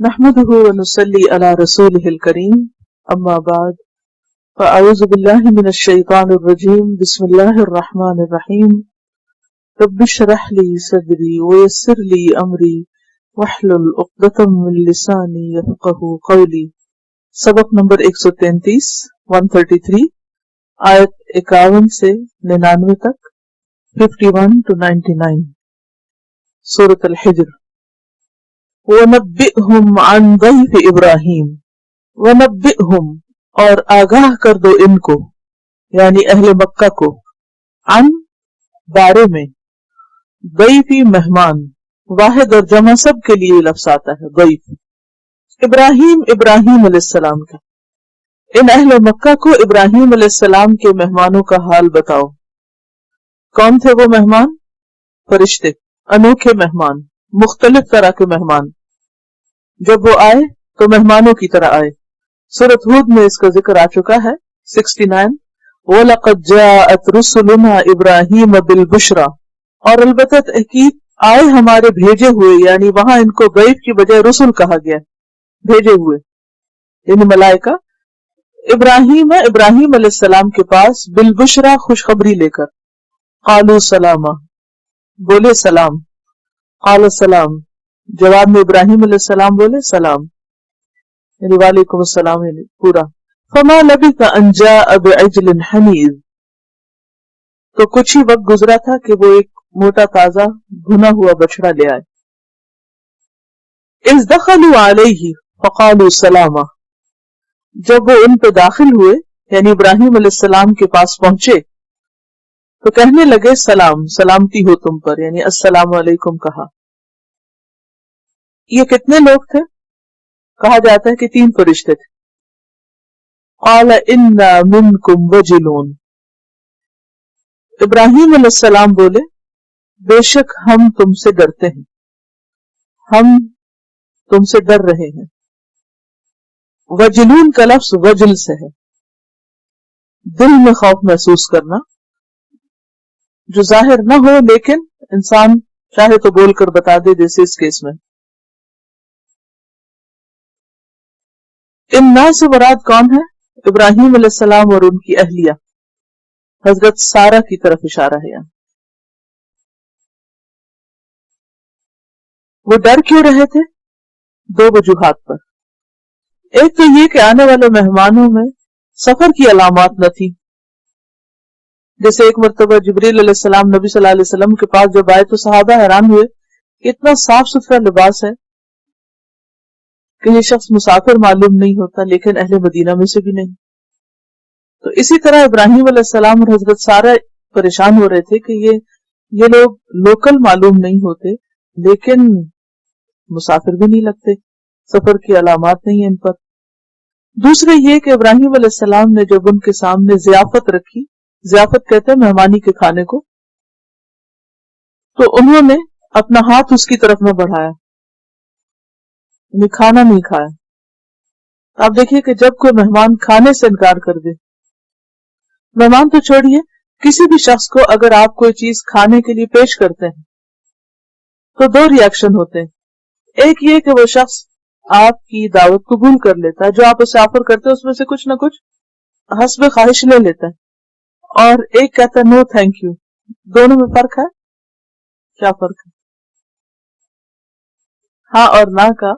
نحمده ونصلي على رسوله الكريم اما بعد فاعوذ بالله من الشيطان الرجيم بسم الله الرحمن الرحيم رب اشرح لي صدري ويسر لي امري واحلل عقدة من لساني يفقهوا قولي. سبق نمبر 133 133 آیت 51 سے 99 تک 51 to 99 سورۃ الحجر. وَنَبِّئْهُمْ عَنْ ضَيْفِ إِبْرَاهِيمَ وَنَبِّئْهُمْ اور آگاہ کر دو ان کو یعنی اہل مکہ کو عن بارے میں ضیفی مہمان واحد اور جمع سب کے لیے لفظ آتا ہے ضیف ابراہیم ابراہیم علیہ السلام کا. ان اہل مکہ کو ابراہیم علیہ السلام کے مہمانوں کا حال بتاؤ. کون تھے وہ مہمان؟ فرشتے، انوکھے مہمان، مختلف طرح کے مہمان. جب وہ آئے تو مہمانوں کی طرح آئے. سورۃ ہود میں اس کا ذکر آ چکا ہے 69. وَلَقَدْ جَاءَتْ رُسُلُنَا إِبْرَاهِيمَ بِالْبُشْرَى اور البتہ تحقیق آئے ہمارے بھیجے ہوئے، یعنی وہاں ان کو ضیف کی بجائے رسل کہا گیا، بھیجے ہوئے یعنی ملائکہ. ابراہیم ابراہیم علیہ السلام کے پاس بالبشرا خوشخبری لے کر. قالوا سلاما بولے سلام. قال السلام جواب میں ابراہیم علیہ السلام بولے سلام یعنی وعلیکم السلام یعنی پورا. فما لبث ان جاء بعجل حنیذ تو کچھ ہی وقت گزرا تھا کہ وہ ایک موٹا تازہ بھنا ہوا بچڑا لے آئے. اذ دخلوا علیہ فقالوا سلاما جب وہ ان پہ داخل ہوئے یعنی ابراہیم علیہ السلام کے پاس پہنچے تو کہنے لگے سلام، سلامتی ہو تم پر، یعنی السلام علیکم کہا. یہ کتنے لوگ تھے؟ کہا جاتا ہے کہ 3 فرشتے تھے. قال انا منکم وجلون ابراہیم علیہ السلام بولے بے شک ہم تم سے ڈرتے ہیں، ہم تم سے ڈر رہے ہیں. وجلون کا لفظ وجل سے ہے، دل میں خوف محسوس کرنا جو ظاہر نہ ہو لیکن انسان چاہے تو بول کر بتا دے، جیسے اس کیس میں. ان نا سے مراد کون ہے؟ ابراہیم علیہ السلام اور ان کی اہلیہ حضرت سارہ کی طرف اشارہ ہے. یہاں وہ ڈر کیوں رہے تھے؟ 2 وجوہات پر. ایک تو یہ کہ آنے والے مہمانوں میں سفر کی علامات نہ تھی. جیسے ایک مرتبہ جبریل علیہ السلام نبی صلی اللہ علیہ وسلم کے پاس جب آئے تو صحابہ حیران ہوئے کہ اتنا صاف ستھرا لباس ہے کہ یہ شخص مسافر معلوم نہیں ہوتا، لیکن اہل مدینہ میں سے بھی نہیں. تو اسی طرح ابراہیم علیہ السلام اور حضرت سارہ پریشان ہو رہے تھے کہ یہ لوگ لوکل معلوم نہیں ہوتے لیکن مسافر بھی نہیں لگتے، سفر کی علامات نہیں ہیں ان پر. دوسرے یہ کہ ابراہیم علیہ السلام نے جب ان کے سامنے ضیافت رکھی، ضیافت کہتے ہیں مہمانی کے کھانے کو، تو انہوں نے اپنا ہاتھ اس کی طرف نہ بڑھایا، یعنی کھانا نہیں کھایا. آپ دیکھیے کہ جب کوئی مہمان کھانے سے انکار کر دے، مہمان تو چھوڑیے، کسی بھی شخص کو اگر آپ کوئی چیز کھانے کے لیے پیش کرتے ہیں تو 2 ریاکشن ہوتے ہیں. ایک یہ کہ وہ شخص آپ کی دعوت قبول کر لیتا ہے، جو آپ اسے آفر کرتے ہیں اس میں سے کچھ نہ کچھ حسب خواہش لے لیتا ہے، اور ایک کہتا ہے نو تھینک یو. دونوں میں فرق ہے؟ کیا فرق ہے؟ ہاں اور نہ کا،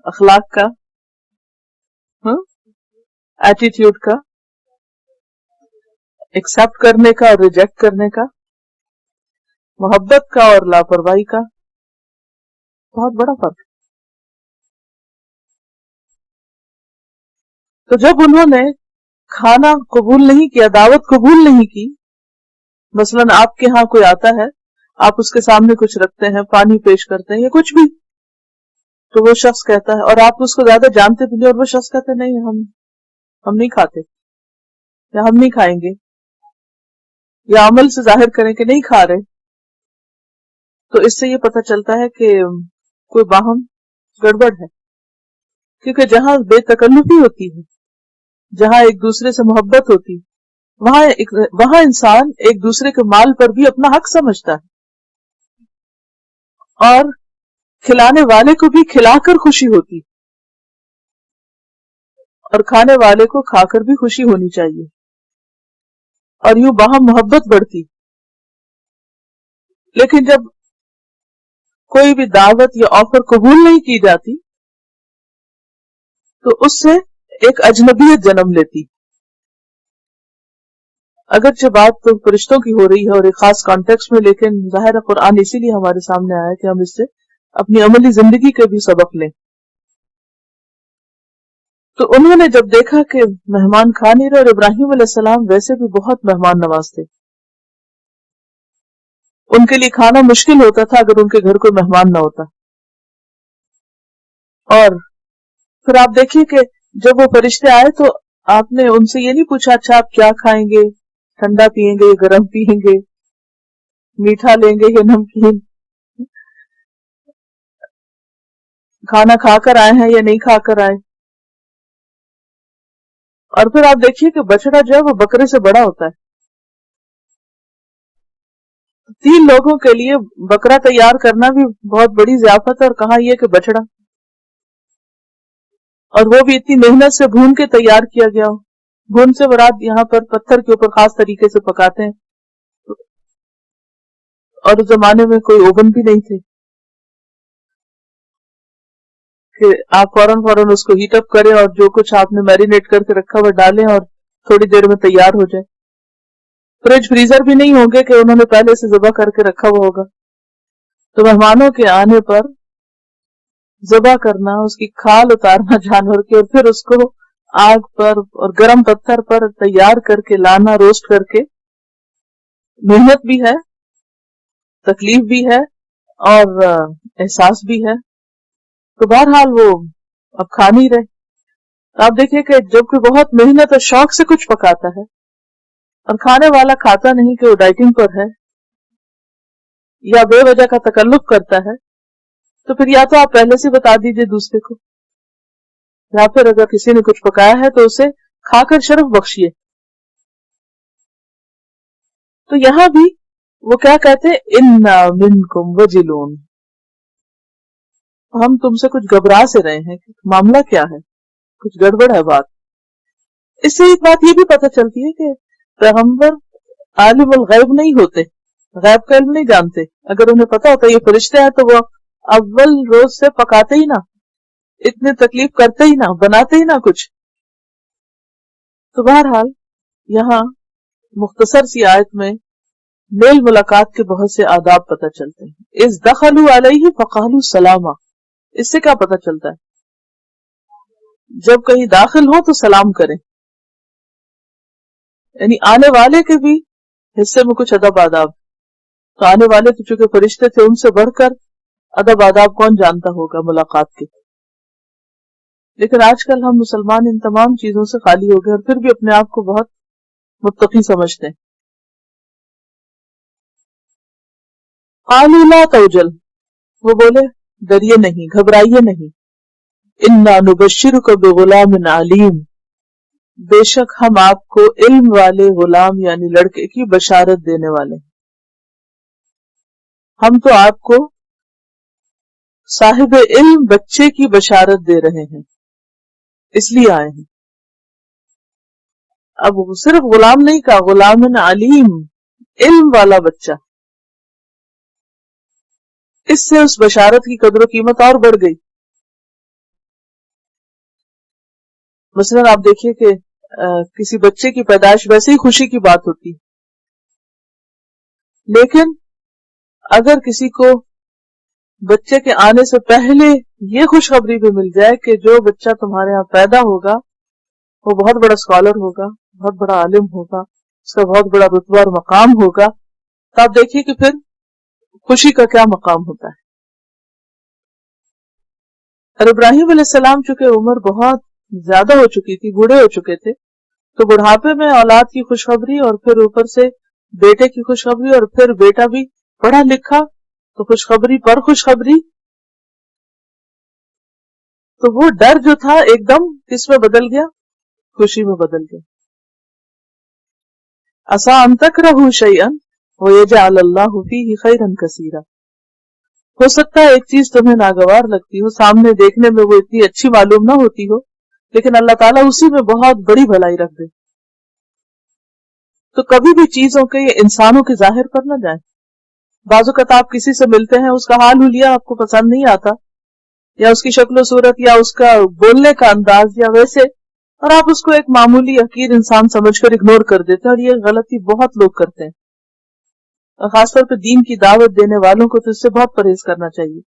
اخلاق کا، ایٹیٹیوڈ کا، ایکسپٹ کرنے کا اور ریجیکٹ کرنے کا، محبت کا اور لاپرواہی کا، بہت بڑا فرق. تو جب انہوں نے کھانا قبول نہیں کیا، دعوت قبول نہیں کی، مثلاً آپ کے ہاں کوئی آتا ہے، آپ اس کے سامنے کچھ رکھتے ہیں، پانی پیش کرتے ہیں یا کچھ بھی، تو وہ شخص کہتا ہے، اور آپ اس کو زیادہ جانتے بھی نہیں، اور وہ شخص کہتا ہے نہیں ہم نہیں کھاتے یا ہم نہیں کھائیں گے، یا عمل سے ظاہر کریں کہ نہیں کھا رہے، تو اس سے یہ پتہ چلتا ہے کہ کوئی باہم گڑبڑ ہے. کیونکہ جہاں بے تکلفی ہوتی ہے، جہاں ایک دوسرے سے محبت ہوتی، وہاں انسان ایک دوسرے کے مال پر بھی اپنا حق سمجھتا ہے. اور کھلانے والے کو بھی کھلا کر خوشی ہوتی اور کھانے والے کو کھا کر بھی خوشی ہونی چاہیے، اور یوں باہم محبت بڑھتی۔ لیکن جب کوئی بھی دعوت یا آفر قبول نہیں کی جاتی تو اس سے ایک اجنبیت جنم لیتی۔ اگرچہ بات تو فرشتوں کی ہو رہی ہے اور ایک خاص کانٹیکس میں، لیکن ظاہر ہے قرآن اسی لیے ہمارے سامنے آیا کہ ہم اس سے اپنی عملی زندگی کے بھی سبق لیں۔ تو انہوں نے جب دیکھا کہ مہمان کھا نہیں رہے، اور ابراہیم علیہ السلام ویسے بھی بہت مہمان نواز تھے، ان کے لیے کھانا مشکل ہوتا تھا اگر ان کے گھر کوئی مہمان نہ ہوتا۔ اور پھر آپ دیکھیے کہ جب وہ فرشتے آئے تو آپ نے ان سے یہ نہیں پوچھا اچھا آپ کیا کھائیں گے، ٹھنڈا پیئیں گے، گرم پیئیں گے، میٹھا لیں گے یا نمکین، کھانا کھا کر آئے ہیں یا نہیں کھا کر آئے۔ اور پھر آپ دیکھیے کہ بچڑا جو ہے وہ بکرے سے بڑا ہوتا ہے۔ 3 لوگوں کے لیے بکرا تیار کرنا بھی بہت بڑی ضیافت ہے، اور کہاں یہ کہ بچڑا، اور وہ بھی اتنی محنت سے بھون کے تیار کیا گیا ہو۔ بھون سے مراد یہاں پر پتھر کے اوپر خاص طریقے سے پکاتے ہیں، اور اس زمانے میں کوئی اوون بھی نہیں تھے کہ آپ فوراً اس کو ہیٹ اپ کریں اور جو کچھ آپ نے میرینیٹ کر کے رکھا ہوا ڈالیں اور تھوڑی دیر میں تیار ہو جائے۔ فریج فریزر بھی نہیں ہوں گے کہ انہوں نے پہلے سے ذبح کر کے رکھا ہوا ہوگا۔ تو مہمانوں کے آنے پر ذبح کرنا، اس کی کھال اتارنا جانور کی، اور پھر اس کو آگ پر اور گرم پتھر پر تیار کر کے لانا، روسٹ کر کے، محنت بھی ہے، تکلیف بھی ہے، اور احساس بھی ہے۔ تو بہرحال وہ اب کھا نہیں رہے۔ تو آپ دیکھیں کہ جب کوئی بہت محنت اور شوق سے کچھ پکاتا ہے اور کھانے والا کھاتا نہیں کہ وہ ڈائٹنگ پر ہے یا بے وجہ کا تکلف کرتا ہے، تو پھر یا تو آپ پہلے سے بتا دیجئے دوسرے کو، یا پھر اگر کسی نے کچھ پکایا ہے تو اسے کھا کر شرف بخشیے۔ تو یہاں بھی وہ کیا کہتے ہیں، اِنَّا مِنْکُمْ وَجِلُونَ، ہم تم سے کچھ گھبرا سے رہے ہیں، معاملہ کیا ہے، کچھ گڑبڑ ہے بات۔ اس سے ایک بات یہ بھی پتہ چلتی ہے کہ پیغمبر عالم الغیب نہیں ہوتے، غیب کا علم نہیں جانتے۔ اگر انہیں پتا ہوتا یہ فرشتے ہیں تو وہ اول روز سے پکاتے ہی نہ، اتنے تکلیف کرتے ہی نہ، بناتے ہی نہ کچھ۔ تو بہرحال یہاں مختصر سی آیت میں میل ملاقات کے بہت سے آداب پتہ چلتے ہیں۔ اذ دخلوا علیہ فقالوا سلاما، اس سے کیا پتہ چلتا ہے؟ جب کہیں داخل ہو تو سلام کریں، یعنی آنے والے کے بھی حصے میں کچھ ادب آداب۔ تو آنے والے تو چونکہ فرشتے تھے، ان سے بڑھ کر ادب آداب کون جانتا ہوگا ملاقات کے۔ لیکن آج کل ہم مسلمان ان تمام چیزوں سے خالی ہو گئے اور پھر بھی اپنے آپ کو بہت متقی سمجھتے ہیں۔ قالوا لا توجل، وہ بولے ڈریے نہیں، گھبرائیے نہیں، انا نبشرک بغلام علیم، بے شک ہم آپ کو علم والے غلام یعنی لڑکے کی بشارت دینے والے ہیں۔ ہم تو آپ کو صاحب علم بچے کی بشارت دے رہے ہیں، اس لیے آئے ہیں۔ اب صرف غلام نہیں کہا، غلام علیم، علم والا بچہ۔ اس سے اس بشارت کی قدر و قیمت اور بڑھ گئی۔ مثلا آپ دیکھیے کہ کسی بچے کی پیدائش ویسے ہی خوشی کی بات ہوتی، لیکن اگر کسی کو بچے کے آنے سے پہلے یہ خوشخبری بھی مل جائے کہ جو بچہ تمہارے ہاں پیدا ہوگا وہ بہت بڑا اسکالر ہوگا، بہت بڑا عالم ہوگا، اس کا بہت بڑا رتبہ اور مقام ہوگا، تو آپ دیکھیے کہ پھر خوشی کا کیا مقام ہوتا ہے۔ اور ابراہیم علیہ السلام چونکہ عمر بہت زیادہ ہو چکی تھی، بوڑھے ہو چکے تھے، تو بڑھاپے میں اولاد کی خوشخبری اور پھر اوپر سے بیٹے کی خوشخبری، اور پھر بیٹا بھی پڑھا لکھا، تو خوشخبری پر خوشخبری۔ تو وہ ڈر جو تھا ایک دم کس میں بدل گیا، خوشی میں بدل گیا۔ عسیٰ ان تکرہوا شیئا ویجعل اللہ فیہ خیرا کثیرا، ہو سکتا ہے ایک چیز تمہیں ناگوار لگتی ہو، سامنے دیکھنے میں وہ اتنی اچھی معلوم نہ ہوتی ہو، لیکن اللہ تعالیٰ اسی میں بہت بڑی بھلائی رکھ دے. تو کبھی بھی چیزوں کے یا انسانوں کے ظاہر پر نہ جائیں. بعض اوقات آپ کسی سے ملتے ہیں، اس کا حال حلیہ آپ کو پسند نہیں آتا، یا اس کی شکل و صورت یا اس کا بولنے کا انداز یا ویسے، اور آپ اس کو ایک معمولی حقیر انسان سمجھ کر اگنور کر دیتے ہیں، اور یہ غلطی بہت لوگ کرتے ہیں، اور خاص طور پہ دین کی دعوت دینے والوں کو تو اس سے بہت پرہیز کرنا چاہیے.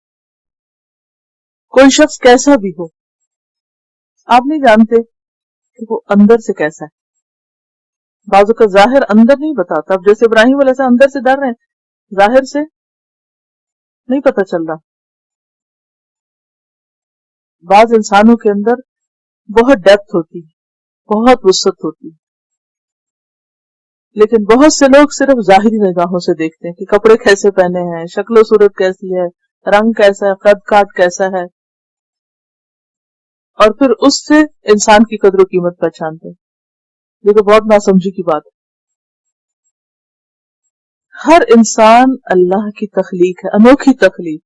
کوئی شخص کیسا بھی ہو، آپ نہیں جانتے کہ وہ اندر سے کیسا ہے. بعضوں کا ظاہر اندر نہیں بتاتا. اب جیسے ابراہیم علیہ السلام اندر سے ڈر رہے ہیں، ظاہر سے نہیں پتہ چل رہا. بعض انسانوں کے اندر بہت ڈیپتھ ہوتی ہے، بہت وسعت ہوتی ہے، لیکن بہت سے لوگ صرف ظاہری نگاہوں سے دیکھتے ہیں کہ کپڑے کیسے پہنے ہیں، شکل و صورت کیسی ہے، رنگ کیسا ہے، قد کاٹ کیسا ہے، اور پھر اس سے انسان کی قدر و قیمت پہچانتے ہیں. یہ تو بہت ناسمجھی کی بات ہے. ہر انسان اللہ کی تخلیق ہے، انوکھی تخلیق،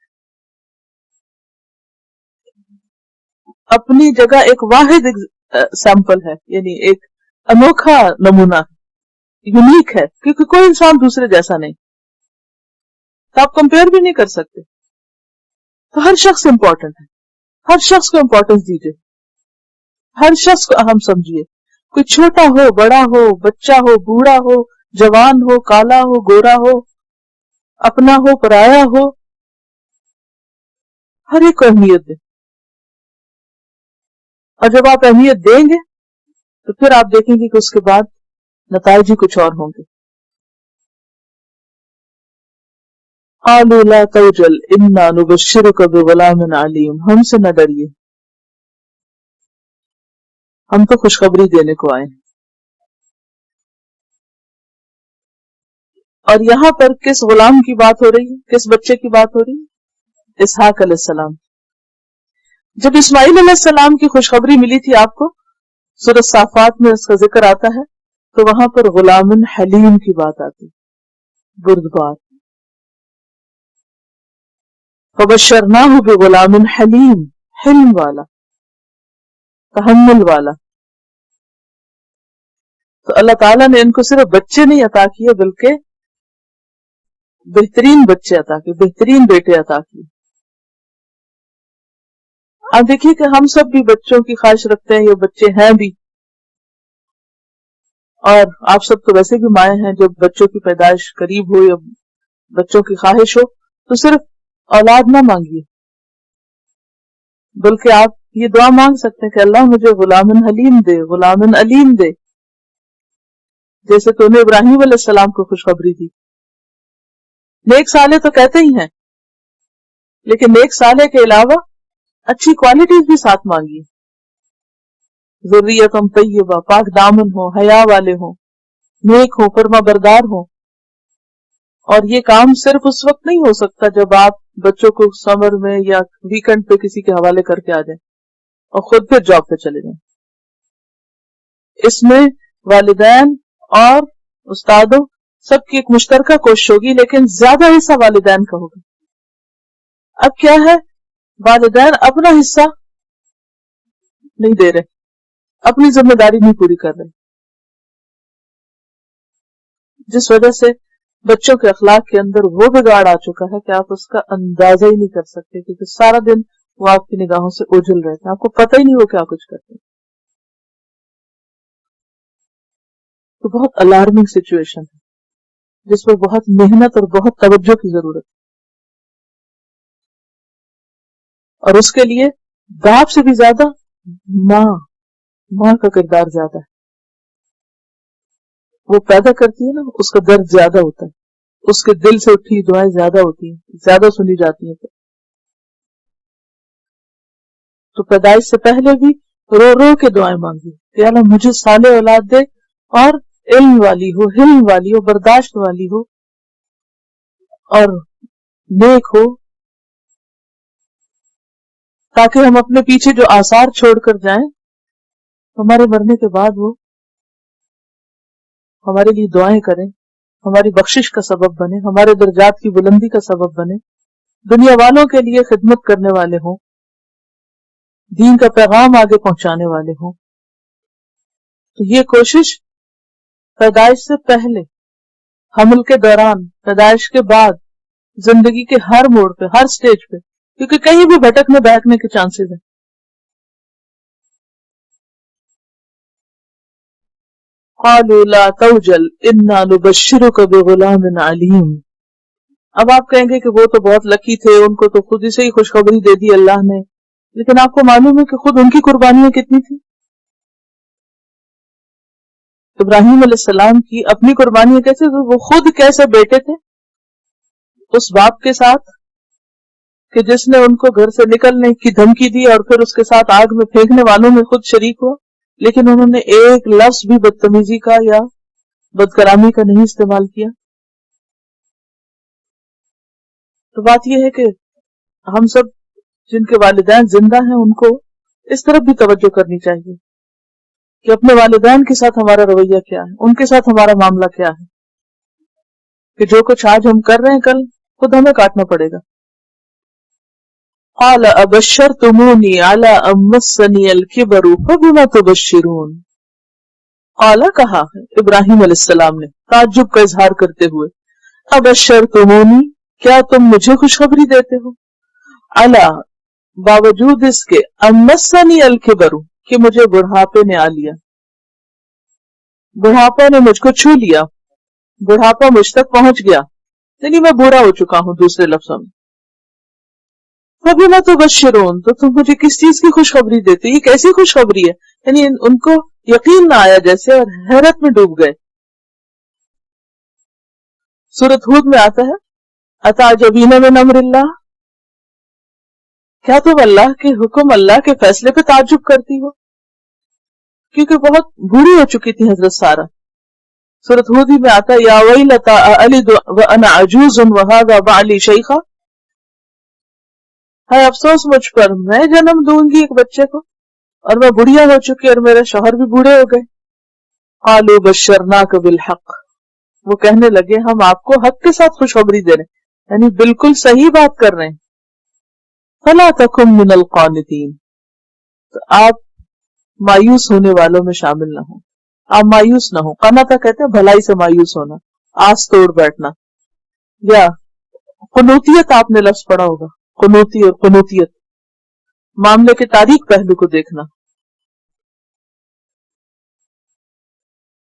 اپنی جگہ ایک واحد سیمپل ہے، یعنی ایک انوکھا نمونہ، یونیک ہے، کیونکہ کوئی انسان دوسرے جیسا نہیں، تو آپ کمپیئر بھی نہیں کر سکتے. تو ہر شخص امپورٹنٹ ہے، ہر شخص کو امپورٹنس دیجیے، ہر شخص کو اہم سمجھیے. کوئی چھوٹا ہو، بڑا ہو، بچہ ہو، بوڑھا ہو، جوان ہو، کالا ہو، گورا ہو، اپنا ہو، پرایا ہو، ہر ایک کو اہمیت دیں. اور جب آپ اہمیت دیں گے تو پھر آپ دیکھیں گے کہ اس کے بعد نتائج ہی کچھ اور ہوں گے. قالوا لا توجل انا نبشرک بغلام علیم. ہم سے نہ ڈریے، ہم تو خوشخبری دینے کو آئے ہیں. اور یہاں پر کس غلام کی بات ہو رہی ہے، کس بچے کی بات ہو رہی ہے؟ اسحاق علیہ السلام. جب اسماعیل علیہ السلام کی خوشخبری ملی تھی آپ کو، سورۃ صافات میں اس کا ذکر آتا ہے، تو وہاں پر غلام حلیم کی بات آتی، بردبار. فبشرناہ بغلام حلیم، حلم والا، تحمل والا. تو اللہ تعالیٰ نے ان کو صرف بچے نہیں عطا کیے بلکہ بہترین بچے عطا کیے، بہترین بیٹے عطا کیے. آپ دیکھیے کہ ہم سب بھی بچوں کی خواہش رکھتے ہیں، یہ بچے ہیں بھی، اور آپ سب تو ویسے بھی مائیں ہیں. جب بچوں کی پیدائش قریب ہو یا بچوں کی خواہش ہو تو صرف اولاد نہ مانگیے، بلکہ آپ یہ دعا مانگ سکتے ہیں کہ اللہ مجھے غلام حلیم دے، غلام علیم دے، جیسے تو نے ابراہیم علیہ السلام کو خوشخبری دی. نیک صالح تو کہتے ہی ہیں، لیکن نیک صالح کے علاوہ اچھی کوالٹیز بھی ساتھ مانگیے. ذریتم طیبہ، پاک دامن ہو، حیا والے ہوں، نیک ہو، فرما بردار ہوں. اور یہ کام صرف اس وقت نہیں ہو سکتا جب آپ بچوں کو سمر میں یا ویکنڈ پہ کسی کے حوالے کر کے آ جائیں اور خود پھر جاب پہ چلے جائیں. اس میں والدین اور استادوں سب کی ایک مشترکہ کوشش ہوگی، لیکن زیادہ حصہ والدین کا ہوگا. اب کیا ہے، والدین اپنا حصہ نہیں دے رہے، اپنی ذمہ داری نہیں پوری کر رہے، جس وجہ سے بچوں کے اخلاق کے اندر وہ بگاڑ آ چکا ہے کہ آپ اس کا اندازہ ہی نہیں کر سکتے، کیونکہ سارا دن وہ آپ کی نگاہوں سے اوجھل رہتے ہیں، آپ کو پتہ ہی نہیں وہ کیا کچھ کرتے ہیں. تو بہت الارمنگ سچویشن ہے جس پر بہت محنت اور بہت توجہ کی ضرورت ہے. اور اس کے لیے باپ سے بھی زیادہ ماں کا کردار زیادہ ہے. وہ پیدا کرتی ہے نا، اس کا درد زیادہ ہوتا ہے، اس کے دل سے اٹھی دعائیں زیادہ ہوتی ہیں، زیادہ سنی جاتی ہیں. تو پیدائش سے پہلے بھی رو رو کے دعائیں مانگی کہ اللہ مجھے صالح اولاد دے، اور علم والی ہو، حلم والی ہو، برداشت والی ہو، اور نیک ہو، تاکہ ہم اپنے پیچھے جو آثار چھوڑ کر جائیں ہمارے مرنے کے بعد وہ ہمارے لیے دعائیں کریں، ہماری بخشش کا سبب بنے، ہمارے درجات کی بلندی کا سبب بنے. دنیا والوں کے لیے خدمت کرنے والے ہوں، دین کا پیغام آگے پہنچانے والے ہوں، تو یہ کوشش پیدائش سے پہلے، حمل کے دوران، پیدائش کے بعد، زندگی کے ہر موڑ پہ، ہر سٹیج پہ، کیونکہ کہیں بھی بھٹکنے بیٹھنے کے چانسز ہیں۔ قالوا لا توجل انا نبشرك بغلام علیم۔ اب آپ کہیں گے کہ وہ تو بہت لکی تھے، ان کو تو خود ہی سے ہی خوشخبری دے دی اللہ نے، لیکن آپ کو معلوم ہے کہ خود ان کی قربانیاں کتنی تھی؟ ابراہیم علیہ السلام کی اپنی قربانیاں کیسے تھی؟ وہ خود کیسے بیٹے تھے اس باپ کے ساتھ کہ جس نے ان کو گھر سے نکلنے کی دھمکی دی اور پھر اس کے ساتھ آگ میں پھینکنے والوں میں خود شریک ہوا، لیکن انہوں نے ایک لفظ بھی بدتمیزی کا یا بدکلامی کا نہیں استعمال کیا۔ تو بات یہ ہے کہ ہم سب جن کے والدین زندہ ہیں ان کو اس طرف بھی توجہ کرنی چاہیے کہ اپنے والدین کے ساتھ ہمارا رویہ کیا ہے، ان کے ساتھ ہمارا معاملہ کیا ہے، کہ جو کچھ آج ہم کر رہے ہیں کل خود ہمیں کاٹنا پڑے گا۔ قال ابشرتمونی علی ان مسنی الکبر فبم تبشرون۔ قال کہا ہے ابراہیم علیہ السلام نے تعجب کا اظہار کرتے ہوئے، ابشرتمونی کیا تم مجھے خوشخبری دیتے ہو، علی باوجود اس کے، ان مسنی الکبر کہ مجھے بڑھاپے نے آ لیا، بڑھاپے نے مجھ کو چھو لیا، بڑھاپا مجھ تک پہنچ گیا، یعنی میں بوڑھا ہو چکا ہوں دوسرے لفظوں میں۔ فَبِمَ تُبَشِّرُونَ تو تم مجھے کس چیز کی خوشخبری دیتے؟ یہ کیسی خوشخبری ہے؟ یعنی ان کو یقین نہ آیا جیسے، اور حیرت میں ڈوب گئے۔ سورۃ ہود میں آتا ہے اَتَعْجَبِینَ مِنْ أَمْرِ اللَّهِ، کیا تم اللہ کے حکم، اللہ کے فیصلے پہ تعجب کرتی ہو؟ کیونکہ بہت بوڑھی ہو چکی تھی حضرت سارہ۔ سورۃ ہود میں آتا ہے یا ویلتا أَأَلِدُ وَأَنَا عَجُوزٌ وَهَذَا بَعْلِي شَيْخًا، ہے افسوس مجھ پر، میں جنم دوں گی ایک بچے کو اور میں بڑھیا ہو چکی اور میرے شوہر بھی بوڑھے ہو گئے۔ قالوا بشرناک بالحق، وہ کہنے لگے ہم آپ کو حق کے ساتھ خوشخبری دے رہے ہیں، یعنی بالکل صحیح بات کر رہے ہیں۔ فلا تکن من القانتین، تو آپ مایوس ہونے والوں میں شامل نہ ہوں، آپ مایوس نہ ہوں۔ قناطہ کہتے ہیں بھلائی سے مایوس ہونا، آس توڑ بیٹھنا، یا قنوتیت آپ نے لفظ پڑھا ہوگا، قنوتی اور قنوتیت، معاملے کے تاریخ پہلو کو دیکھنا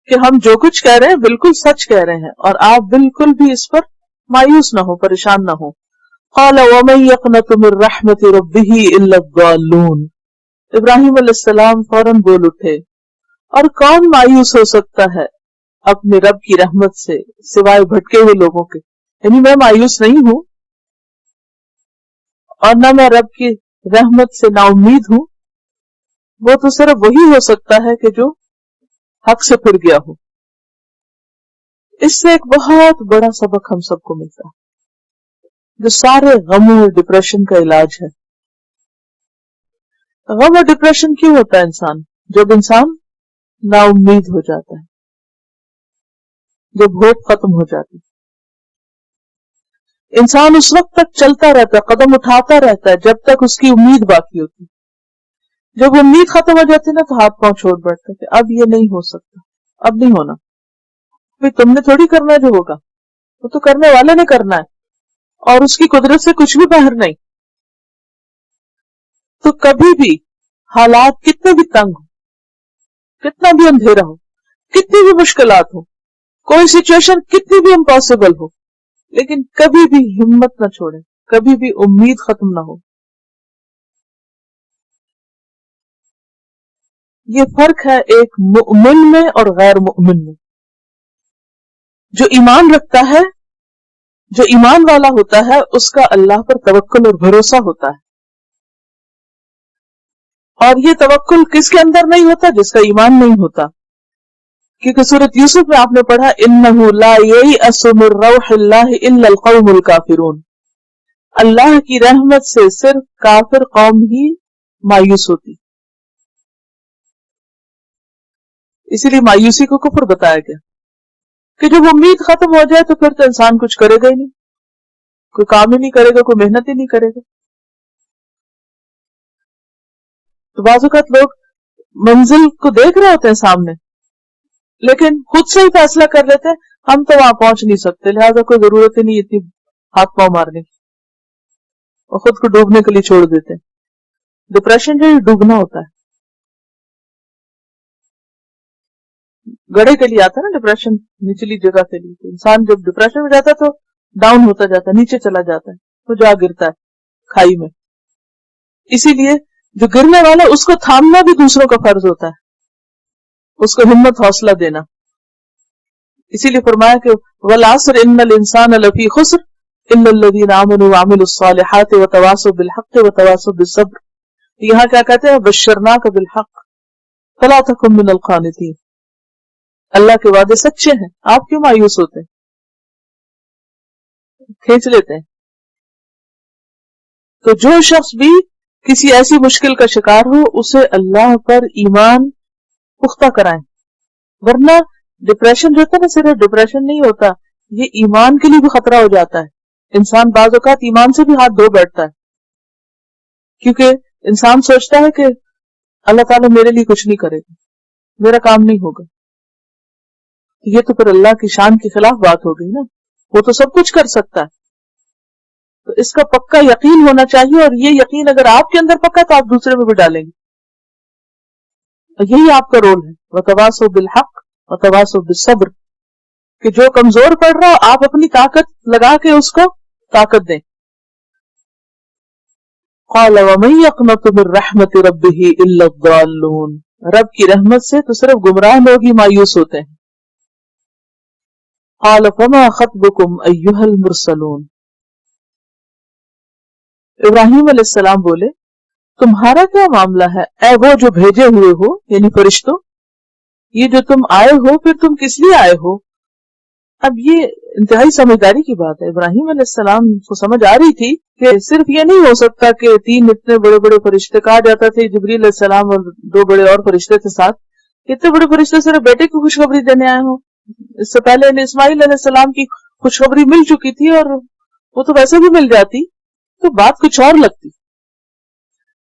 کہ ہم جو کچھ کہہ رہے ہیں بالکل سچ کہہ رہے ہیں اور آپ بالکل بھی اس پر مایوس نہ ہو، پریشان نہ ہو۔ قال ومن يقنط من رحمت ربه الا الضالون، ابراہیم علیہ السلام فوراً بول اٹھے، اور کون مایوس ہو سکتا ہے اپنے رب کی رحمت سے سوائے بھٹکے ہوئے لوگوں کے، یعنی میں مایوس نہیں ہوں اور نہ میں رب کی رحمت سے نا امید ہوں، وہ تو صرف وہی ہو سکتا ہے کہ جو حق سے پھر گیا ہو۔ اس سے ایک بہت بڑا سبق ہم سب کو ملتا ہے جو سارے غموں اور ڈپریشن کا علاج ہے۔ غم اور ڈپریشن کیوں ہوتا ہے انسان؟ جب انسان نا امید ہو جاتا ہے، جب ہوپ ختم ہو جاتی ہے۔ انسان اس وقت تک چلتا رہتا ہے، قدم اٹھاتا رہتا ہے جب تک اس کی امید باقی ہوتی، جب امید ختم ہو جاتی نا تو ہاتھ پاؤں چھوڑ بیٹھتا کہ اب یہ نہیں ہو سکتا، اب نہیں ہونا، پھر تم نے تھوڑی کرنا ہے جو ہوگا، وہ تو کرنے والے نے کرنا ہے اور اس کی قدرت سے کچھ بھی باہر نہیں۔ تو کبھی بھی حالات کتنے بھی تنگ ہو، کتنا بھی اندھیرا ہو، کتنی بھی مشکلات ہو، کوئی سچویشن کتنی بھی امپاسبل ہو، لیکن کبھی بھی ہمت نہ چھوڑیں، کبھی بھی امید ختم نہ ہو۔ یہ فرق ہے ایک مؤمن میں اور غیر مؤمن میں۔ جو ایمان رکھتا ہے، جو ایمان والا ہوتا ہے، اس کا اللہ پر توکل اور بھروسہ ہوتا ہے، اور یہ توکل کس کے اندر نہیں ہوتا؟ جس کا ایمان نہیں ہوتا، کیونکہ سورۃ یوسف میں آپ نے پڑھا انہ لا ییأس من روح اللہ الا القوم الکافرون، اللہ کی رحمت سے صرف کافر قوم ہی مایوس ہوتی، اسی لیے مایوسی کو کفر بتایا گیا کہ جب امید ختم ہو جائے تو پھر تو انسان کچھ کرے گا ہی نہیں، کوئی کام ہی نہیں کرے گا، کوئی محنت ہی نہیں کرے گا. تو بعض اوقات لوگ منزل کو دیکھ رہے ہوتے ہیں سامنے، لیکن خود سے ہی فیصلہ کر لیتے ہیں ہم تو وہاں پہنچ نہیں سکتے، لہٰذا کوئی ضرورت ہی نہیں اتنی ہاتھ پاؤں مارنے کی، اور خود کو ڈوبنے کے لیے چھوڑ دیتے ہیں. ڈپریشن جو ڈوبنا ہوتا ہے، گڑھے کے لیے آتا ہے نا ڈپریشن، نچلی جگہ کے لیے. انسان جب ڈپریشن میں جاتا ہے تو ڈاؤن ہوتا جاتا ہے، نیچے چلا جاتا ہے، تو جا گرتا ہے کھائی میں. اسی لیے جو گرنے والا اس کو تھامنا بھی دوسروں کا فرض ہوتا ہے، اس کو ہمت حوصلہ دینا. اسی لیے فرمایا کہ والعصر ان الانسان لفی خسر الا الذین آمنوا وعملوا الصالحات وتواصوا بالحق وتواصوا بالصبر. یہاں کیا کہتے ہیں بشرناک بالحق فلا تکن من القانتین. اللہ کے وعدے سچے ہیں، آپ کیوں مایوس ہوتے ہیں، کھینچ لیتے ہیں. تو جو شخص بھی کسی ایسی مشکل کا شکار ہو اسے اللہ پر ایمان پختہ کرائیں، ورنہ ڈپریشن جو ہوتا ہے نا صرف ڈپریشن نہیں ہوتا، یہ ایمان کے لیے بھی خطرہ ہو جاتا ہے. انسان بعض اوقات ایمان سے بھی ہاتھ دھو بیٹھتا ہے، کیونکہ انسان سوچتا ہے کہ اللہ تعالیٰ میرے لیے کچھ نہیں کرے گا، میرا کام نہیں ہوگا. یہ تو پھر اللہ کی شان کے خلاف بات ہو گئی نا، وہ تو سب کچھ کر سکتا ہے. تو اس کا پکا یقین ہونا چاہیے، اور یہ یقین اگر آپ کے اندر پکا تو آپ دوسرے میں بھی ڈالیں گے. یہی آپ کا رول ہے، وتواصوا بالحق وتواصوا بالصبر، کہ جو کمزور پڑ رہا ہو آپ اپنی طاقت لگا کے اس کو طاقت دیں. قال ومن يقنط من رحمت ربه الا الضالون. رب کی رحمت سے تو صرف گمراہ لوگ ہی مایوس ہوتے ہیں. قال فما خطبكم ايها المرسلون. ابراہیم علیہ السلام بولے تمہارا کیا معاملہ ہے اے وہ جو بھیجے ہوئے ہو، یعنی فرشتوں، یہ جو تم آئے ہو پھر تم کس لیے آئے ہو؟ اب یہ انتہائی سمجھداری کی بات ہے. ابراہیم علیہ السلام کو سمجھ آ رہی تھی کہ صرف یہ نہیں ہو سکتا کہ 3 اتنے بڑے بڑے فرشتے، کہا جاتا تھے جبریل علیہ السلام اور 2 بڑے اور فرشتے تھے ساتھ، اتنے بڑے فرشتے صرف بیٹے کی خوشخبری دینے آئے ہوں. اس سے پہلے انہیں اسماعیل علیہ السلام کی خوشخبری مل چکی تھی، اور وہ تو ویسے بھی مل جاتی تو بات کچھ اور لگتی.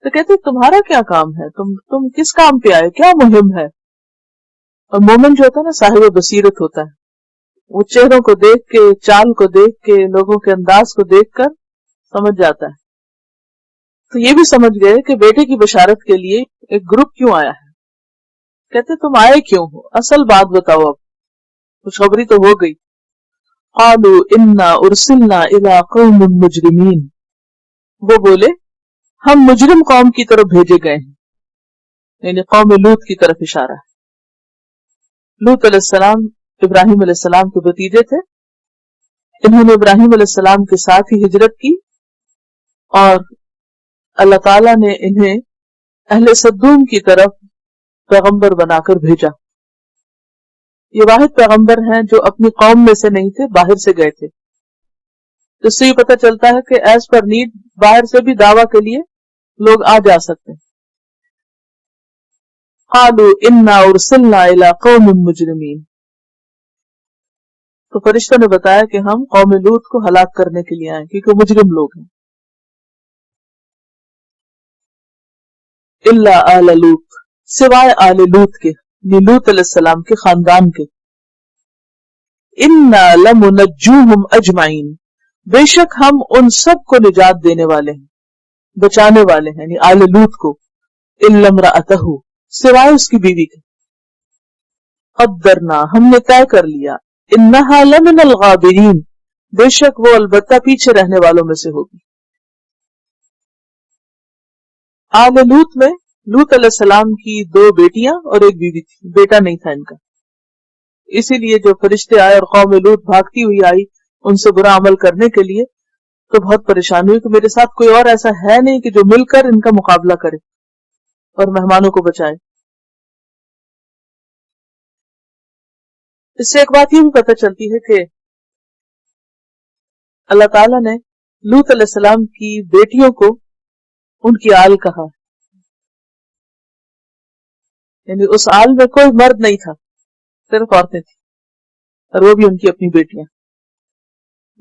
تو کہتے تمہارا کیا کام ہے، تم کس کام پہ آئے، کیا مہم ہے؟ اور مومن جو ہوتا ہے نا صاحب بصیرت ہوتا ہے، وہ چہروں کو دیکھ کے، چال کو دیکھ کے، لوگوں کے انداز کو دیکھ کر سمجھ جاتا ہے. تو یہ بھی سمجھ گئے کہ بیٹے کی بشارت کے لیے ایک گروپ کیوں آیا ہے. کہتے تم آئے کیوں ہو، اصل بات بتاؤ. اب خوشخبری تو ہو گئی. قالوا انا ارسلنا الى قوم مجرمین. وہ بولے ہم مجرم قوم کی طرف بھیجے گئے ہیں، یعنی قوم لوط کی طرف اشارہ ہے. لوط علیہ السلام ابراہیم علیہ السلام کے بھتیجے تھے. انہوں نے ابراہیم علیہ السلام کے ساتھ ہی ہجرت کی، اور اللہ تعالیٰ نے انہیں اہل سدوم کی طرف پیغمبر بنا کر بھیجا. یہ واحد پیغمبر ہیں جو اپنی قوم میں سے نہیں تھے، باہر سے گئے تھے. اس سے یہ پتہ چلتا ہے کہ ایز پر نیڈ باہر سے بھی دعویٰ کے لیے لوگ آ جا سکتے ہیں. قالوا انا ارسلنا الى قوم مجرمین. تو فرشتوں نے بتایا کہ ہم قوم لوط کو ہلاک کرنے کے لیے آئے کیونکہ وہ مجرم لوگ ہیں. الا آل لوط، سوائے آل لوط کے، لوط علیہ السلام کے خاندان کے. انا لمنجوہم اجمعین، بے شک ہم ان سب کو نجات دینے والے ہیں، بچانے والے ہیں، یعنی آل لوط کو. الا امرأتہ، سوائے اس کی بیوی کے. قدرنا، ہم نے طے کر لیا، انہا لمن الغابرین، بے شک وہ البتہ پیچھے رہنے والوں میں سے ہوگی. آل لوط میں لوط علیہ السلام کی 2 بیٹیاں اور 1 بیوی تھی، بیٹا نہیں تھا ان کا. اسی لیے جو فرشتے آئے اور قوم لوط بھاگتی ہوئی آئی ان سے برا عمل کرنے کے لیے، تو بہت پریشانی ہوئی کہ میرے ساتھ کوئی اور ایسا ہے نہیں کہ جو مل کر ان کا مقابلہ کرے اور مہمانوں کو بچائے. اس سے ایک بات یہ بھی پتہ چلتی ہے کہ اللہ تعالیٰ نے لوط علیہ السلام کی بیٹیوں کو ان کی آل کہا، یعنی اس آل میں کوئی مرد نہیں تھا، صرف عورتیں تھیں، اور وہ بھی ان کی اپنی بیٹیاں.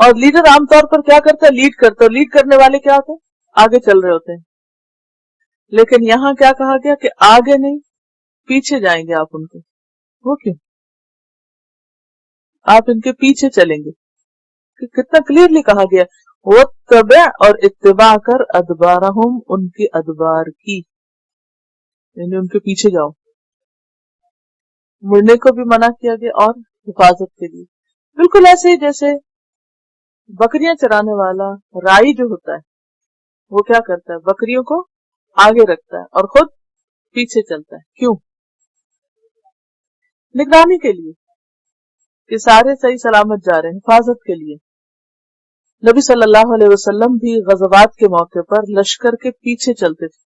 اور لیڈر عام طور پر کیا کرتا ہے؟ لیڈ کرتا ہے. لیڈ کرنے والے کیا ہوتے ہیں؟ آگے چل رہے ہوتے ہیں. لیکن یہاں کیا کہا گیا کہ آگے نہیں پیچھے جائیں گے آپ ان کے. وہ کیوں؟ آپ ان کے پیچھے چلیں گے. کتنا کلیئرلی کہا گیا. وَاتَّبِعْ اور اتباع کر ادبارہم ان کی ادبار کی، یعنی ان کے پیچھے جاؤ. مڑنے کو بھی منع کیا گیا اور حفاظت کے لیے. بالکل ایسے ہی جیسے بکریاں چرانے والا رائی جو ہوتا ہے وہ کیا کرتا ہے؟ بکریوں کو آگے رکھتا ہے اور خود پیچھے چلتا ہے. کیوں؟ نگرانی کے لیے کہ سارے صحیح سلامت جا رہے ہیں، حفاظت کے لیے. نبی صلی اللہ علیہ وسلم بھی غزوات کے موقع پر لشکر کے پیچھے چلتے تھے.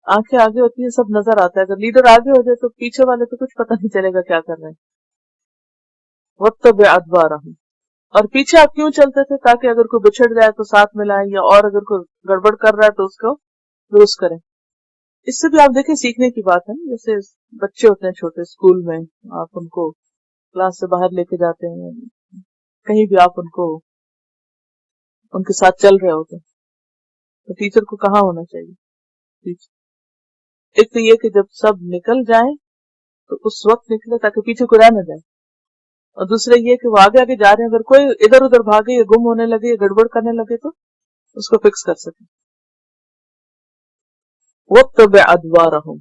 آنکھیں آگے ہوتی ہیں، سب نظر آتا ہے. اگر لیڈر آگے ہو جائے تو پیچھے والے تو کچھ پتہ نہیں چلے گا کیا کر رہے ہیں. وَاتَّبِعْ أَدْبَارَهُمْ اور پیچھے آپ کیوں چلتے تھے؟ تاکہ اگر کوئی بچھڑ جائے تو ساتھ ملائیں، یا اور اگر کوئی گڑبڑ کر رہا ہے تو اس کو درست کریں. اس سے بھی آپ دیکھیں سیکھنے کی بات ہے. جیسے بچے ہوتے ہیں چھوٹے اسکول میں، آپ ان کو کلاس سے باہر لے کے جاتے ہیں، کہیں بھی آپ ان کو ان کے ساتھ چل رہے ہوتے ہیں تو ٹیچر کو کہاں ہونا چاہیے؟ پیچھے. ایک تو یہ کہ جب سب نکل جائیں تو اس وقت نکلے تاکہ پیچھے کوئی رہ نہ جائے، اور دوسرے یہ کہ وہ آگے آگے جا رہے ہیں، اگر کوئی ادھر ادھر بھاگے یا گم ہونے لگے یا گڑبڑ کرنے لگے تو اس کو فکس کر سکیں. وَاتَّبِعْ أَدْبَارَهُمْ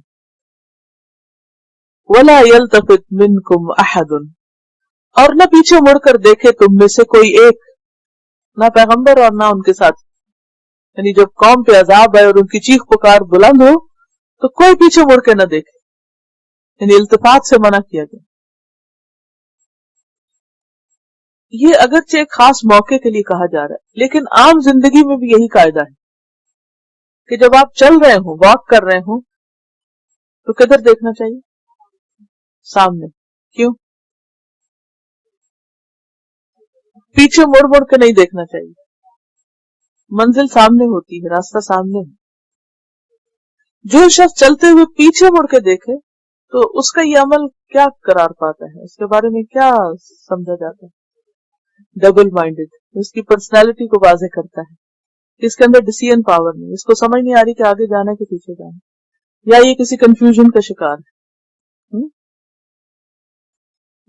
وَلَا يَلْتَفِتْ مِنْكُمْ أَحَدٌ اور نہ پیچھے مڑ کر دیکھے تم میں سے کوئی ایک، نہ پیغمبر اور نہ ان کے ساتھ. یعنی جب قوم پہ عذاب آئے اور ان کی چیخ پکار بلند ہو تو کوئی پیچھے مڑ کے نہ دیکھے. یعنی التفات سے منع کیا گیا. یہ اگرچہ ایک خاص موقع کے لیے کہا جا رہا ہے، لیکن عام زندگی میں بھی یہی قاعدہ ہے کہ جب آپ چل رہے ہوں، واک کر رہے ہوں، تو کدھر دیکھنا چاہیے؟ سامنے. کیوں؟ پیچھے مڑ مڑ کے نہیں دیکھنا چاہیے. منزل سامنے ہوتی ہے، راستہ سامنے ہے. جو شخص چلتے ہوئے پیچھے مڑ کے دیکھے تو اس کا یہ عمل کیا قرار پاتا ہے؟ اس کے بارے میں کیا سمجھا جاتا ہے؟ Double minded. اس کی پرسنالٹی کو واضح کرتا ہے. اس کے اندر ڈیسیژن پاور نہیں، اس کو سمجھ نہیں آ رہی کہ آگے جانا ہے کہ پیچھے جانا، یا یہ کسی کنفیوژن کا شکار ہے،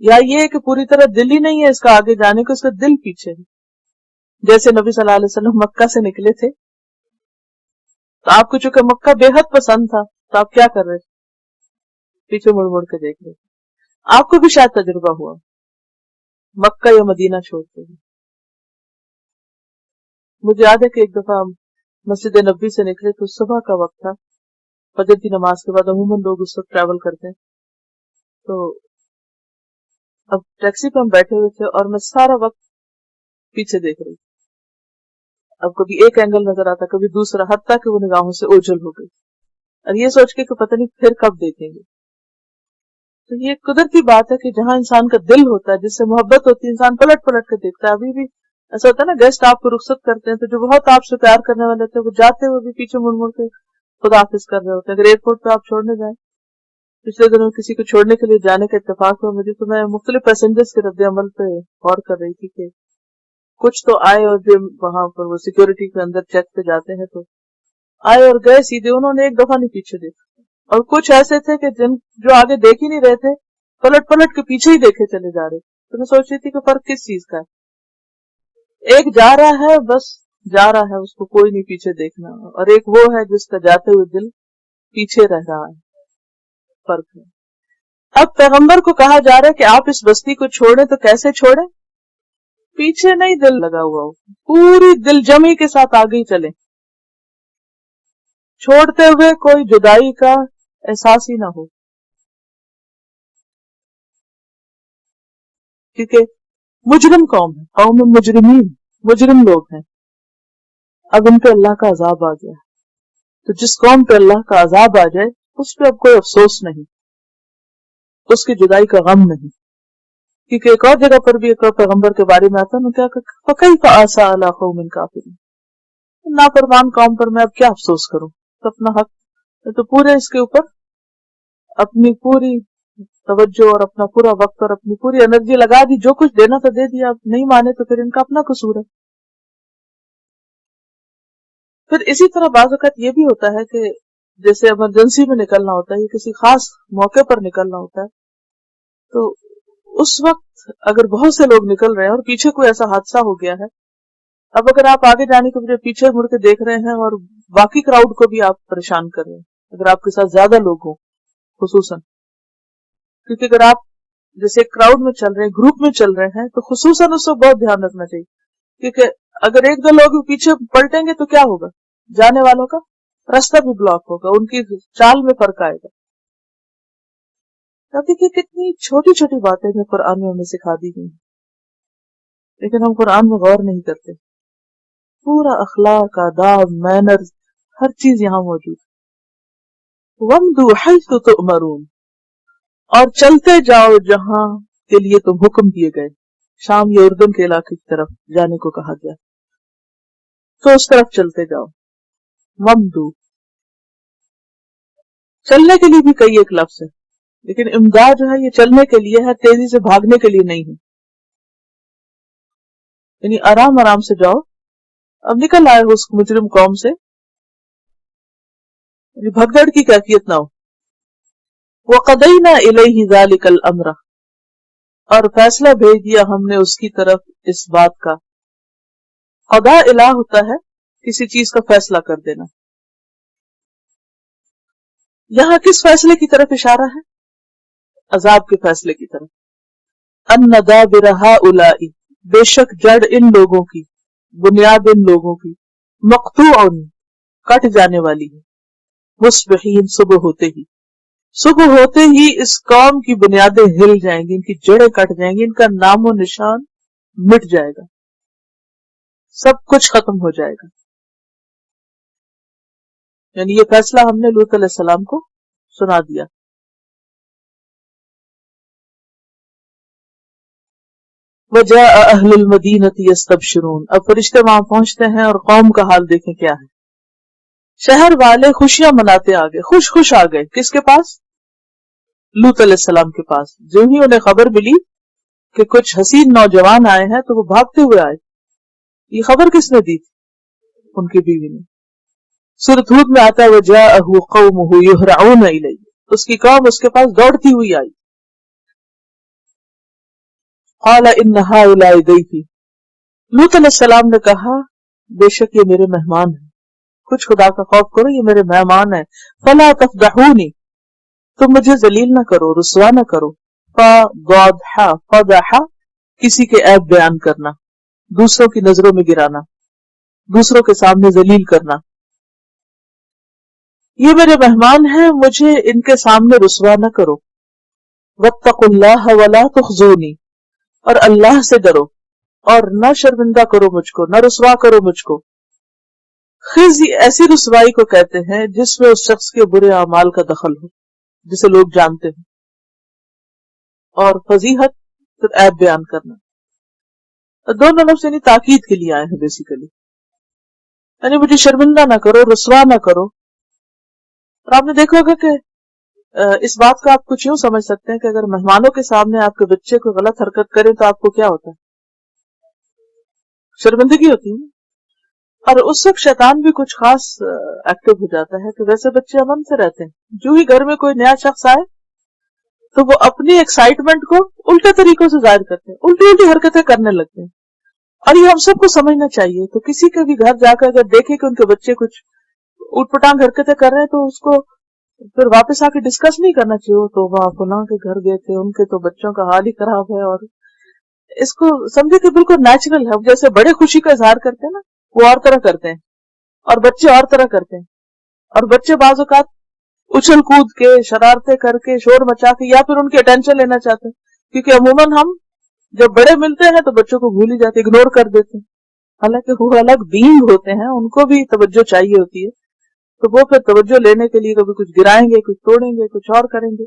یا یہ کہ پوری طرح دل ہی نہیں ہے اس کا آگے جانے کو، اس کا دل پیچھے ہے. جیسے نبی صلی اللہ علیہ وسلم مکہ سے نکلے تھے تو آپ کو چونکہ مکہ بے حد پسند تھا تو آپ کیا کر رہے تھے؟ پیچھے مڑ مڑ کے دیکھ رہے تھے. آپ کو بھی شاید تجربہ ہوا مکہ یا مدینہ چھوڑتے ہوئے. مجھے یاد ہے کہ ایک دفعہ مسجد نبوی سے نکلے تو صبح کا وقت تھا، فجر کی نماز کے بعد عموماً لوگ اس وقت ٹریول کرتے ہیں. تو اب ٹیکسی پہ ہم بیٹھے ہوئے تھے اور میں سارا وقت پیچھے دیکھ رہی تھی. اب کبھی ایک اینگل نظر آتا، کبھی دوسرا، حتیٰ کہ وہ نگاہوں سے اوجھل ہو گئی، اور یہ سوچ کے کہ پتہ نہیں پھر کب دیکھیں گے. تو یہ قدرتی بات ہے کہ جہاں انسان کا دل ہوتا ہے، جس سے محبت ہوتی ہے، انسان پلٹ پلٹ کے دیکھتا ہے. ابھی بھی ایسا ہوتا ہے نا، گیسٹ آپ کو رخصت کرتے ہیں تو جو بہت آپ سے پیار کرنے والے ہوتے ہیں وہ جاتے ہوئے بھی پیچھے مڑ مڑ کے خدا حافظ کر رہے ہوتے ہیں. اگر ایئرپورٹ پہ آپ چھوڑنے جائیں، پچھلے دنوں کسی کو چھوڑنے کے لیے جانے کا اتفاق ہوا مجھے، تو میں مختلف پیسنجرز کے رد عمل پہ غور کر رہی تھی کہ کچھ تو آئے اور جو وہاں پر وہ سیکورٹی کے اندر چیک پہ جاتے ہیں تو آئے اور گئے سیدھے، انہوں نے ایک دفعہ نہیں پیچھے دیکھا. اور کچھ ایسے تھے کہ جو آگے دیکھ ہی نہیں رہے تھے، پلٹ پلٹ کے پیچھے ہی دیکھے چلے جا رہے. تو میں سوچ رہی تھی کہ فرق کس چیز کا ہے؟ ایک جا رہا ہے، بس جا رہا ہے، اس کو کوئی نہیں پیچھے دیکھنا، اور ایک وہ ہے جس کا جاتے ہوئے دل پیچھے رہ رہا ہے. فرق ہے. اب پیغمبر کو کہا جا رہا ہے کہ آپ اس بستی کو چھوڑیں، تو کیسے چھوڑیں؟ پیچھے نہیں دل لگا ہوا ہو، پوری دل جمی کے ساتھ آگے ہی چلیں، چھوڑتے ہوئے کوئی جدائی کا احساس ہی نہ ہو. کیونکہ مجرم قوم ہے، قوم مجرمین، مجرم لوگ ہیں. اب ان پہ اللہ کا عذاب آ گیا، تو جس قوم پہ اللہ کا عذاب آ جائے اس پہ اب کوئی افسوس نہیں، اس کی جدائی کا غم نہیں. کیونکہ ایک اور جگہ پر بھی ایک اور پیغمبر کے بارے میں آتا ہے، کیا فَكَيْفَ آسَىٰ عَلَىٰ قَوْمٍ كَافِرِينَ، نافرمان قوم پر میں اب کیا افسوس کروں، تو اپنا حق تو پورے اس کے اوپر اپنی پوری توجہ اور اپنا پورا وقت اور اپنی پوری انرجی لگا دی, جو کچھ دینا تھا دے دیا, اب نہیں مانے تو پھر ان کا اپنا قصور ہے. پھر اسی طرح بعض اوقات یہ بھی ہوتا ہے کہ جیسے ایمرجنسی میں نکلنا ہوتا ہے یا کسی خاص موقع پر نکلنا ہوتا ہے, تو اس وقت اگر بہت سے لوگ نکل رہے ہیں اور پیچھے کوئی ایسا حادثہ ہو گیا ہے, اب اگر آپ آگے جانے کے بجائے پیچھے مڑ کے دیکھ رہے ہیں اور باقی کراؤڈ کو بھی آپ پریشان کر رہے ہیں, اگر آپ کے ساتھ زیادہ لوگ ہوں خصوصاً, کیونکہ اگر آپ جیسے کراؤڈ میں چل رہے ہیں, گروپ میں چل رہے ہیں, تو خصوصاً اس کو بہت دھیان رکھنا چاہیے, کیونکہ اگر ایک دو لوگ پیچھے پلٹیں گے تو کیا ہوگا, جانے والوں کا راستہ بھی بلاک ہوگا, ان کی چال میں فرق آئے گا. دیکھیے کتنی چھوٹی چھوٹی باتیں جو قرآن میں ہمیں سکھا دی گئی, لیکن ہم قرآن میں غور نہیں کرتے. پورا اخلاق, آداب, مینرز, ہر چیز یہاں موجود. وَامْضُوا حَيْثُ تُؤْمَرُونَ, اور چلتے جاؤ جہاں کے لیے تم حکم دیے گئے. شام یا اردن کے علاقے کی طرف جانے کو کہا گیا, تو اس طرف چلتے جاؤ. وَامْضُوا, چلنے کے لیے بھی کئی ایک لفظ ہے, لیکن امداد جو ہے یہ چلنے کے لیے ہے, تیزی سے بھاگنے کے لیے نہیں ہے. یعنی آرام آرام سے جاؤ. اب نکل آئے ہو اس مجرم قوم سے, بھگدڑ کی کیفیت نہ ہو. وَقَضَيْنَا إِلَيْهِ ذَلِكَ الْأَمْرَ, اور فیصلہ بھیج دیا ہم نے اس کی طرف اس بات کا. قضاء الہ ہوتا ہے کسی چیز کا فیصلہ کر دینا. یہاں کس فیصلے کی طرف اشارہ ہے؟ عذاب کے فیصلے کی طرف. أَنَّ دَابِرَ هَؤُلَاءِ, بے شک جڑ ان لوگوں کی, بنیاد ان لوگوں کی, مقطوع, کٹ جانے والی ہے. مصبحین, صبح ہوتے ہی. صبح ہوتے ہی اس قوم کی بنیادیں ہل جائیں گی, ان کی جڑیں کٹ جائیں گی, ان کا نام و نشان مٹ جائے گا, سب کچھ ختم ہو جائے گا. یعنی یہ فیصلہ ہم نے لوط علیہ السلام کو سنا دیا. وَجَاءَ أَهْلُ الْمَدِينَةِ يَسْتَبْشِرُونَ, اب فرشتے وہاں پہنچتے ہیں اور قوم کا حال دیکھیں کیا ہے. شہر والے خوشیاں مناتے آگئے, خوش خوش آ گئے. کس کے پاس؟ لوط علیہ السلام کے پاس. جو ہی انہیں خبر ملی کہ کچھ حسین نوجوان آئے ہیں تو وہ بھاگتے ہوئے آئے. یہ خبر کس نے دی تھی؟ ان کی بیوی نے. سورۃ ہود میں آتا ہے وَجَاءَهُ قَوْمُهُ يُهْرَعُونَ إِلَيْهِ, اس کی قوم اس کے پاس دوڑتی ہوئی آئی. قَالَ إِنَّ هَؤُلَاءِ ضَيْفِي, لوط علیہ السلام نے کہا بے شک یہ میرے مہمان ہیں, کچھ خدا کا خوف کرو, یہ میرے مہمان ہیں. فَلَا تَفْضَحُونِي, تم مجھے ذلیل نہ کرو, رسوا نہ کرو. فَضَحَ, کسی کے عیب بیان کرنا, دوسروں کی نظروں میں گرانا, دوسروں کے سامنے ذلیل کرنا. یہ میرے مہمان ہیں, مجھے ان کے سامنے رسوا نہ کرو. وَاتَّقُوا اللَّهَ وَلَا تُخْزُونِي, اور اللہ سے ڈرو اور نہ شرمندہ کرو مجھ کو, نہ رسوا کرو مجھ کو. خزی ایسی رسوائی کو کہتے ہیں جس میں اس شخص کے برے اعمال کا دخل ہو جسے لوگ جانتے ہیں, اور فضیحت پھر عیب بیان کرنا. دونوں لفظ یعنی تاکید کے لیے آئے ہیں بیسیکلی, یعنی مجھے شرمندہ نہ کرو, رسوا نہ کرو. اور آپ نے دیکھا ہوگا کہ اس بات کو آپ کچھ یوں سمجھ سکتے ہیں کہ اگر مہمانوں کے سامنے آپ کے بچے کو غلط حرکت کرے تو آپ کو کیا ہوتا ہے؟ شرمندگی ہوتی ہے. اور اس وقت شیطان بھی کچھ خاص ایکٹیو ہو جاتا ہے کہ ویسے بچے امن سے رہتے ہیں, جو ہی گھر میں کوئی نیا شخص آئے تو وہ اپنی ایکسائٹمنٹ کو الٹے طریقوں سے ظاہر کرتے ہیں, الٹی الٹی حرکتیں کرنے لگتے ہیں. اور یہ ہم سب کو سمجھنا چاہیے. تو کسی کے بھی گھر جا کر اگر دیکھے کہ ان کے بچے کچھ اٹھ پٹانگ حرکتیں کر رہے ہیں تو اس کو پھر واپس آ کے ڈسکس نہیں کرنا چاہیے, تو وہاں فلاں کے گھر گئے تھے, ان کے تو بچوں کا حال ہی خراب ہے. اور اس کو سمجھے کہ بالکل نیچرل ہے. جیسے بڑے خوشی کا اظہار کرتے ہیں نا, وہ اور طرح کرتے ہیں, اور بچے اور طرح کرتے ہیں. اور بچے بعض اوقات اچھل کود کے, شرارتیں کر کے, شور مچا کے, یا پھر ان کی اٹینشن لینا چاہتے ہیں, کیونکہ عموماً ہم جب بڑے ملتے ہیں تو بچوں کو بھول ہی جاتے, اگنور کر دیتے ہیں. حالانکہ وہ الگ بینگ ہوتے ہیں, ان کو بھی توجہ چاہیے ہوتی ہے. تو وہ پھر توجہ لینے کے لیے کبھی کچھ گرائیں گے, کچھ توڑیں گے, کچھ اور کریں گے.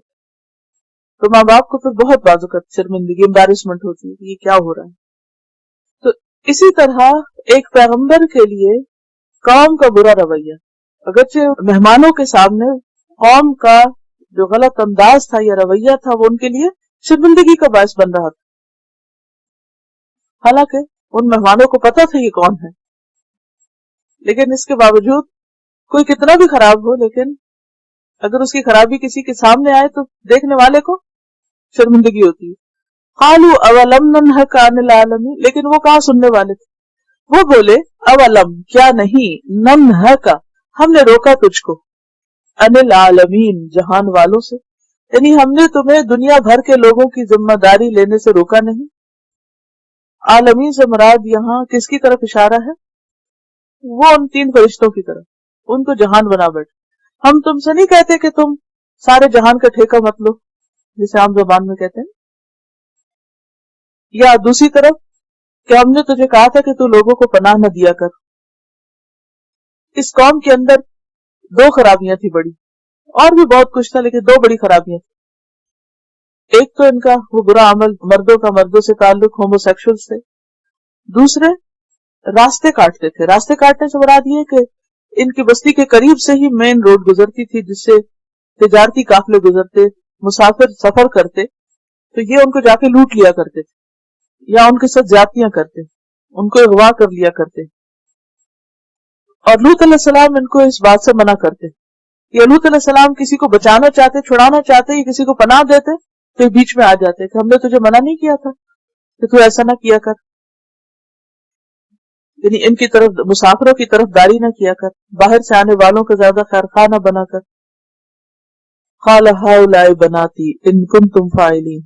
تو ماں باپ کو پھر بہت بعض اوقات شرمندگی, امبیرسمنٹ ہوتی ہے کہ یہ کیا ہو رہا ہے. تو اسی طرح ایک پیغمبر کے لیے قوم کا برا رویہ, اگرچہ مہمانوں کے سامنے قوم کا جو غلط انداز تھا یا رویہ تھا وہ ان کے لیے شرمندگی کا باعث بن رہا تھا. حالانکہ ان مہمانوں کو پتا تھا یہ کون ہے، لیکن اس کے باوجود کوئی کتنا بھی خراب ہو، لیکن اگر اس کی خرابی کسی کے سامنے آئے تو دیکھنے والے کو شرمندگی ہوتی ہے. قالوا اولم ننهك عن العالمین، لیکن وہ کہاں سننے والے تھے. وہ بولے اولم کیا نہیں، ننهك ہم نے روکا تجھ کو، عن العالمین جہان والوں سے، یعنی ہم نے تمہیں دنیا بھر کے لوگوں کی ذمہ داری لینے سے روکا نہیں. عالمین سے مراد یہاں کس کی طرف اشارہ ہے؟ وہ ان 3 فرشتوں کی طرف، ان کو جہان بنا بیٹھ. ہم تم سے نہیں کہتے کہ تم سارے جہان کا ٹھیکہ مت لو، جسے عام زبان میں کہتے ہیں. یا دوسری طرف کہ ہم نے تجھے کہا تھا کہ تو لوگوں کو پناہ نہ دیا کر. اس قوم کے اندر 2 خرابیاں تھی بڑی، اور بھی بہت کچھ تھا لیکن 2 بڑی خرابیاں تھی. ایک تو ان کا وہ برا عمل، مردوں کا مردوں سے تعلق، ہومو سیکشول سے. دوسرے راستے کاٹتے تھے. راستے کاٹنے سے مراد یہ کہ ان کی بستی کے قریب سے ہی مین روڈ گزرتی تھی جس سے تجارتی قافلے گزرتے، مسافر سفر کرتے، تو یہ ان کو جا کے لوٹ لیا کرتے تھے یا ان کے ساتھ زیادتیاں کرتے، ان کو اغوا کر لیا کرتے. اور لوط علیہ السلام ان کو اس بات سے منع کرتے. یا لوط علیہ السلام کسی کو بچانا چاہتے، چھڑانا چاہتے، یا کسی کو پناہ دیتے تو بیچ میں آ جاتے کہ ہم نے تجھے منع نہیں کیا تھا کہ تو ایسا نہ کیا کر. یعنی ان کی طرف، مسافروں کی طرف داری نہ کیا کر، باہر سے آنے والوں کا زیادہ خیر خواہ نہ بنا کر. قال ہؤلاء بناتی ان کنتم فاعلین.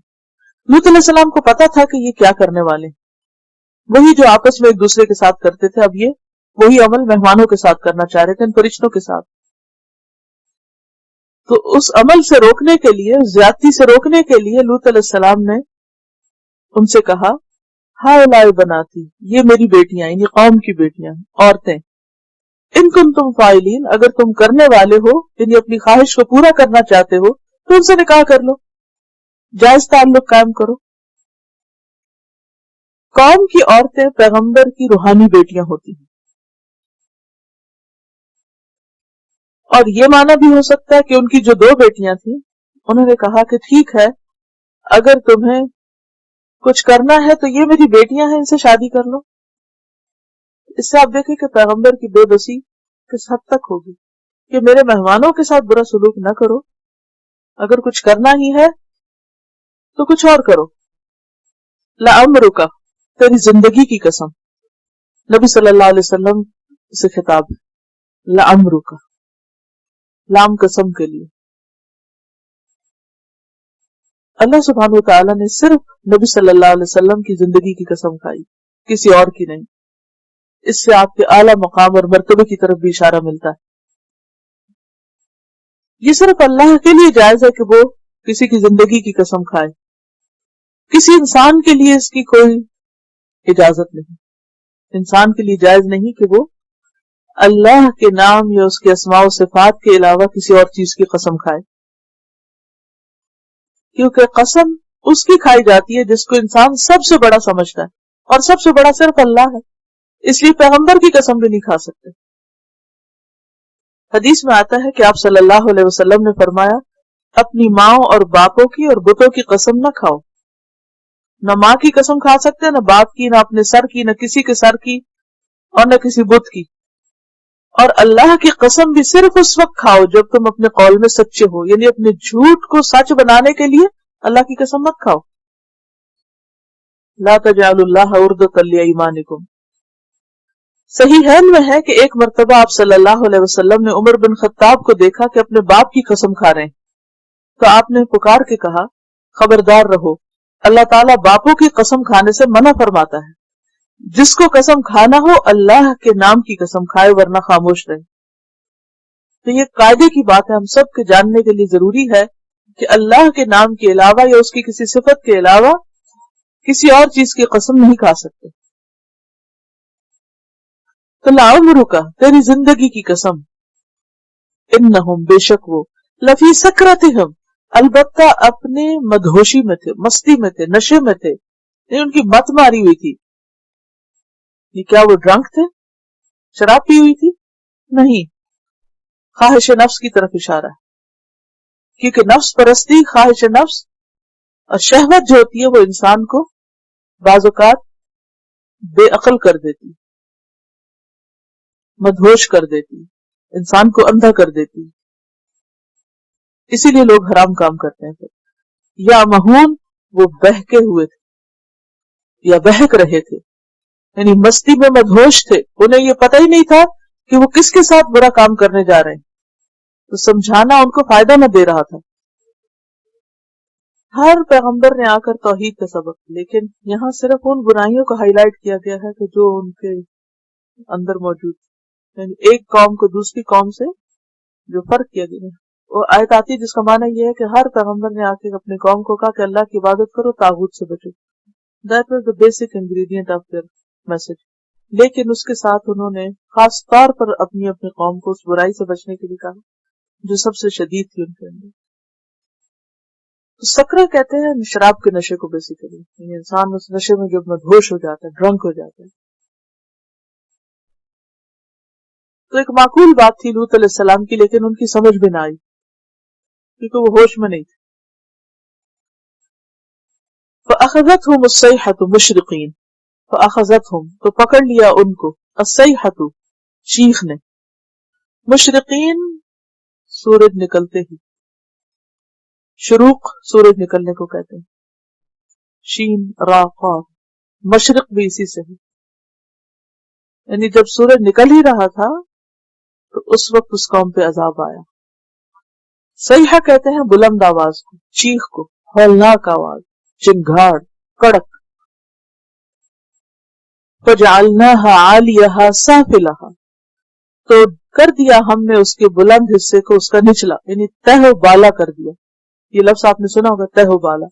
لوط علیہ السلام کو پتا تھا کہ یہ کیا کرنے والے، وہی جو آپس میں ایک دوسرے کے ساتھ کرتے تھے، اب یہ وہی عمل مہمانوں کے ساتھ کرنا چاہ رہے تھے، ان فرشتوں کے ساتھ. تو اس عمل سے روکنے کے لیے، زیادتی سے روکنے کے لیے لوط علیہ السلام نے ان سے کہا ہؤلاء بناتی، یہ میری بیٹیاں، یعنی قوم کی بیٹیاں، عورتیں. ان کنتم فاعلین، اگر تم کرنے والے ہو، یعنی اپنی خواہش کو پورا کرنا چاہتے ہو تو ان سے نکاح کر لو، جائز تعلق قائم کرو. قوم کی عورتیں پیغمبر کی روحانی بیٹیاں ہوتی ہیں. اور یہ معنی بھی ہو سکتا ہے کہ ان کی جو 2 بیٹیاں تھیں، انہوں نے کہا کہ ٹھیک ہے، اگر تمہیں کچھ کرنا ہے تو یہ میری بیٹیاں ہیں، ان سے شادی کر لو. اس سے آپ دیکھیں کہ پیغمبر کی بے بسی کس حد تک ہوگی کہ میرے مہمانوں کے ساتھ برا سلوک نہ کرو، اگر کچھ کرنا ہی ہے تو کچھ اور کرو. لعمرک، تیری زندگی کی قسم. نبی صلی اللہ علیہ وسلم سے خطاب ہے. لعمرک، لام قسم کے لیے. اللہ سبحانہ وتعالی نے صرف نبی صلی اللہ علیہ وسلم کی زندگی کی قسم کھائی، کسی اور کی نہیں. اس سے آپ کے اعلیٰ مقام اور مرتبے کی طرف بھی اشارہ ملتا ہے. یہ صرف اللہ کے لیے جائز ہے کہ وہ کسی کی زندگی کی قسم کھائے، کسی انسان کے لیے اس کی کوئی اجازت نہیں. انسان کے لیے جائز نہیں کہ وہ اللہ کے نام یا اس کے اسماء و صفات کے علاوہ کسی اور چیز کی قسم کھائے، کیونکہ قسم اس کی کھائی جاتی ہے جس کو انسان سب سے بڑا سمجھتا ہے، اور سب سے بڑا صرف اللہ ہے. اس لیے پیغمبر کی قسم بھی نہیں کھا سکتے. حدیث میں آتا ہے کہ آپ صلی اللہ علیہ وسلم نے فرمایا اپنی ماں اور باپوں کی اور بتوں کی قسم نہ کھاؤ. نہ ماں کی قسم کھا سکتے، نہ باپ کی، نہ اپنے سر کی، نہ کسی کے سر کی، اور نہ کسی بت کی. اور اللہ کی قسم بھی صرف اس وقت کھاؤ جب تم اپنے قول میں سچے ہو، یعنی اپنے جھوٹ کو سچ بنانے کے لیے اللہ کی قسم مت کھاؤ. لا تجعلوا اللہ عرضۃ لایمانکم. صحیح میں ہے کہ ایک مرتبہ آپ صلی اللہ علیہ وسلم نے عمر بن خطاب کو دیکھا کہ اپنے باپ کی قسم کھا رہے ہیں، تو آپ نے پکار کے کہا خبردار رہو، اللہ تعالیٰ باپوں کی قسم کھانے سے منع فرماتا ہے. جس کو قسم کھانا ہو اللہ کے نام کی قسم کھائے، ورنہ خاموش رہے. تو یہ قاعدے کی بات ہے، ہم سب کے جاننے کے لیے ضروری ہے کہ اللہ کے نام کے علاوہ یا اس کی کسی صفت کے علاوہ کسی اور چیز کی قسم نہیں کھا سکتے. تو لعمرک، تیری زندگی کی قسم. انہم، بے شک وہ، لفی سکرتہم، البتہ اپنے مدہوشی میں تھے، مستی میں تھے، نشے میں تھے. ان کی مت ماری ہوئی تھی. یہ کیا وہ ڈرنک تھے، شراب پی ہوئی تھی؟ نہیں، خواہش نفس کی طرف اشارہ ہے. کیونکہ نفس پرستی، خواہش نفس اور شہوت جو ہوتی ہے وہ انسان کو بعض اوقات بے عقل کر دیتی، مدہوش کر دیتی، انسان کو اندھا کر دیتی. اسی لیے لوگ حرام کام کرتے ہیں. یا مہون، وہ بہکے ہوئے تھے یا بہک رہے تھے، یعنی مستی میں مدہوش تھے، انہیں یہ پتہ ہی نہیں تھا کہ وہ کس کے ساتھ برا کام کرنے جا رہے ہیں، تو سمجھانا ان کو فائدہ نہ دے رہا تھا. ہر پیغمبر نے آ کر توحید کا سبق، لیکن یہاں صرف ان برائیوں کو ہائی لائٹ کیا گیا ہے کہ جو ان کے اندر موجود، یعنی ایک قوم کو دوسری قوم سے جو فرق کیا گیا ہے. وہ آیت آتی ہے جس کا معنی یہ ہے کہ ہر پیغمبر نے آ کے اپنے قوم کو کہا کہ اللہ کی عبادت کرو، طاغوت سے بچو. That was the basic ingredient of their message. لیکن اس کے ساتھ انہوں نے خاص طور پر اپنی قوم کو اس برائی سے بچنے کے لیے کہا جو سب سے شدید تھی ان کے اندر. سکرہ کہتے ہیں شراب کے نشے کو بیسیکلی، یعنی انسان اس نشے میں جب مدہوش ہو جاتا ہے، ڈرنک ہو جاتا ہے. تو ایک معقول بات تھی لوط علیہ السلام کی، لیکن ان کی سمجھ میں نہ آئی کیونکہ وہ ہوش میں نہیں تھے. فَأَخَذَتْهُمُ الصَّيْحَةُ مُشْرِقِينَ، فَأَخَذَتْهُمْ، تو پکڑ لیا ان کو، الصَّيْحَةُ، چیخ نے، مشرقین، سورج نکلتے ہی، شروق سورج نکلنے کو کہتے ہیں، شین را قاف، مشرق بھی اسی سے ہے، یعنی جب سورج نکل ہی رہا تھا تو اس وقت اس قوم پہ عذاب آیا. صیحہ کہتے ہیں بلند آواز کو، چیخ کو، ہولناک آواز، چنگھاڑ، کڑک. فَجَعَلْنَاهَا عَالِيَهَا سَافِلَهَا، تو کر دیا ہم نے اس کے بلند حصے کو اس کا نچلا، یعنی تہ و بالا کر دیا. یہ لفظ آپ نے سنا ہوگا، تہ و بالا،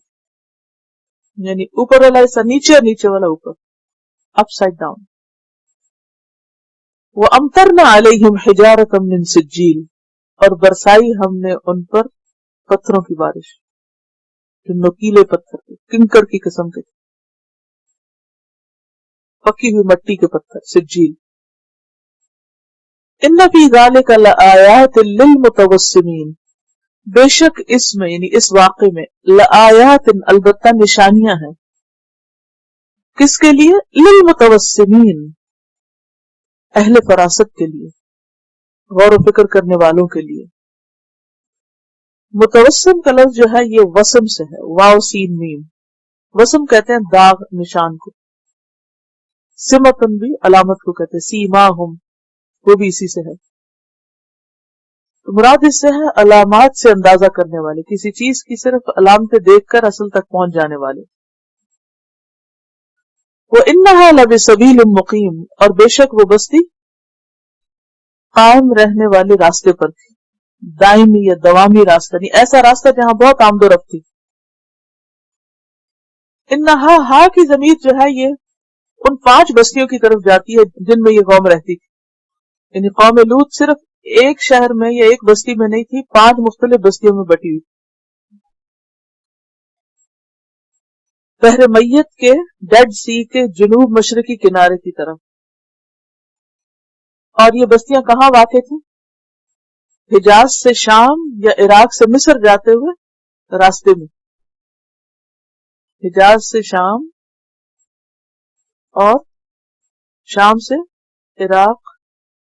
یعنی اوپر والا حصہ نیچے اور نیچے والا اوپر، اپ سائڈ ڈاؤن. وَأَمْطَرْنَا عَلَيْهِمْ حِجَارَةً مِّن سِجِّيلٍ، اور برسائی ہم نے ان پر پتھروں کی بارش، جو نوکیلے پتھر تھے، کنکر کی قسم کے، پکی ہوئی مٹی کے پتھر، سجیل. ان فی ذلک لآیات للمتوسمین، بے شک اس میں یعنی اس واقعے میں، لآیات البتہ نشانیاں ہیں، کس کے لیے؟ للمتوسمین، اہل فراست کے لیے، غور و فکر کرنے والوں کے لیے. متوسم کا لفظ جو ہے یہ وسم سے ہے، واو سین میم. وسم کہتے ہیں داغ، نشان کو. سمتن بھی علامت کو کہتے ہیں، سیماہم وہ بھی اسی سے ہے. تو مراد اس سے ہے علامات سے اندازہ کرنے والے، کسی چیز کی صرف علامتیں دیکھ کر اصل تک پہنچ جانے والے. وَإِنَّهَا لَبِسَبِيلٍ مُقِيمٍ، اور بے شک وہ بستی قائم رہنے والے راستے پر تھی، دائمی یا دوامی راستہ نہیں، ایسا راستہ جہاں بہت آمد و رفت تھی. انہا، ہا کی ضمیر جو ہے یہ ان 5 بستیوں کی طرف جاتی ہے جن میں یہ قوم رہتی تھی. یعنی قوم لوط صرف ایک شہر میں یا ایک بستی میں نہیں تھی، 5 مختلف بستیوں میں بٹی ہوئی. بحر میت کے ڈیڈ سی کے جنوب مشرقی کنارے کی طرف. اور یہ بستیاں کہاں واقع تھیں؟ حجاز سے شام یا عراق سے مصر جاتے ہوئے راستے میں. حجاز سے شام اور شام سے عراق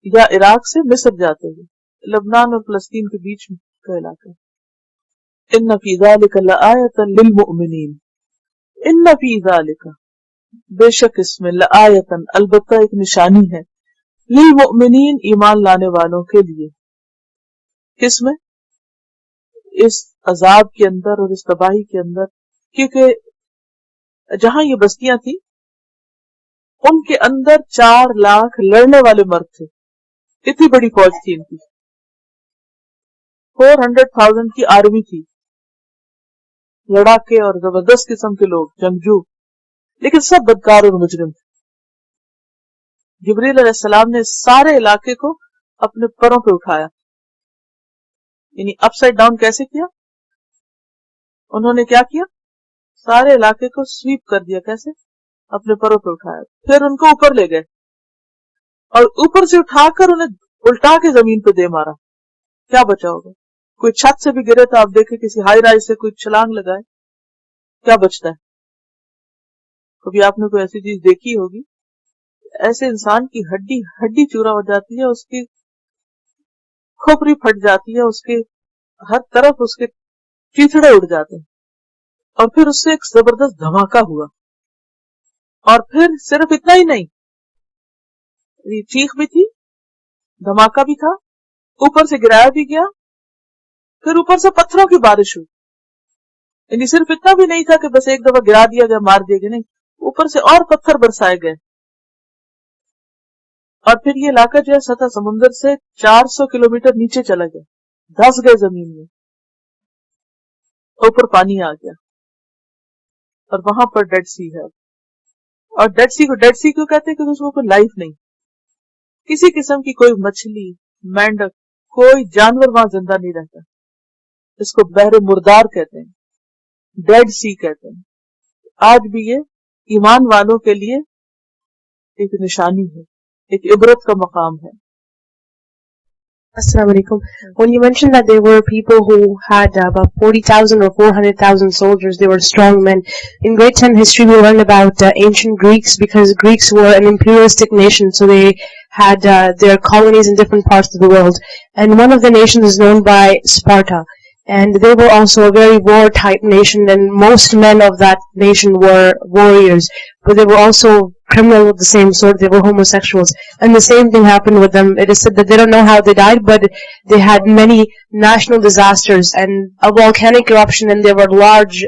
یا عراق سے مصر جاتے ہوئے، لبنان اور فلسطین کے بیچ کا علاقہ. ان فی ذلک لآیۃ للمؤمنین، ان فی ذلک، بے شک اس میں، لآیۃ البتہ ایک نشانی ہے، للمؤمنین ایمان لانے والوں کے لیے. کس میں؟ اس عذاب کے اندر اور اس تباہی کے اندر. کیونکہ جہاں یہ بستیاں تھیں ان کے اندر 4 لاکھ لڑنے والے مرد تھے، اتنی بڑی فوج تھی ان کی، 400,000 کی آرمی تھی، لڑاکے اور زبردست قسم کے لوگ، جنگجو، لیکن سب بدکار اور مجرم تھے. جبریل علیہ السلام نے سارے علاقے کو اپنے پروں پہ اٹھایا، یعنی اپ سائڈ ڈاؤن. کیسے کیا؟ انہوں نے کیا کیا؟ سارے علاقے کو سویپ کر دیا. کیسے؟ اپنے پروں پہ اٹھایا، پھر ان کو اوپر لے گئے اور اوپر سے اٹھا کر انہیں الٹا کے زمین پہ دے مارا. کیا بچا ہوگا؟ کوئی چھت سے بھی گرے تو آپ دیکھیں کسی ہائی رائز سے کوئی چھلانگ لگائے کیا بچتا ہے. کبھی آپ نے کوئی ایسی چیز دیکھی ہوگی, ایسے انسان کی ہڈی چورا ہو جاتی ہے, اس کی کھوپڑی پھٹ جاتی ہے, اس کے ہر طرف اس کے چیتڑے اڑ جاتے ہیں. اور پھر اس سے ایک زبردست دھماکہ ہوا, اور پھر صرف اتنا ہی نہیں, چیخ بھی تھی, دھماکہ بھی تھا, اوپر سے گرایا بھی گیا, پھر اوپر سے پتھروں کی بارش ہوئی. یعنی صرف اتنا بھی نہیں تھا کہ بس ایک دفعہ گرا دیا گیا, مار دیا گیا, نہیں, اوپر سے اور پتھر برسائے گئے. اور پھر یہ علاقہ جو ہے سطح سمندر سے 400 کلومیٹر نیچے چلا گیا, دھس گئے زمین میں, اوپر پانی آ گیا, اور وہاں پر ڈیڈ سی ہے. اور ڈیڈ سی کو ڈیڈ سی کیوں کہتے ہیں؟ کیونکہ اس میں کوئی لائف نہیں, کسی قسم کی کوئی مچھلی, مینڈک, کوئی جانور وہاں زندہ نہیں رہتا. اس کو بحر مردار کہتے ہیں, ڈیڈ سی کہتے ہیں. آج بھی یہ ایمان والوں کے لیے ایک نشانی ہے, ایک عبرت کا مقام ہے. Assalamu alaikum. When you mentioned that there were people who had about 40,000 or 400,000 soldiers, they were strong men. In grade 10 history, we learned about ancient Greeks, because Greeks were an imperialistic nation, so they had their colonies in different parts of the world. And one of the nations is known by Sparta. And they were also a very war-type nation, and most men of that nation were warriors. But they were also criminal of the same sort. They were homosexuals. And the same thing happened with them. It is said that they don't know how they died, but they had many national disasters and a volcanic eruption, and there were large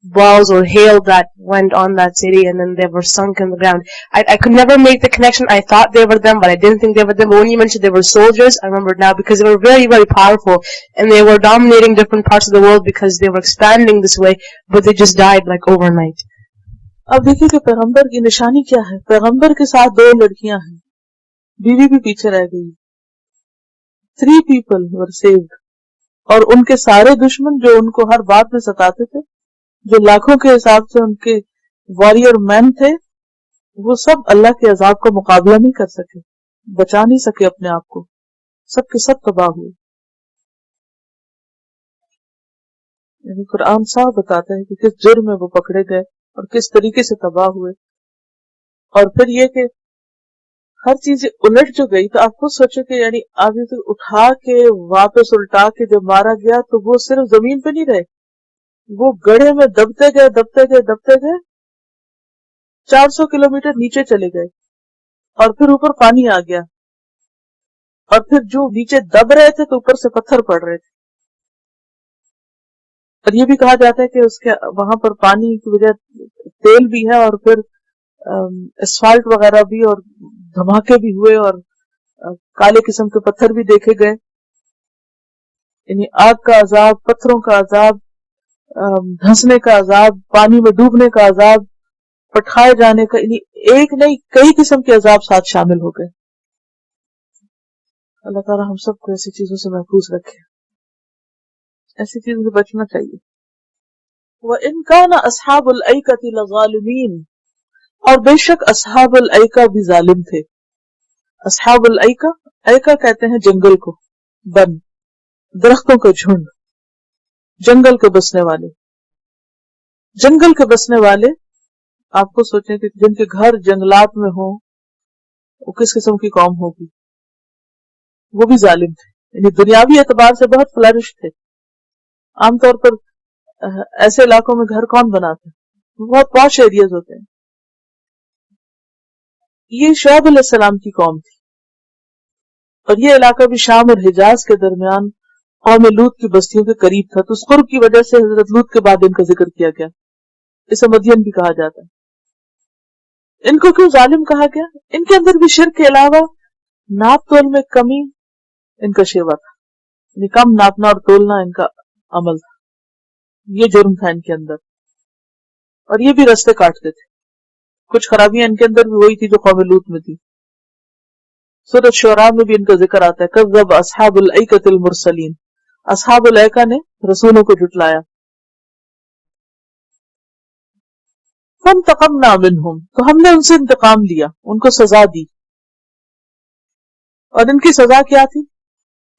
balls or hail that went on that city, and then they were sunk in the ground. I could never make the connection. I thought they were them, but I didn't think they were them. But when you mentioned they were soldiers, I remember now, because they were very, very powerful, and they were dominating different parts of the world because they were expanding this way, but they just died like overnight. اب دیکھیے کہ پیغمبر کی نشانی کیا ہے. پیغمبر کے ساتھ 2 لڑکیاں ہیں, بیوی بھی پیچھے رہ گئی. 3 people were saved. اور ان کے سارے دشمن جو ان کو ہر بات میں ستاتے تھے, جو لاکھوں کے حساب سے ان کے واریر مین تھے, وہ سب اللہ کے عذاب کا مقابلہ نہیں کر سکے, بچا نہیں سکے اپنے آپ کو, سب کے سب تباہ ہوئے. یعنی قرآن صاحب بتاتا ہے کہ کس جرم میں وہ پکڑے گئے اور کس طریقے سے تباہ ہوئے. اور پھر یہ کہ ہر چیز الٹ جو گئی, تو آپ خود سوچے کہ یعنی آگے سے اٹھا کے واپس الٹا کے جب مارا گیا تو وہ صرف زمین پہ نہیں رہے, وہ گڑھے میں دبتے گئے 400 کلومیٹر نیچے چلے گئے, اور پھر اوپر پانی آ گیا, اور پھر جو نیچے دب رہے تھے تو اوپر سے پتھر پڑ رہے تھے. اور یہ بھی کہا جاتا ہے کہ اس کے وہاں پر پانی کی وجہ تیل بھی ہے, اور پھر اسفالٹ وغیرہ بھی, اور دھماکے بھی ہوئے, اور کالے قسم کے پتھر بھی دیکھے گئے. یعنی آگ کا عذاب, پتھروں کا عذاب, دھنسنے کا عذاب, پانی میں ڈوبنے کا عذاب, پٹھائے جانے کا, یعنی ایک نہیں کئی قسم کے عذاب ساتھ شامل ہو گئے. اللہ تعالیٰ ہم سب کو ایسی چیزوں سے محفوظ رکھے, ایسی چیزوں سے بچنا چاہیے. وَإِن كَانَ أَصْحَابُ الْأَيْكَةِ لَظَالِمِينَ, اور بے شک اصحاب الایکہ بھی ظالم تھے. اصحاب الایکہ, ایکہ کہتے ہیں جنگل کو, بن, درختوں کا جھنڈ, جنگل کے بسنے والے. جنگل کے بسنے والے, آپ کو سوچیں کہ جن کے گھر جنگلات میں ہوں وہ کس قسم کی قوم ہوگی. وہ بھی ظالم تھے, یعنی دنیاوی اعتبار سے بہت فلرش تھے. عام طور پر ایسے علاقوں میں گھر کون بناتے ہیں؟ بہت پاش ایریاز ہوتے ہیں. یہ شعیب علیہ السلام کی قوم تھی, اور یہ علاقہ بھی شام اور حجاز کے درمیان قوم لوط کی بستیوں کے قریب تھا, تو اس قرب کی وجہ سے حضرت لوط کے بعد ان کا ذکر کیا گیا. اسے مدین بھی کہا جاتا ہے. ان کو کیوں ظالم کہا گیا؟ ان کے اندر بھی شرک کے علاوہ ناپ تول میں کمی ان کا شیوا تھا, یعنی کم ناپنا اور تولنا ان کا عمل تھا. یہ جرم تھا ان کے اندر, اور یہ بھی رستے کاٹتے تھے. کچھ خرابیاں ان کے اندر بھی وہی تھی جو قوم لوط میں تھی. سورۃ شعراء میں بھی ان کا ذکر آتا ہے, کذب اصحاب الایکۃ المرسلین, اصحاب الایکہ نے رسولوں کو جھٹلایا. فانتقمنا منہم, تو ہم نے ان سے انتقام لیا, ان کو سزا دی. اور ان کی سزا کیا تھی؟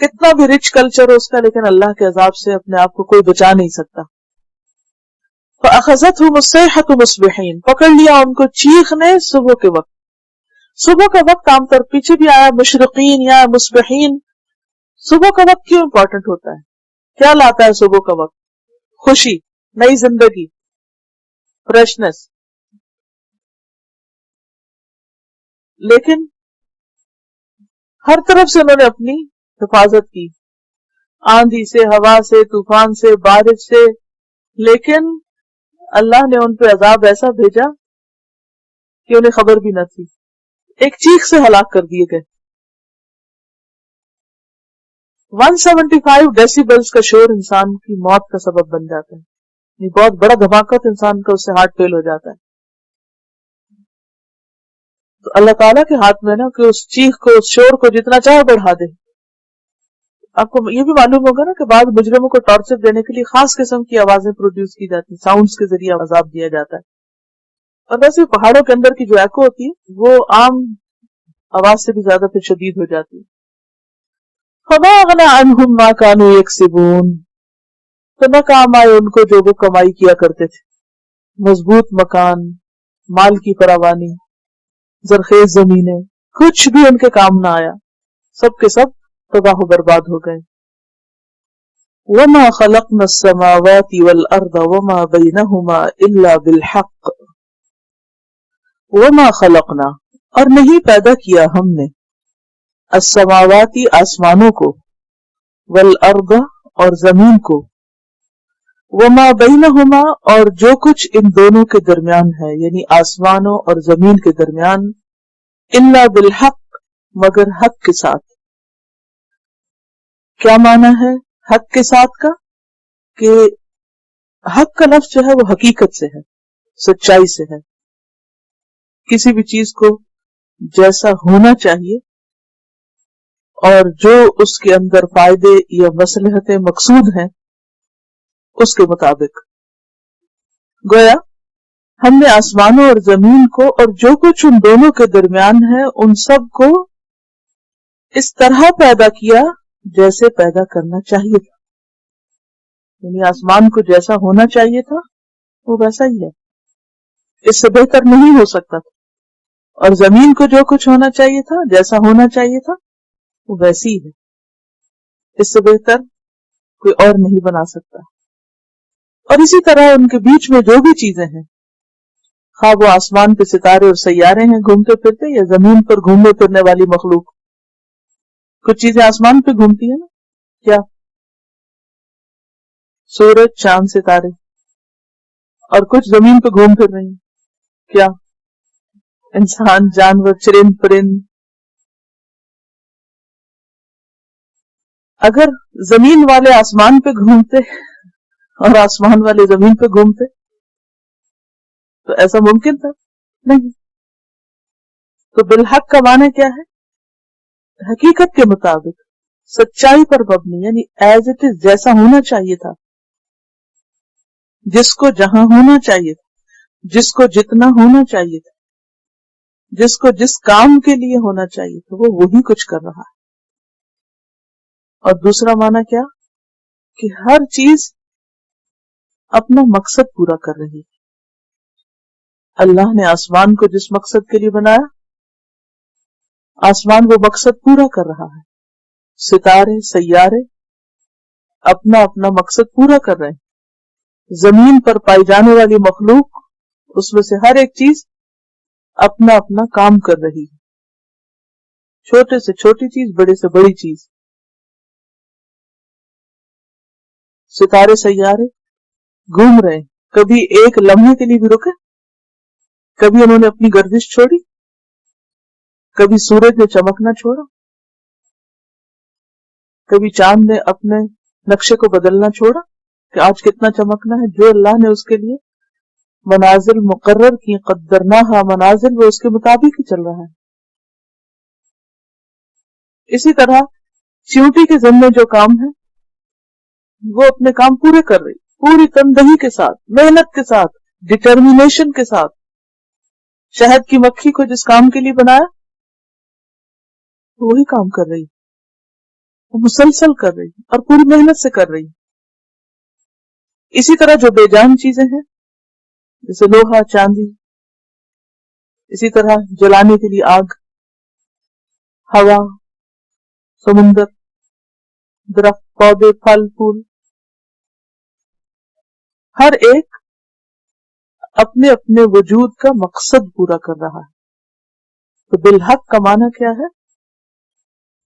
کتنا بھی رچ کلچر ہو اس کا، لیکن اللہ کے عذاب سے اپنے آپ کو کوئی بچا نہیں سکتا. فَأَخَذَتْهُمُ الصَّيْحَةُ مُصْبِحِينَ، پکڑ لیا ان کو چیخ نے صبح کے وقت. صبح کا وقت عام طور پیچھے بھی آیا مشرقین یا مصبحین. صبح کا وقت کیوں امپورٹنٹ ہوتا ہے؟ کیا لاتا ہے صبح کا وقت؟ خوشی، نئی زندگی، فریشنس. لیکن ہر طرف سے انہوں نے اپنی حفاظت کی، آندھی سے، ہوا سے، طوفان سے، بارش سے، لیکن اللہ نے ان پہ عذاب ایسا بھیجا کہ انہیں خبر بھی نہ تھی. ایک چیخ سے ہلاک کر دیے گئے. 175 ڈیسیبلز کا شور انسان کی موت کا سبب بن جاتا ہے. یہ بہت بڑا دھماکہ انسان کا، اس سے ہارٹ فیل ہو جاتا ہے. تو اللہ تعالیٰ کے ہاتھ میں نا کہ اس چیخ کو، اس شور کو جتنا چاہے بڑھا دے. آپ کو یہ بھی معلوم ہوگا نا کہ بعض مجرموں کو ٹارچر دینے کے لیے خاص قسم کی آوازیں پروڈیوس کی جاتی ہیں، ساؤنڈز کے ذریعے عذاب دیا جاتا ہے. اور ویسے پہاڑوں کے اندر کی جو ایکو ہوتی ہے وہ عام آواز سے بھی زیادہ پھر شدید ہو جاتی ہے. فما اغنی عنہم ما کانوا یکسبون، تو نہ کام آئے ان کو جو وہ کمائی کیا کرتے تھے. مضبوط مکان، مال کی فراوانی، زرخیز زمینیں، کچھ بھی ان کے کام نہ آیا، سب کے سب تباہ و برباد ہو گئے. وما خلقنا السماوات والارض وما بینہما الا بالحق، وما خلقنا، اور نہیں پیدا کیا ہم نے، السماواتی آسمانوں کو، والارض اور زمین کو، وما بینہما اور جو کچھ ان دونوں کے درمیان ہے، یعنی آسمانوں اور زمین کے درمیان، الا بالحق، مگر حق کے ساتھ. کیا معنی ہے حق کے ساتھ کا؟ کہ حق کا لفظ جو ہے وہ حقیقت سے ہے، سچائی سے ہے. کسی بھی چیز کو جیسا ہونا چاہیے اور جو اس کے اندر فائدے یا مصلحتیں مقصود ہیں اس کے مطابق. گویا ہم نے آسمانوں اور زمین کو اور جو کچھ ان دونوں کے درمیان ہے ان سب کو اس طرح پیدا کیا جیسے پیدا کرنا چاہیے تھا. یعنی آسمان کو جیسا ہونا چاہیے تھا وہ ویسا ہی ہے، اس سے بہتر نہیں ہو سکتا تھا. اور زمین کو جو کچھ ہونا چاہیے تھا، جیسا ہونا چاہیے تھا، وہ ویسی ہی ہے، اس سے بہتر کوئی اور نہیں بنا سکتا. اور اسی طرح ان کے بیچ میں جو بھی چیزیں ہیں، خواہ وہ آسمان پہ ستارے اور سیارے ہیں گھومتے پھرتے، یا زمین پر گھومنے پھرنے والی مخلوق. کچھ چیزیں آسمان پہ گھومتی ہیں نا، کیا؟ سورج، چاند، ستارے. اور کچھ زمین پہ گھوم پھر رہی ہیں، کیا؟ انسان، جانور، چرند پرند. اگر زمین والے آسمان پہ گھومتے اور آسمان والے زمین پہ گھومتے تو ایسا ممکن تھا؟ نہیں. تو بالحق کا معنی کیا ہے؟ حقیقت کے مطابق، سچائی پر مبنی، یعنی ایز اٹ از، جیسا ہونا چاہیے تھا، جس کو جہاں ہونا چاہیے تھا، جس کو جتنا ہونا چاہیے تھا، جس کو جس کام کے لیے ہونا چاہیے تھا، وہ وہی کچھ کر رہا ہے. اور دوسرا معنی کیا؟ کہ ہر چیز اپنا مقصد پورا کر رہی ہے. اللہ نے آسمان کو جس مقصد کے لیے بنایا، آسمان وہ مقصد پورا کر رہا ہے. ستارے، سیارے اپنا اپنا مقصد پورا کر رہے ہیں. زمین پر پائی جانے والی مخلوق، اس میں سے ہر ایک چیز اپنا اپنا کام کر رہی ہے. چھوٹے سے چھوٹی چیز، بڑے سے بڑی چیز. ستارے، سیارے گھوم رہے ہیں، کبھی ایک لمحے کے لیے بھی رکے؟ کبھی انہوں نے اپنی گردش چھوڑی؟ کبھی سورج نے چمکنا چھوڑا؟ کبھی چاند نے اپنے نقشے کو بدلنا چھوڑا کہ آج کتنا چمکنا ہے؟ جو اللہ نے اس کے لیے منازل مقرر کی، قدرناہا منازل، وہ اس کے مطابق ہی چل رہا ہے. اسی طرح چیونٹی کے ذمے جو کام ہے وہ اپنے کام پورے کر رہی، پوری تندہی کے ساتھ، محنت کے ساتھ، ڈٹرمینیشن کے ساتھ. شہد کی مکھی کو جس کام کے لیے بنایا وہی کام کر رہی. وہ مسلسل کر رہی اور پوری محنت سے کر رہی. اسی طرح جو بے جان چیزیں ہیں جیسے لوہا چاندی، اسی طرح جلانے کے لیے آگ، ہوا، سمندر، درخت، پودے، پھل پھول، ہر ایک اپنے اپنے وجود کا مقصد پورا کر رہا ہے. تو بالحق کا معنی کیا ہے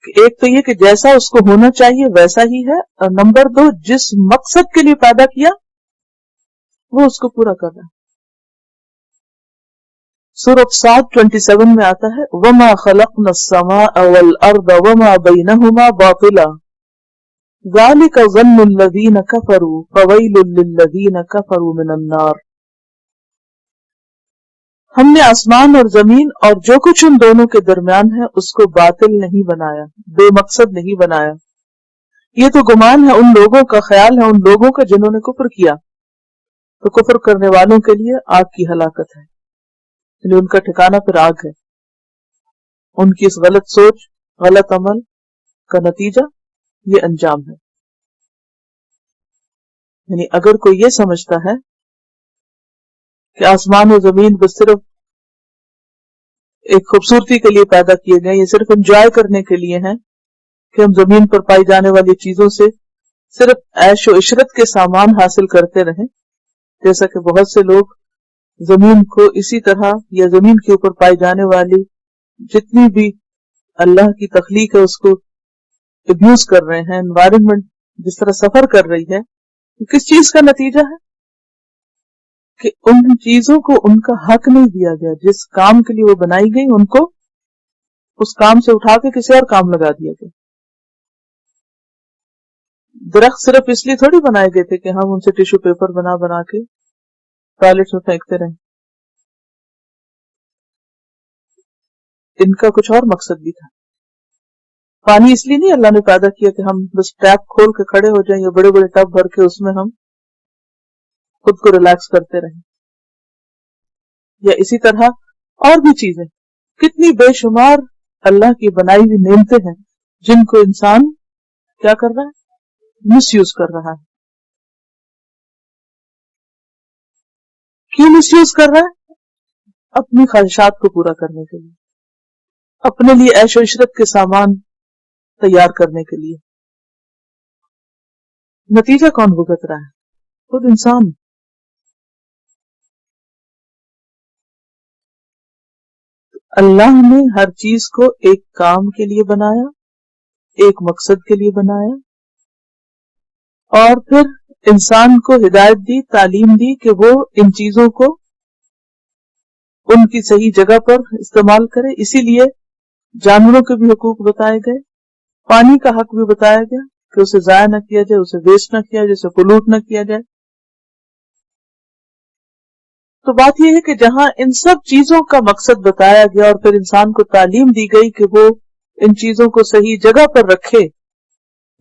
کہ ایک تو یہ کہ جیسا اس کو ہونا چاہیے ویسا ہی ہے، اور نمبر 2 جس مقصد کے لیے پیدا کیا وہ اس کو پورا کر رہا ہے. سورۃ صاد 27 میں آتا ہے وَمَا خَلَقْنَا السَّمَاءَ وَالْأَرْضَ وَمَا بَيْنَهُمَا بَاطِلًا ذَلِكَ ظَنُّ الَّذِينَ كَفَرُوا فَوَيْلٌ لِّلَّذِينَ كَفَرُوا مِنَ النَّارِ. ہم نے آسمان اور زمین اور جو کچھ ان دونوں کے درمیان ہے اس کو باطل نہیں بنایا، بے مقصد نہیں بنایا. یہ تو گمان ہے ان لوگوں کا، خیال ہے ان لوگوں کا جنہوں نے کفر کیا. تو کفر کرنے والوں کے لیے آگ کی ہلاکت ہے، یعنی ان کا ٹھکانہ پھر آگ ہے. ان کی اس غلط سوچ، غلط عمل کا نتیجہ یہ انجام ہے. یعنی اگر کوئی یہ سمجھتا ہے کہ آسمان و زمین بس صرف ایک خوبصورتی کے لیے پیدا کیے گئے، یہ صرف انجوائے کرنے کے لیے ہیں کہ ہم زمین پر پائی جانے والی چیزوں سے صرف عیش و عشرت کے سامان حاصل کرتے رہیں، جیسا کہ بہت سے لوگ زمین کو اسی طرح یا زمین کے اوپر پائی جانے والی جتنی بھی اللہ کی تخلیق ہے اس کو ابیوز کر رہے ہیں. انوائرمنٹ جس طرح سفر کر رہی ہے، کس چیز کا نتیجہ ہے کہ ان چیزوں کو ان کا حق نہیں دیا گیا. جس کام کے لیے وہ بنائی گئی ان کو اس کام سے اٹھا کے کسی اور کام لگا دیا گیا. درخت صرف اس لیے تھوڑی بنائے گئے تھے کہ ہم ان سے ٹیشو پیپر بنا بنا کے ٹوائلٹ میں پھینکتے رہیں. ان کا کچھ اور مقصد بھی تھا. پانی اس لیے نہیں اللہ نے پیدا کیا کہ ہم بس ٹیپ کھول کے کھڑے ہو جائیں یا بڑے بڑے ٹب بھر کے اس میں ہم خود کو ریلیکس کرتے رہیں. یا اسی طرح اور بھی چیزیں، کتنی بے شمار اللہ کی بنائی ہوئی نعمتیں ہیں جن کو انسان کیا کر رہا ہے، مس یوز کر رہا ہے. کیوں مس یوز کر رہا ہے؟ اپنی خواہشات کو پورا کرنے کے لیے، اپنے لیے عیش و عشرت کے سامان تیار کرنے کے لیے. نتیجہ کون بھگت رہا ہے؟ خود انسان. اللہ نے ہر چیز کو ایک کام کے لیے بنایا، ایک مقصد کے لیے بنایا، اور پھر انسان کو ہدایت دی، تعلیم دی کہ وہ ان چیزوں کو ان کی صحیح جگہ پر استعمال کرے. اسی لیے جانوروں کے بھی حقوق بتائے گئے، پانی کا حق بھی بتایا گیا کہ اسے ضائع نہ کیا جائے، اسے ویسٹ نہ کیا جائے، اسے پولوٹ نہ کیا جائے. تو بات یہ ہے کہ جہاں ان سب چیزوں کا مقصد بتایا گیا اور پھر انسان کو تعلیم دی گئی کہ وہ ان چیزوں کو صحیح جگہ پر رکھے،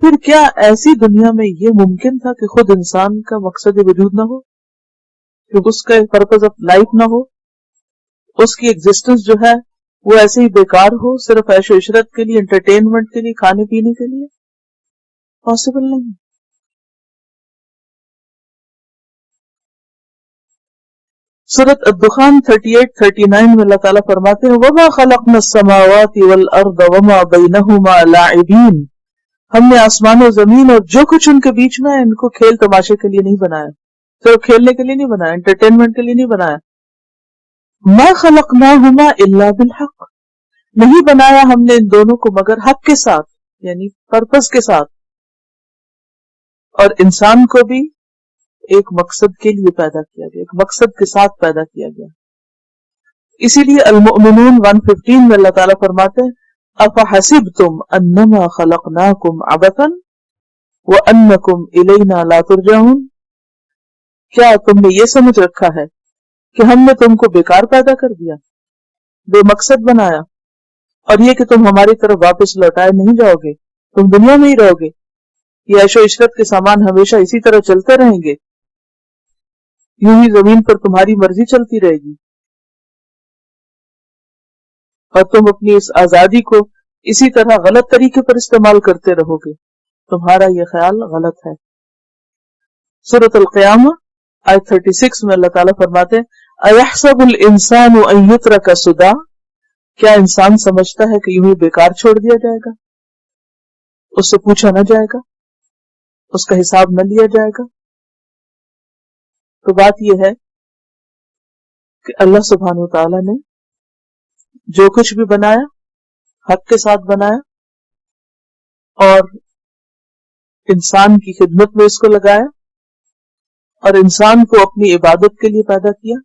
پھر کیا ایسی دنیا میں یہ ممکن تھا کہ خود انسان کا مقصد وجود نہ ہو، کہ اس کا پرپز آف لائف نہ ہو، اس کی ایگزسٹنس جو ہے وہ ایسے ہی بیکار ہو، صرف عیش و عشرت کے لیے، انٹرٹینمنٹ کے لیے، کھانے پینے کے لیے؟ پاسبل نہیں. سورۃ الدخان 38-39 میں اللہ تعالیٰ فرماتے ہیں وَمَا خَلَقْنَا السَّمَاوَاتِ وَالْأَرْضَ وَمَا بَيْنَهُمَا لَاعِبِينَ. ہم نے آسمان و زمین اور جو کچھ ان کے بیچ میں ہے ان کو کھیل تماشے کے لیے نہیں بنایا، صرف کھیلنے کے لیے نہیں بنایا، انٹرٹینمنٹ کے لیے نہیں بنایا. مَا خَلَقْنَاهُمَا إِلَّا بِالْحَقِّ. نہیں بنایا ہم نے ان دونوں کو مگر حق کے ساتھ، یعنی پرپز کے ساتھ. اور انسان کو بھی ایک مقصد کے لیے پیدا کیا گیا، ایک مقصد کے ساتھ پیدا کیا گیا. اسی لیے المؤمنون 115 میں اللہ تعالیٰ فرماتے ہیں افحسبتم انما خلقناکم عبثا وانکم الینا لا ترجعون. کیا تم نے یہ سمجھ رکھا ہے کہ ہم نے تم کو بیکار پیدا کر دیا، بے مقصد بنایا، اور یہ کہ تم ہماری طرف واپس لوٹائے نہیں جاؤ گے، تم دنیا میں ہی رہو گے، یہ عیش و عشرت کے سامان ہمیشہ اسی طرح چلتے رہیں گے، یوں ہی زمین پر تمہاری مرضی چلتی رہے گی، اور تم اپنی اس آزادی کو اسی طرح غلط طریقے پر استعمال کرتے رہو گے، تمہارا یہ خیال غلط ہے۔ سورۃ القیامہ آیت 36 میں اللہ تعالیٰ فرماتے ہیں اَيَحْسَبُ الْإِنسَانُ أَن يُتْرَكَ سُدًى، کیا انسان سمجھتا ہے کہ یوں ہی بیکار چھوڑ دیا جائے گا، اس سے پوچھا نہ جائے گا، اس کا حساب نہ لیا جائے گا؟ تو بات یہ ہے کہ اللہ سبحانہ وتعالیٰ نے جو کچھ بھی بنایا حق کے ساتھ بنایا اور انسان کی خدمت میں اس کو لگایا اور انسان کو اپنی عبادت کے لیے پیدا کیا۔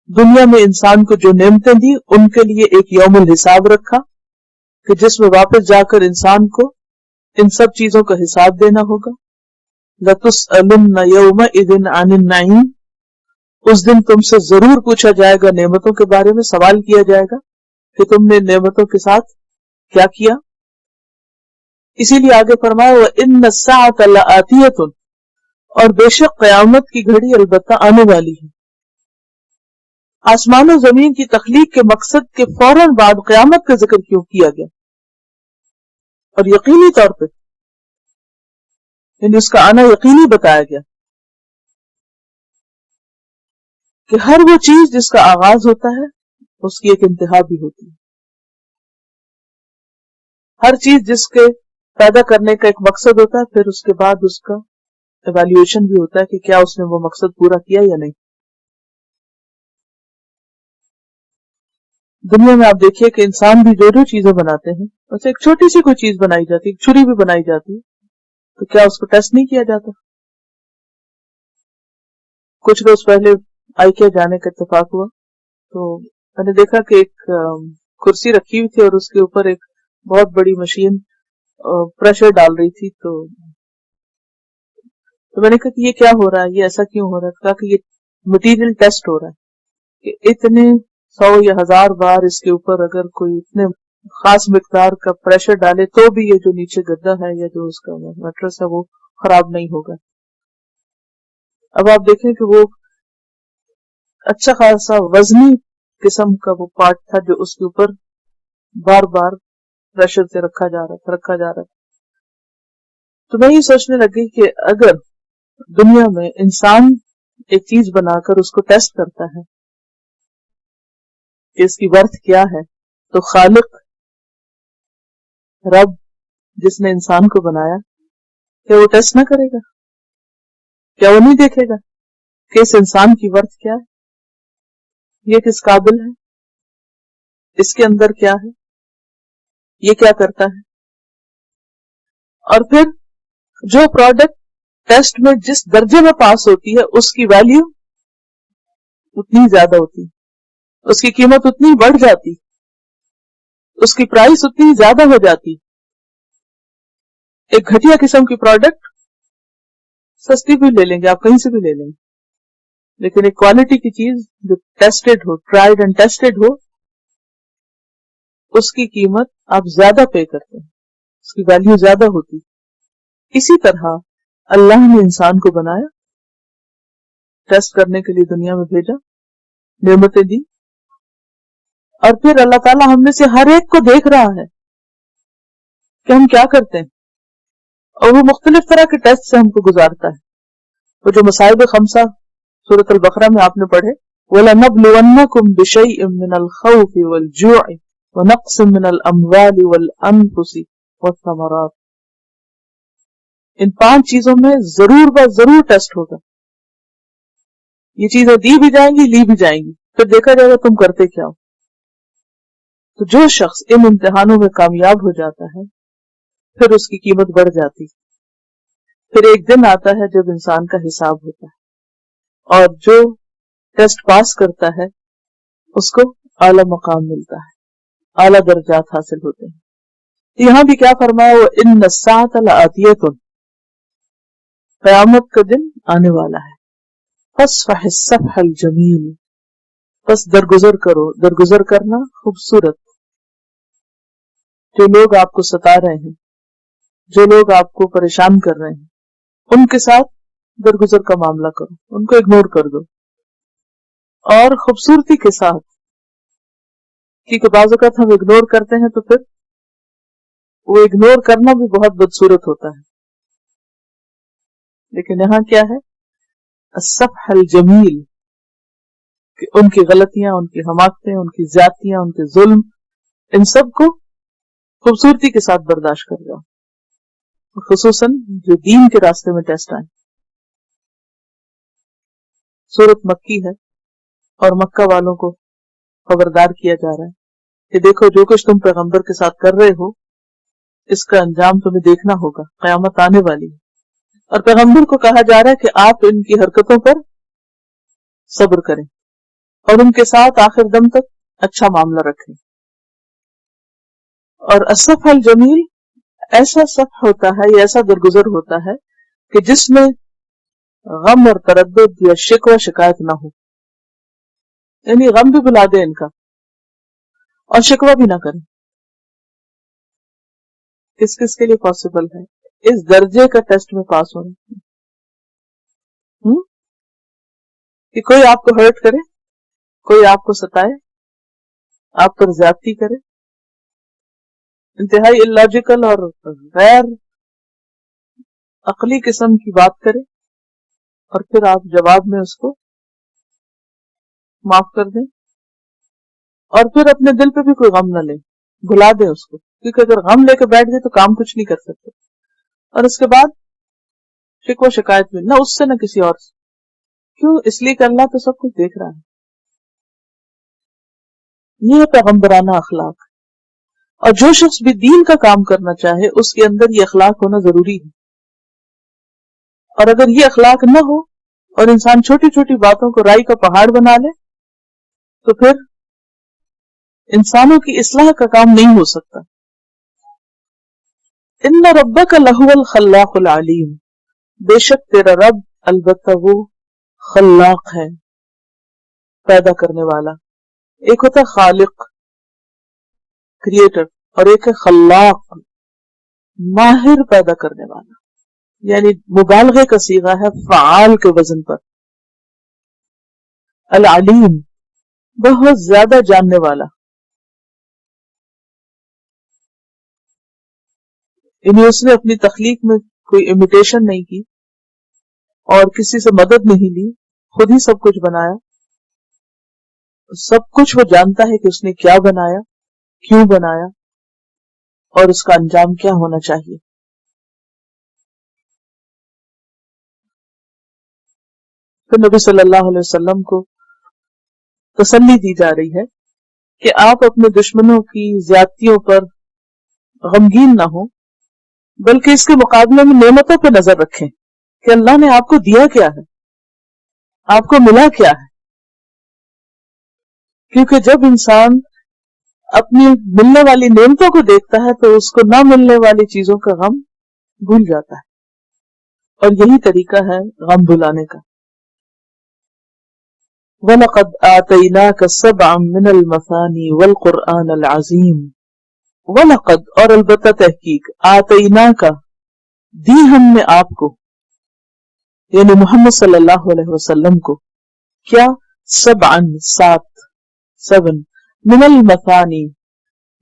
دنیا میں انسان کو جو نعمتیں دی ان کے لیے ایک یوم الحساب رکھا کہ جس میں واپس جا کر انسان کو ان سب چیزوں کا حساب دینا ہوگا۔ لَتُسْأَلُنَّ يَوْمَئِذٍ عَنِ النَّعِيمِ، اس دن تم سے ضرور پوچھا جائے گا نعمتوں کے بارے میں، سوال کیا جائے گا کہ تم نے نعمتوں کے ساتھ کیا کیا۔ اسی لیے آگے فرمایا وَإِنَّ السَّاعَةَ لَآتِيَةٌ، اور بے شک قیامت کی گھڑی البتہ آنے والی ہے۔ آسمان و زمین کی تخلیق کے مقصد کے فوراً بعد قیامت کا ذکر کیوں کیا گیا؟ اور یقینی طور پہ یعنی اس کا آنا یقینی بتایا گیا کہ ہر وہ چیز جس کا آغاز ہوتا ہے اس کی ایک انتہا بھی ہوتی ہے۔ ہر چیز جس کے پیدا کرنے کا ایک مقصد ہوتا ہے پھر اس کے بعد اس کا ایویلیویشن بھی ہوتا ہے کہ کیا اس نے وہ مقصد پورا کیا یا نہیں۔ دنیا میں آپ دیکھیے کہ انسان بھی جو چیزیں بناتے ہیں اسے ایک چھوٹی سی کوئی چیز بنائی جاتی ہے، ایک چھری بھی بنائی جاتی ہے، تو کیا اس کو ٹیسٹ نہیں کیا جاتا؟ کچھ روز پہلے آئیکیا جانے کا اتفاق ہوا تو میں نے دیکھا کہ ایک کرسی رکھی ہوئی تھی اور اس کے اوپر ایک بہت بڑی مشین پریشر ڈال رہی تھی، تو میں نے کہا کہ یہ کیا ہو رہا ہے، یہ ایسا کیوں ہو رہا ہے؟ کہا کہ یہ مٹیریل ٹیسٹ ہو رہا ہے کہ اتنے 100 یا 1000 بار اس کے اوپر اگر کوئی اتنے خاص مقدار کا پریشر ڈالے تو بھی یہ جو نیچے گدا ہے یا جو اس کا میٹرس ہے وہ خراب نہیں ہوگا۔ اب آپ دیکھیں کہ وہ اچھا خاصا وزنی قسم کا وہ پارٹ تھا جو اس کے اوپر بار بار پریشر سے رکھا جا رہا تھا۔ تو میں یہ سوچنے لگی کہ اگر دنیا میں انسان ایک چیز بنا کر اس کو ٹیسٹ کرتا ہے کہ اس کی ورتھ کیا ہے، تو خالق رب جس نے انسان کو بنایا کیا وہ ٹیسٹ نہ کرے گا؟ کیا وہ نہیں دیکھے گا کہ اس انسان کی ورتھ کیا ہے، یہ کس قابل ہے، اس کے اندر کیا ہے، یہ کیا کرتا ہے؟ اور پھر جو پروڈکٹ ٹیسٹ میں جس درجے میں پاس ہوتی ہے اس کی ویلیو اتنی زیادہ ہوتی، اس کی قیمت اتنی بڑھ جاتی، اس کی پرائس اتنی زیادہ ہو جاتی۔ ایک گھٹیا قسم کی پروڈکٹ سستی بھی لے لیں گے آپ، کہیں سے بھی لے لیں گے، لیکن ایک کوالٹی کی چیز جو ٹیسٹڈ ہو، ٹرائیڈ اینڈ ٹیسٹڈ ہو، اس کی قیمت آپ زیادہ پے کرتے ہیں، اس کی ویلیو زیادہ ہوتی۔ اسی طرح اللہ نے انسان کو بنایا، ٹیسٹ کرنے کے لیے دنیا میں بھیجا، نعمتیں دی، اور پھر اللہ تعالیٰ ہم میں سے ہر ایک کو دیکھ رہا ہے کہ ہم کیا کرتے ہیں، اور وہ مختلف طرح کے ٹیسٹ سے ہم کو گزارتا ہے۔ وہ جو مصائب خمسہ سورۃ البقرہ میں آپ نے پڑھے، وَلَنَبْلُوَنَّكُمْ بِشَيْءٍ مِّنَ الْخَوْفِ وَالْجُوعِ وَنَقْصٍ مِّنَ الْأَمْوَالِ وَالْأَنفُسِ وَالثَّمَرَاتِ، ان 5 چیزوں میں ضرور ٹیسٹ ہوگا۔ یہ چیزیں دی بھی جائیں گی، لی بھی جائیں گی، پھر دیکھا جائے گا تم کرتے کیا ہو۔ تو جو شخص ان امتحانوں میں کامیاب ہو جاتا ہے پھر اس کی قیمت بڑھ جاتی، پھر ایک دن آتا ہے جب انسان کا حساب ہوتا ہے، اور جو ٹیسٹ پاس کرتا ہے اس کو اعلی مقام ملتا ہے، اعلی درجات حاصل ہوتے ہیں۔ یہاں بھی کیا فرمایا، وَإِنَّ السَّاعَةَ لَآتِيَةٌ، قیامت کا دن آنے والا ہے۔ فَاصْفَحِ الصَّفْحَ الْجَمِيلَ، بس درگزر کرو، درگزر کرنا خوبصورت۔ جو لوگ آپ کو ستا رہے ہیں، جو لوگ آپ کو پریشان کر رہے ہیں، ان کے ساتھ درگزر کا معاملہ کرو، ان کو اگنور کر دو، اور خوبصورتی کے ساتھ کیونکہ بعض اوقات ہم اگنور کرتے ہیں تو پھر وہ اگنور کرنا بھی بہت بدصورت ہوتا ہے. لیکن یہاں کیا ہے؟ الصفح الجمیل، کہ ان کی غلطیاں، ان کی حماقتیں، ان کی زیادتیاں، ان کے ظلم، ان سب کو خوبصورتی کے ساتھ برداشت کر جاؤ، خصوصاً جو دین کے راستے میں ٹیسٹ آئیں. سورت مکی ہے اور مکہ والوں کو خبردار کیا جا رہا ہے کہ دیکھو جو کچھ تم پیغمبر کے ساتھ کر رہے ہو اس کا انجام تمہیں دیکھنا ہوگا، قیامت آنے والی ہے. اور پیغمبر کو کہا جا رہا ہے کہ آپ ان کی حرکتوں پر صبر کریں اور ان کے ساتھ آخر دم تک اچھا معاملہ رکھیں. اور الصفح الجمیل ایسا صفح ہوتا ہے یا ایسا درگزر ہوتا ہے کہ جس میں غم اور تردد یا شکوہ شکایت نہ ہو، یعنی غم بھی بلا دے ان کا اور شکوہ بھی نہ کریں. کس کس کے لیے پاسبل ہے اس درجے کا ٹیسٹ میں پاس ہونا؟ کہ کوئی آپ کو ہرٹ کرے، کوئی آپ کو ستائے، آپ پر زیادتی کرے، انتہائی اللاجیکل اور غیر عقلی قسم کی بات کرے، اور پھر آپ جواب میں اس کو معاف کر دیں، اور پھر اپنے دل پہ بھی کوئی غم نہ لیں، بھلا دیں اس کو، کیونکہ اگر غم لے کے بیٹھ گئے تو کام کچھ نہیں کر سکتے. اور اس کے بعد شکوہ شکایت میں نہ اس سے نہ کسی اور سے. کیوں؟ اس لیے کہ اللہ تو سب کچھ دیکھ رہا ہے. یہ ہے پیغمبرانہ اخلاق. اور جو شخص بھی دین کا کام کرنا چاہے اس کے اندر یہ اخلاق ہونا ضروری ہے. اور اگر یہ اخلاق نہ ہو اور انسان چھوٹی چھوٹی باتوں کو رائی کا پہاڑ بنا لے تو پھر انسانوں کی اصلاح کا کام نہیں ہو سکتا. ان ربک لہو الخلاق العلیم، بے شک تیرا رب البتہ وہ خلاق ہے، پیدا کرنے والا. ایک ہوتا ہے خالق، کریٹر، اور ایک ہے خلاق، ماہر پیدا کرنے والا. یعنی مبالغے کا صیغہ ہے فعال کے وزن پر. العلیم، بہت زیادہ جاننے والا. یعنی اس نے اپنی تخلیق میں کوئی امیٹیشن نہیں کی اور کسی سے مدد نہیں لی، خود ہی سب کچھ بنایا. سب کچھ وہ جانتا ہے کہ اس نے کیا بنایا، کیوں بنایا، اور اس کا انجام کیا ہونا چاہیے. پھر نبی صلی اللہ علیہ وسلم کو تسلی دی جا رہی ہے کہ آپ اپنے دشمنوں کی زیادتیوں پر غمگین نہ ہوں، بلکہ اس کے مقابلے میں نعمتوں پہ نظر رکھیں کہ اللہ نے آپ کو دیا کیا ہے، آپ کو ملا کیا ہے. کیونکہ جب انسان اپنی ملنے والی نعمتوں کو دیکھتا ہے تو اس کو نہ ملنے والی چیزوں کا غم بھول جاتا ہے، اور یہی طریقہ ہے غم بھلانے کا. وَلَقَدْ آتَيْنَاكَ سَبْعًا مِنَ الْمَثَانِي وَالْقُرْآنَ الْعَظِيمِ. وَلَقَدْ، اور البتہ تحقیق، آتَيْنَاكَ، دی ہم نے آپ کو، یعنی محمد صلی اللہ علیہ وسلم کو، کیا؟ سبعن، سات، 7، من المثانی،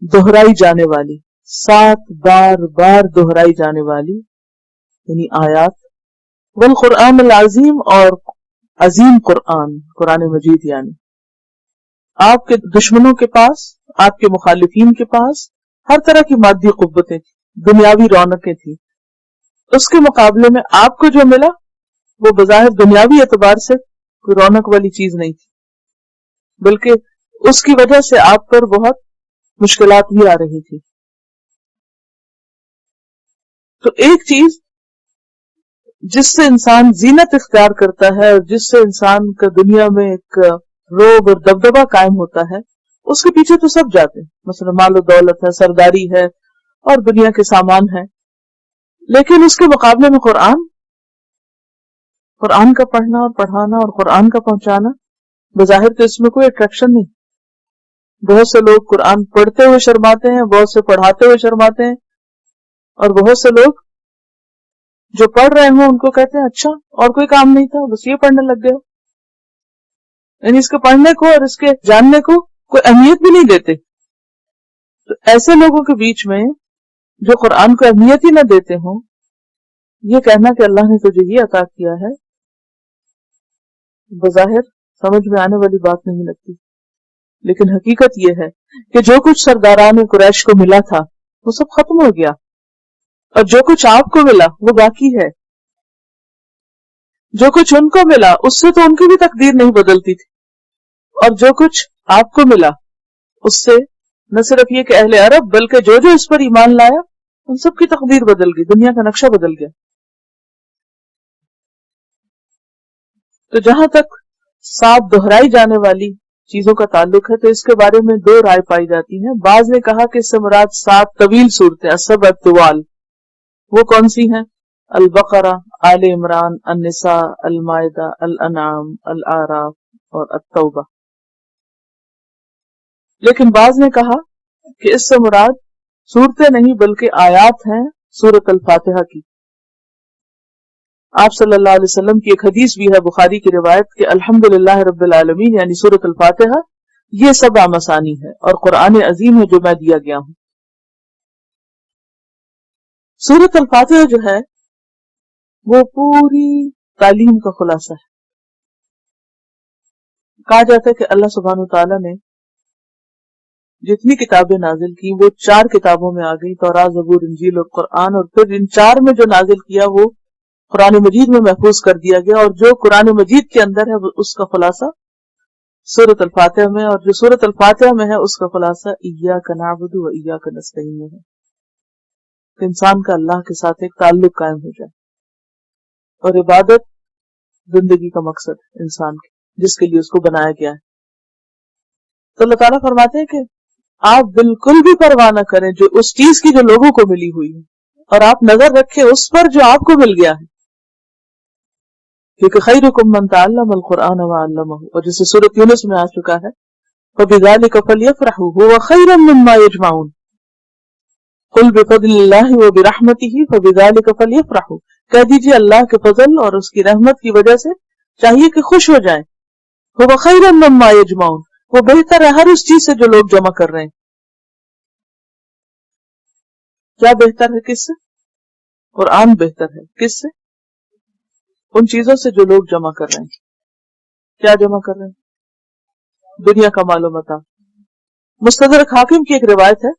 دہرائی جانے والی، 7 بار بار دہرائی جانے والی یعنی آیات، والقرآن العظیم، اور عظیم قرآن، قرآن مجید. یعنی آپ کے دشمنوں کے پاس، آپ کے مخالفین کے پاس ہر طرح کی مادی قوتیں تھیں، دنیاوی رونقیں تھیں. اس کے مقابلے میں آپ کو جو ملا وہ بظاہر دنیاوی اعتبار سے کوئی رونق والی چیز نہیں تھی، بلکہ اس کی وجہ سے آپ پر بہت مشکلات بھی آ رہی تھی. تو ایک چیز جس سے انسان زینت اختیار کرتا ہے اور جس سے انسان کا دنیا میں ایک روب اور دبدبہ قائم ہوتا ہے، اس کے پیچھے تو سب جاتے ہیں، مثلا مال و دولت ہے، سرداری ہے، اور دنیا کے سامان ہے. لیکن اس کے مقابلے میں قرآن کا پڑھنا اور پڑھانا اور قرآن کا پہنچانا، بظاہر تو اس میں کوئی اٹریکشن نہیں. بہت سے لوگ قرآن پڑھتے ہوئے شرماتے ہیں، بہت سے پڑھاتے ہوئے شرماتے ہیں، اور بہت سے لوگ جو پڑھ رہے ہوں ان کو کہتے ہیں اچھا اور کوئی کام نہیں تھا بس یہ پڑھنے لگ گئے. یعنی اس کے پڑھنے کو اور اس کے جاننے کو کوئی اہمیت بھی نہیں دیتے. تو ایسے لوگوں کے بیچ میں جو قرآن کو اہمیت ہی نہ دیتے ہوں، یہ کہنا کہ اللہ نے تجھے یہ عطا کیا ہے، بظاہر سمجھ میں آنے والی بات نہیں لگتی، لیکن حقیقت یہ ہے کہ جو کچھ سرداران قریش کو ملا تھا وہ سب ختم ہو گیا، اور جو کچھ آپ کو ملا وہ باقی ہے۔ جو کچھ ان کو ملا اس سے تو ان کی بھی تقدیر نہیں بدلتی تھی، اور جو کچھ آپ کو ملا اس سے نہ صرف یہ کہ اہل عرب بلکہ جو جو اس پر ایمان لایا ان سب کی تقدیر بدل گئی، دنیا کا نقشہ بدل گیا۔ تو جہاں تک ساتھ دہرائی جانے والی چیزوں کا تعلق ہے تو اس کے بارے میں دو رائے پائی جاتی ہیں۔ بعض نے کہا کہ اس سے مراد 7 طویل صورتیں، السبع الطوال، وہ کون سی ہیں؟ البقرہ، آل عمران، النساء، المائدہ، الانعام، الاعراف اور التوبہ۔ لیکن بعض نے کہا کہ اس سے مراد صورتیں نہیں بلکہ آیات ہیں سورۃ الفاتحہ کی۔ آپ صلی اللہ علیہ وسلم کی ایک حدیث بھی ہے بخاری کی روایت کہ الحمدللہ رب العالمین یعنی سورۃ الفاتحہ یہ 7 مثانی ہے اور قرآن عظیم ہے جو میں دیا گیا ہوں۔ سورۃ الفاتحہ جو ہے وہ پوری تعلیم کا خلاصہ ہے۔ کہا جاتا ہے کہ اللہ سبحانہ وتعالیٰ نے جتنی کتابیں نازل کی وہ 4 کتابوں میں آ گئی، توراۃ، زبور، انجیل اور قرآن، اور پھر ان 4 میں جو نازل کیا وہ قرآن مجید میں محفوظ کر دیا گیا، اور جو قرآن مجید کے اندر ہے اس کا خلاصہ سورۃ الفاتحہ میں، اور جو سورۃ الفاتحہ میں ہے اس کا خلاصہ ایاک نعبد و ایاک نستعین میں ہے، کہ انسان کا اللہ کے ساتھ ایک تعلق قائم ہو جائے، اور عبادت زندگی کا مقصد ہے انسان کے جس کے لیے اس کو بنایا گیا ہے۔ تو اللہ تعالیٰ فرماتے ہیں کہ آپ بالکل بھی پرواہ نہ کریں جو اس چیز کی جو لوگوں کو ملی ہوئی ہے، اور آپ نظر رکھیں اس پر جو آپ کو مل گیا ہے، کیونکہ خیرکم من تعلم القرآن وعلمہ، اور جسے سورۃ یونس میں آ چکا ہے فبذلک فلیفرحوا ھو خیر مما یجمعون، قل بفضل اللہ وبرحمتہ فبذلک فلیفرحوا، کہہ دیجیے اللہ کے فضل اور اس کی رحمت کی وجہ سے چاہیے کہ خوش ہو جائیں، ھو خیر مما یجمعون، وہ بہتر ہے ہر اس چیز سے جو لوگ جمع کر رہے ہیں۔ کیا بہتر ہے؟ کس سے؟ قرآن بہتر ہے۔ کس سے؟ ان چیزوں سے جو لوگ جمع کر رہے ہیں۔ کیا جمع کر رہے ہیں؟ دنیا کا مال و متاع۔ مستدرک حاکم کی ایک روایت ہے،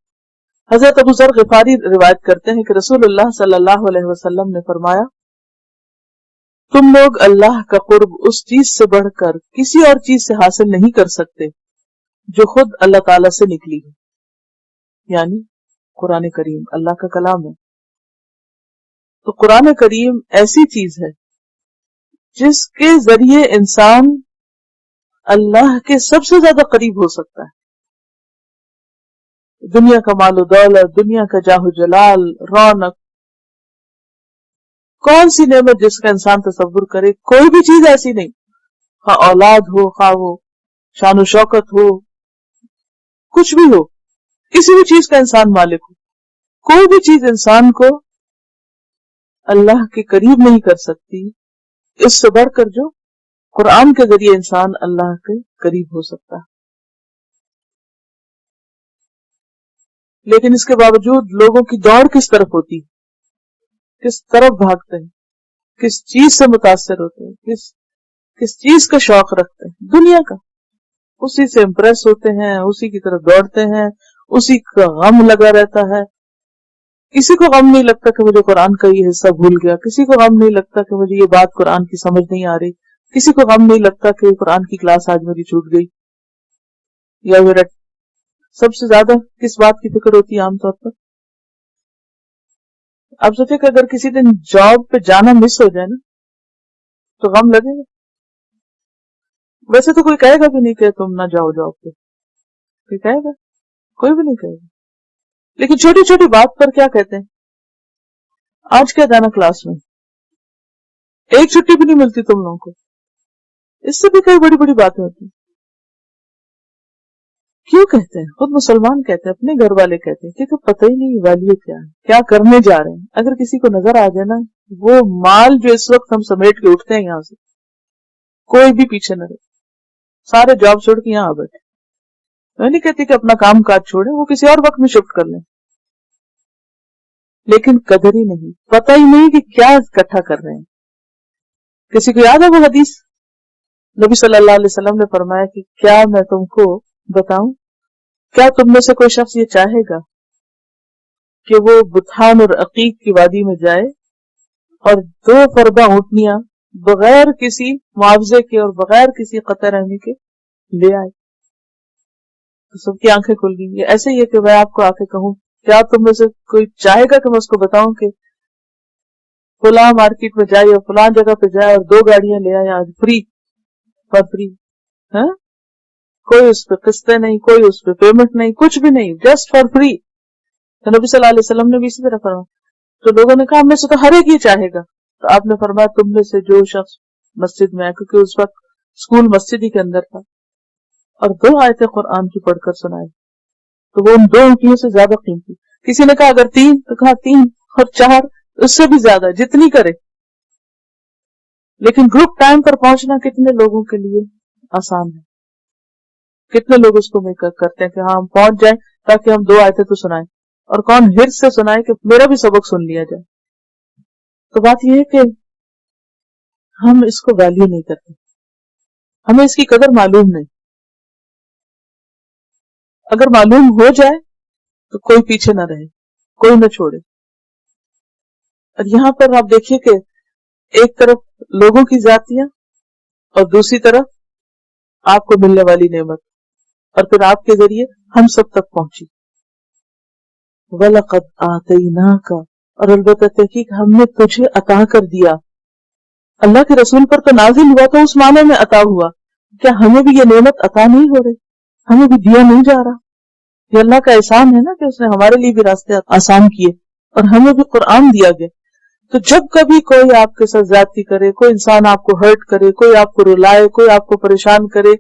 حضرت ابو ذر غفاری روایت کرتے ہیں کہ رسول اللہ صلی اللہ علیہ وسلم نے فرمایا، تم لوگ اللہ کا قرب اس چیز سے بڑھ کر کسی اور چیز سے حاصل نہیں کر سکتے جو خود اللہ تعالی سے نکلی ہے، یعنی قرآن کریم اللہ کا کلام ہے۔ تو قرآن کریم ایسی چیز ہے جس کے ذریعے انسان اللہ کے سب سے زیادہ قریب ہو سکتا ہے۔ دنیا کا مال و دولت، دنیا کا جاہ و جلال، رونق، کون سی نعمت جس کا انسان تصور کرے، کوئی بھی چیز ایسی نہیں، خواہ اولاد ہو، خواہ وہ شان و شوکت ہو، کچھ بھی ہو، کسی بھی چیز کا انسان مالک ہو، کوئی بھی چیز انسان کو اللہ کے قریب نہیں کر سکتی اس سے بڑھ کر جو قرآن کے ذریعے انسان اللہ کے قریب ہو سکتا ہے۔ لیکن اس کے باوجود لوگوں کی دوڑ کس طرف ہوتی، کس طرف بھاگتے ہیں، کس چیز سے متاثر ہوتے ہیں، کس چیز کا شوق رکھتے ہیں؟ دنیا کا، اسی سے امپریس ہوتے ہیں، اسی کی طرف دوڑتے ہیں، اسی کا غم لگا رہتا ہے۔ کسی کو غم نہیں لگتا کہ مجھے قرآن کا یہ حصہ بھول گیا، کسی کو غم نہیں لگتا کہ مجھے یہ بات قرآن کی سمجھ نہیں آ رہی، کسی کو غم نہیں لگتا کہ قرآن کی کلاس آج میری چھوٹ گئی، یا میرا سب سے زیادہ کس بات کی فکر ہوتی ہے عام طور پر؟ آپ سوچیں کہ اگر کسی دن جاب پہ جانا مس ہو جائے نا تو غم لگے گا؟ ویسے تو کوئی کہے گا بھی نہیں کہ تم نہ جاؤ جاب پہ، کوئی کہے گا؟ کوئی بھی نہیں کہے گا۔ لیکن چھوٹی چھوٹی بات پر کیا کہتے ہیں، آج کیا جانا کلاس میں، ایک چھٹی بھی نہیں ملتی تم لوگوں کو، اس سے بھی کئی بڑی بڑی باتیں ہوتی ہیں۔ کیوں کہتے ہیں؟ خود مسلمان کہتے ہیں، اپنے گھر والے کہتے ہیں، کیونکہ پتہ ہی نہیں ویلیو کیا ہے، کیا کرنے جا رہے ہیں۔ اگر کسی کو نظر آ جائے نا وہ مال جو اس وقت ہم سمیٹ کے اٹھتے ہیں یہاں سے، کوئی بھی پیچھے نہ رہے، سارے جاب چھوڑ کے یہاں آ بیٹھے، میں نہیں کہتی کہ اپنا کام کاج چھوڑے، وہ کسی اور وقت میں شفٹ کر لیں، لیکن قدر ہی نہیں، پتہ ہی نہیں کہ کیا اکٹھا کر رہے ہیں. کسی کو یاد ہے وہ حدیث؟ نبی صلی اللہ علیہ وسلم نے فرمایا کہ کیا میں تم کو بتاؤں، کیا تم میں سے کوئی شخص یہ چاہے گا کہ وہ بطحان اور عقیق کی وادی میں جائے اور 2 فربہ اونٹنیاں بغیر کسی معاوضے کے اور بغیر کسی قطع رحمی کے لے آئے؟ تو سب کی آنکھیں کھل گئی. یہ ایسے ہی ہے کہ میں آپ کو آ کے کہوں کیا تم میں سے کوئی چاہے گا کہ میں اس کو بتاؤں کہ فلاں مارکیٹ میں جائے اور فلاں جگہ پہ جائے اور 2 گاڑیاں لے آئے آج فری، فار فری، ہاں، کوئی اس پہ قسطیں نہیں، کوئی اس پہ پیمنٹ نہیں، کچھ بھی نہیں، جسٹ فار فری. تو نبی صلی اللہ علیہ وسلم نے بھی اسی طرح فرمایا. تو لوگوں نے کہا ہم میں سے تو ہر ایک ہی چاہے گا. تو آپ نے فرمایا تم میں سے جو شخص مسجد میں آئے، کیونکہ اس وقت اسکول مسجد ہی کے اندر تھا، اور 2 آیتیں قرآن کی پڑھ کر سنائے، تو وہ ان 2 اونٹنیوں سے زیادہ قیمتی. کسی نے کہا اگر 3، تو کہا 3 اور 4، اس سے بھی زیادہ، جتنی کرے. لیکن گروپ ٹائم پر پہنچنا کتنے لوگوں کے لیے آسان ہے؟ کتنے لوگ اس کو کرتے ہیں کہ ہاں ہم پہنچ جائیں تاکہ ہم 2 آیتیں تو سنائیں، اور کون حرص سے سنائے کہ میرا بھی سبق سن لیا جائے. تو بات یہ ہے کہ ہم اس کو ویلیو نہیں کرتے، ہمیں اس کی قدر معلوم نہیں. اگر معلوم ہو جائے تو کوئی پیچھے نہ رہے، کوئی نہ چھوڑے. اور یہاں پر آپ دیکھیے کہ ایک طرف لوگوں کی ذاتیاں اور دوسری طرف آپ کو ملنے والی نعمت، اور پھر آپ کے ذریعے ہم سب تک پہنچی. وَلَقَدْ آتَيْنَاكَ، اور البتہ تحقیق ہم نے تجھے عطا کر دیا. اللہ کے رسول پر تو نازل ہوا تو اس معنی میں عطا ہوا، کیا ہمیں بھی یہ نعمت عطا نہیں ہو رہی؟ ہمیں بھی دیا نہیں جا رہا؟ یہ اللہ کا احسان ہے نا کہ اس نے ہمارے لیے بھی راستے آسان کیے اور ہمیں بھی قرآن دیا گیا. تو جب کبھی کوئی آپ کے ساتھ زیادتی کرے، کوئی انسان آپ کو ہرٹ کرے، کوئی آپ کو رلائے، کوئی آپ کو پریشان کرے،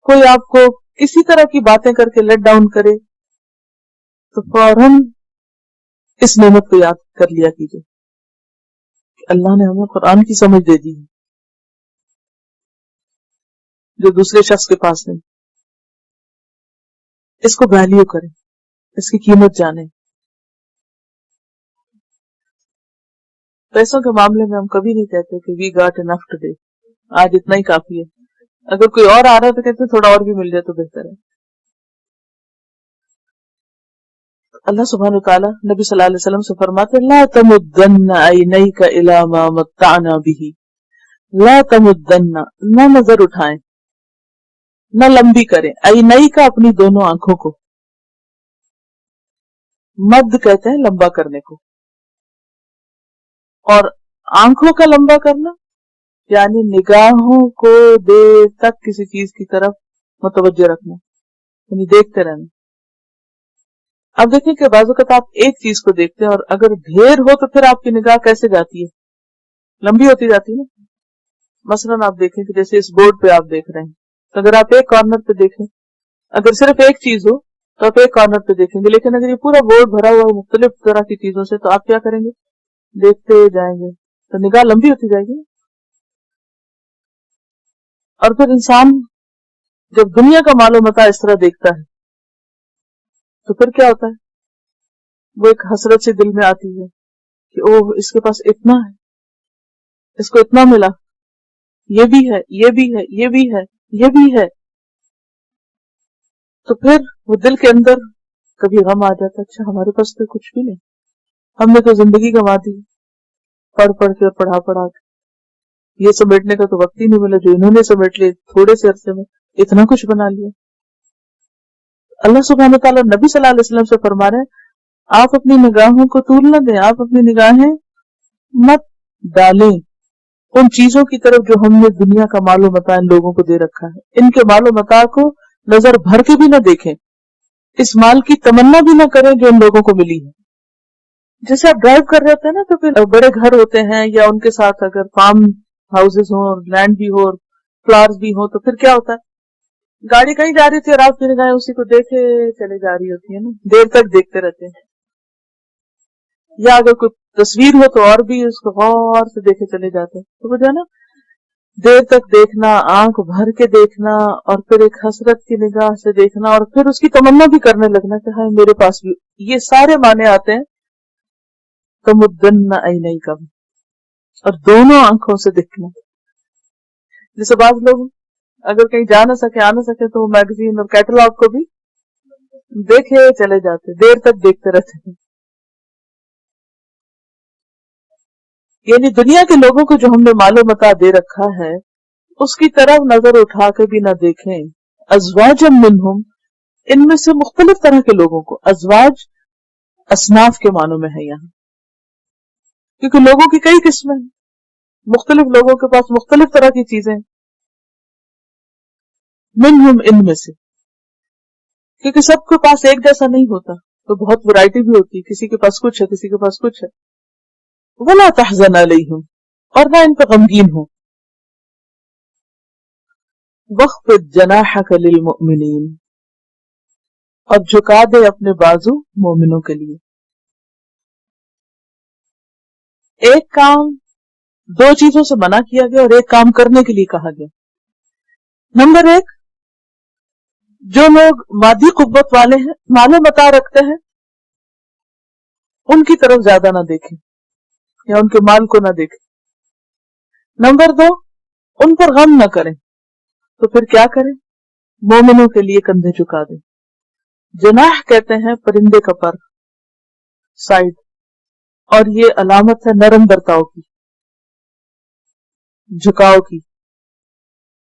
کوئی آپ کو کسی طرح کی باتیں کر کے لیٹ ڈاؤن کرے، تو فوراً اس نعمت کو یاد کر لیا کیجیے کہ اللہ نے ہمیں قرآن کی سمجھ دے دی ہے جو دوسرے شخص کے پاس نہیں. اس کو ویلیو کریں، اس کی قیمت جانیں. پیسوں کے معاملے میں ہم کبھی نہیں کہتے کہ وی گاٹ انف ٹوڈے، آج اتنا ہی کافی ہے. اگر کوئی اور آ رہا ہے تو کہتے ہیں تھوڑا اور بھی مل جائے تو بہتر ہے. اللہ سبحانہ وتعالی نبی صلی اللہ علیہ وسلم سے فرماتے لا تمدن عینیک الی ما متعنا به، لا تمدن، نہ نظر اٹھائیں، نہ لمبی کریں، عینیک اپنی دونوں آنکھوں کو. مد کہتے ہیں لمبا کرنے کو، اور آنکھوں کا لمبا کرنا یعنی نگاہوں کو دیر تک کسی چیز کی طرف متوجہ رکھنا، یعنی دیکھتے رہنا. اب دیکھیں کہ بعض اوقات آپ ایک چیز کو دیکھتے ہیں اور اگر ڈھیر ہو تو پھر آپ کی نگاہ کیسے جاتی ہے؟ لمبی ہوتی جاتی ہے نا. مثلاً آپ دیکھیں کہ جیسے اس بورڈ پہ آپ دیکھ رہے ہیں، تو اگر آپ ایک کارنر پہ دیکھیں، اگر صرف ایک چیز ہو تو آپ ایک کارنر پہ دیکھیں گے، لیکن اگر یہ پورا بورڈ بھرا ہوا ہے مختلف طرح کی چیزوں سے تو آپ کیا کریں گے؟ دیکھتے جائیں گے، تو نگاہ لمبی ہوتی جائے گی. اور پھر انسان جب دنیا کا مال و متاع اس طرح دیکھتا ہے تو پھر کیا ہوتا ہے؟ وہ ایک حسرت سے دل میں آتی ہے کہ اوہ اس کے پاس اتنا ہے، اس کو اتنا ملا، یہ بھی ہے، یہ بھی ہے، یہ بھی ہے، یہ بھی ہے. تو پھر وہ دل کے اندر کبھی غم آ جاتا ہے، اچھا ہمارے پاس تو کچھ بھی نہیں، ہم نے تو زندگی گنوا دی پڑھ پڑھ کے اور پڑھا پڑھا کے، یہ سمیٹنے کا تو وقت ہی نہیں ملا جو انہوں نے سمیٹ لے تھوڑے سے عرصے میں اتنا کچھ بنا لیا. اللہ سبحانہ تعالیٰ نبی صلی اللہ علیہ وسلم سے فرما رہے ہیں آپ اپنی نگاہوں کو طول نہ دیں، آپ اپنی نگاہیں مت ڈالیں ان چیزوں کی طرف جو ہم نے دنیا کا مال و متاع ان لوگوں کو دے رکھا ہے. ان کے مال و متاع کو نظر بھر کے بھی نہ دیکھیں، اس مال کی تمنا بھی نہ کریں جو ان لوگوں کو ملی ہے. جیسے آپ ڈرائیو کر رہے ہوتے ہیں نا تو پھر بڑے گھر ہوتے ہیں یا ان کے ساتھ اگر فارم ہاؤسز ہوں اور لینڈ بھی ہو اور فلارز بھی ہوں تو پھر کیا ہوتا ہے؟ گاڑی کہیں جا رہی تھی اور آپ کی نگاہیں اسی کو دیکھے چلے جا رہی ہوتی ہیں نا، دیر تک دیکھتے رہتے ہیں. یا اگر کوئی تصویر ہو تو اور بھی اس کو غور سے دیکھے چلے جاتے ہیں. تو وہ جو ہے نا دیر تک دیکھنا، آنکھ بھر کے دیکھنا، اور پھر ایک حسرت کی نگاہ سے دیکھنا، اور پھر اس کی تمنا بھی کرنے لگنا کہ ہاں میرے پاس بھی. یہ سارے معنی آتے ہیں تمدن عینیک، اور دونوں آنکھوں سے دیکھنا. جیسے بعض لوگ اگر کہیں جا نہ سکے، آ نہ سکے، تو وہ میگزین اور کیٹلاگ کو بھی دیکھے چلے جاتے، دیر تک دیکھتے رہتے ہیں. یعنی دنیا کے لوگوں کو جو ہم نے مال و متاع دے رکھا ہے اس کی طرف نظر اٹھا کے بھی نہ دیکھیں. ازواجا منہم، ان میں سے مختلف طرح کے لوگوں کو. ازواج اصناف کے معنوں میں ہے یہاں، کیونکہ لوگوں کی کئی قسمیں ہیں، مختلف لوگوں کے پاس مختلف طرح کی چیزیں ہیں. منہم، ان میں سے، کیونکہ سب کے پاس ایک جیسا نہیں ہوتا، تو بہت ورائٹی بھی ہوتی ہے، کسی کے پاس کچھ ہے، کسی کے پاس کچھ ہے. ولا تحزن علیہم، اور نہ ان پہ غمگین ہو. واخفض جناحک للمؤمنین، اور جھکا دے اپنے بازو مومنوں کے لیے. ایک کام دو چیزوں سے منع کیا گیا اور ایک کام کرنے کے لیے کہا گیا. نمبر ایک، جو لوگ مادی قوت والے ہیں، مال و متاع رکھتے ہیں، ان کی طرف زیادہ نہ دیکھیں یا ان کے مال کو نہ دیکھیں. نمبر دو، ان پر غم نہ کریں. تو پھر کیا کریں؟ مومنوں کے لیے کندھے جھکا دیں. جناح کہتے ہیں پرندے کا پر، سائڈ، اور یہ علامت ہے نرم برتاؤ کی، جھکاؤ کی.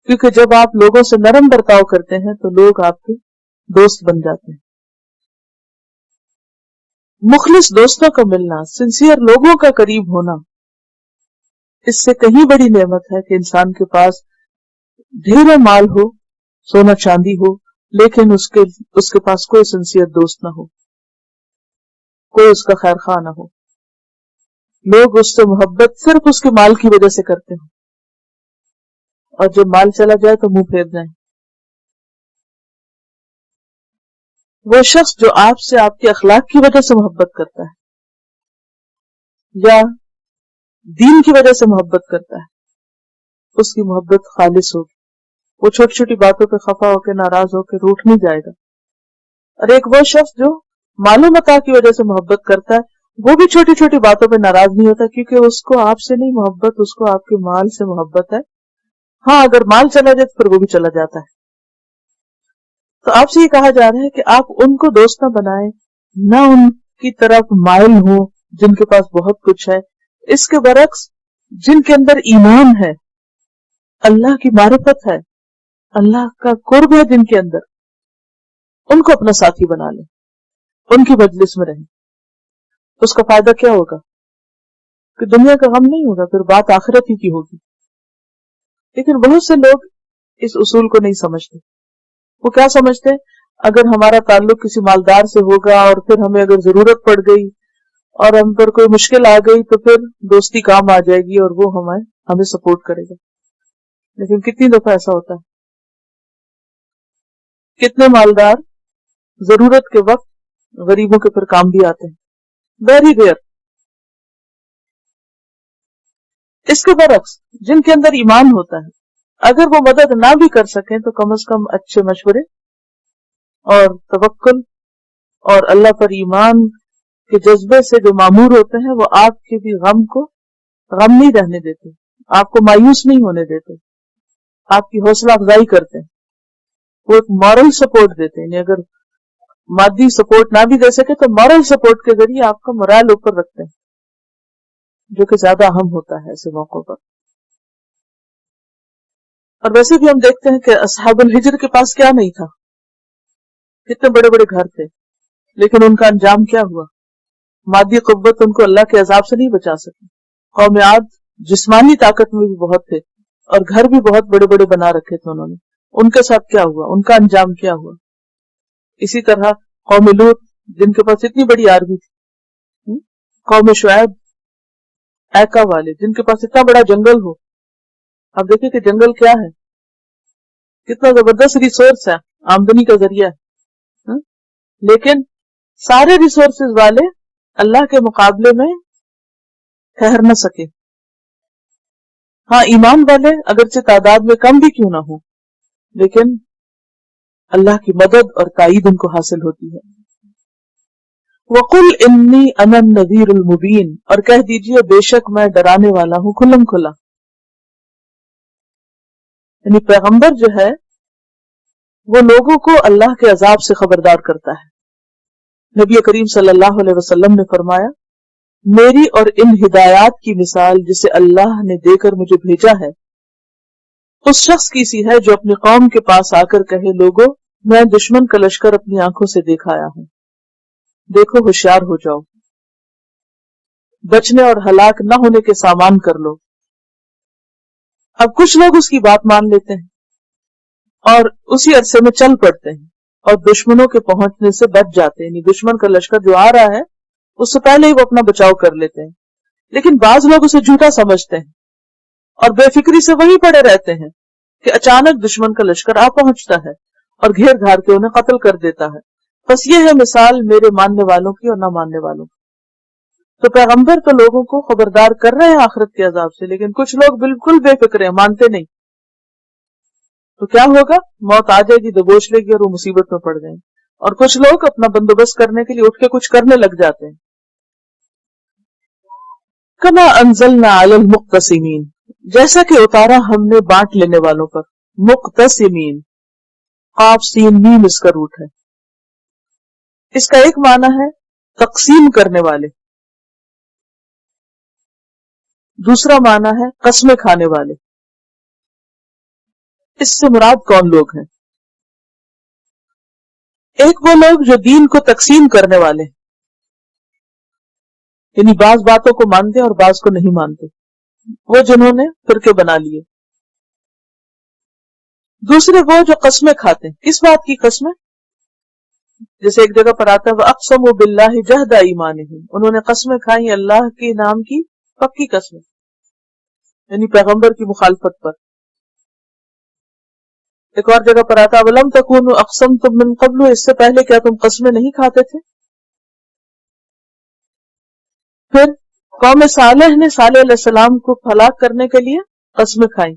کیونکہ جب آپ لوگوں سے نرم برتاؤ کرتے ہیں تو لوگ آپ کے دوست بن جاتے ہیں. مخلص دوستوں کا ملنا، سنسیئر لوگوں کا قریب ہونا، اس سے کہیں بڑی نعمت ہے کہ انسان کے پاس ڈھیروں مال ہو، سونا چاندی ہو، لیکن اس کے پاس کوئی سنسیئر دوست نہ ہو، کوئی اس کا خیر خواہ نہ ہو. لوگ اس سے محبت صرف اس کے مال کی وجہ سے کرتے ہیں، اور جب مال چلا جائے تو منہ پھیر جائیں. وہ شخص جو آپ سے آپ کے اخلاق کی وجہ سے محبت کرتا ہے یا دین کی وجہ سے محبت کرتا ہے، اس کی محبت خالص ہوگی. وہ چھوٹی چھوٹی باتوں پہ خفا ہو کے، ناراض ہو کے روٹھ نہیں جائے گا. اور ایک وہ شخص جو مال و متاع کی وجہ سے محبت کرتا ہے، وہ بھی چھوٹی چھوٹی باتوں پہ ناراض نہیں ہوتا، کیونکہ اس کو آپ سے نہیں محبت، اس کو آپ کے مال سے محبت ہے. ہاں اگر مال چلا جائے تو پھر وہ بھی چلا جاتا ہے. تو آپ سے یہ کہا جا رہا ہے کہ آپ ان کو دوست نہ بنائیں، نہ ان کی طرف مائل ہوں جن کے پاس بہت کچھ ہے. اس کے برعکس جن کے اندر ایمان ہے، اللہ کی معرفت ہے، اللہ کا قرب ہے جن کے اندر، ان کو اپنا ساتھی بنا لیں، ان کی مجلس میں رہیں. اس کا فائدہ کیا ہوگا کہ دنیا کا غم نہیں ہوگا، پھر بات آخرت ہی کی ہوگی. لیکن بہت سے لوگ اس اصول کو نہیں سمجھتے. وہ کیا سمجھتے ہیں؟ اگر ہمارا تعلق کسی مالدار سے ہوگا اور پھر ہمیں اگر ضرورت پڑ گئی اور ہم پر کوئی مشکل آ گئی تو پھر دوستی کام آ جائے گی اور وہ ہمیں سپورٹ کرے گا. لیکن کتنی دفعہ ایسا ہوتا ہے؟ کتنے مالدار ضرورت کے وقت غریبوں کے پھر کام بھی آتے ہیں؟ Very rare. اس کے برعکس جن کے اندر ایمان ہوتا ہے، اگر وہ مدد نہ بھی کر سکیں تو کم از کم اچھے مشورے اور توکل اور اللہ پر ایمان کے جذبے سے جو معمور ہوتے ہیں، وہ آپ کے بھی غم نہیں رہنے دیتے، آپ کو مایوس نہیں ہونے دیتے، آپ کی حوصلہ افزائی کرتے ہیں. وہ ایک مورل سپورٹ دیتے ہیں. یعنی اگر مادی سپورٹ نہ بھی دے سکے تو مورل سپورٹ کے ذریعے آپ کا morale اوپر رکھتے ہیں، جو کہ زیادہ اہم ہوتا ہے ایسے موقعوں پر. اور ویسے بھی ہم دیکھتے ہیں کہ اصحاب الحجر کے پاس کیا نہیں تھا، کتنے بڑے بڑے گھر تھے، لیکن ان کا انجام کیا ہوا؟ مادی قوت ان کو اللہ کے عذاب سے نہیں بچا سکی. قوم عاد جسمانی طاقت میں بھی بہت تھے اور گھر بھی بہت بڑے بڑے بنا رکھے تھے انہوں نے. ان کے ساتھ کیا ہوا؟ ان کا انجام کیا ہوا؟ اسی طرح قوم لوط جن کے پاس اتنی بڑی آرمی تھی، قوم شعیب ایکا والے جن کے پاس اتنا بڑا جنگل ہو. آپ دیکھیں کہ جنگل کیا ہے، کتنا زبردست ریسورس ہے، آمدنی کا ذریعہ ہے، لیکن سارے ریسورسز والے اللہ کے مقابلے میں ٹھہر نہ سکے. ہاں ایمان والے اگرچہ تعداد میں کم بھی کیوں نہ ہو، لیکن اللہ کی مدد اور تائید ان کو حاصل ہوتی ہے۔ وَقُلْ إِنِّي أَنَا النَّذِيرُ الْمُبِينُ، اور کہہ دیجئے بے شک میں ڈرانے والا ہوں کھلم کھلا۔ یعنی پیغمبر جو ہے وہ لوگوں کو اللہ کے عذاب سے خبردار کرتا ہے۔ نبی کریم صلی اللہ علیہ وسلم نے فرمایا، میری اور ان ہدایات کی مثال جسے اللہ نے دے کر مجھے بھیجا ہے اس شخص کی سی ہے جو اپنی قوم کے پاس آ کر کہے، لوگو میں دشمن کا لشکر اپنی آنکھوں سے دیکھ آیا ہوں، دیکھو ہوشیار ہو جاؤ، بچنے اور ہلاک نہ ہونے کے سامان کر لو۔ اب کچھ لوگ اس کی بات مان لیتے ہیں اور اسی عرصے میں چل پڑتے ہیں اور دشمنوں کے پہنچنے سے بچ جاتے ہیں، یعنی دشمن کا لشکر جو آ رہا ہے اس سے پہلے ہی وہ اپنا بچاؤ کر لیتے ہیں۔ لیکن بعض لوگ اسے جھوٹا سمجھتے ہیں اور بے فکری سے وہیں پڑے رہتے ہیں کہ اچانک دشمن کا لشکر آ پہنچتا ہے اور گھیر گھار کے انہیں قتل کر دیتا ہے۔ بس یہ ہے مثال میرے ماننے والوں کی اور نہ ماننے والوں کی۔ تو پیغمبر تو لوگوں کو خبردار کر رہے ہیں آخرت کے عذاب سے، لیکن کچھ لوگ بالکل بے فکر ہیں، مانتے نہیں۔ تو کیا ہوگا؟ موت آ جائے گی، دبوچ لے گی اور وہ مصیبت میں پڑ گئے۔ اور کچھ لوگ اپنا بندوبست کرنے کے لیے اٹھ کے کچھ کرنے لگ جاتے ہیں۔ کما انزلنا علی المقتسمین، جیسا کہ اتارا ہم نے بانٹ لینے والوں پر۔ مقتسمین، قاف سین میم اس کا روٹ ہے۔ اس کا ایک معنی ہے تقسیم کرنے والے، دوسرا معنی ہے قسمیں کھانے والے۔ اس سے مراد کون لوگ ہیں؟ ایک وہ لوگ جو دین کو تقسیم کرنے والے، یعنی بعض باتوں کو مانتے اور بعض کو نہیں مانتے، وہ جنہوں نے فرقے بنا لیے۔ دوسرے وہ جو قسمیں کھاتے ہیں۔ کس بات کی قسمیں؟ جیسے ایک جگہ پر آتا ہے وَأَقْسَمُوا بِاللَّهِ جَهْدَ أَيْمَانِهِمْ، انہوں نے قسمیں کھائیں اللہ کے نام کی پکی قسمیں، یعنی پیغمبر کی مخالفت پر۔ ایک اور جگہ پر آتا ہے وَلَمْ تَكُونُوا أَقْسَمْتُم مِّن قَبْلُ، اس سے پہلے کیا تم قسمیں نہیں کھاتے تھے؟ پھر قوم صالح نے صالح علیہ السلام کو ہلاک کرنے کے لیے قسمیں کھائیں۔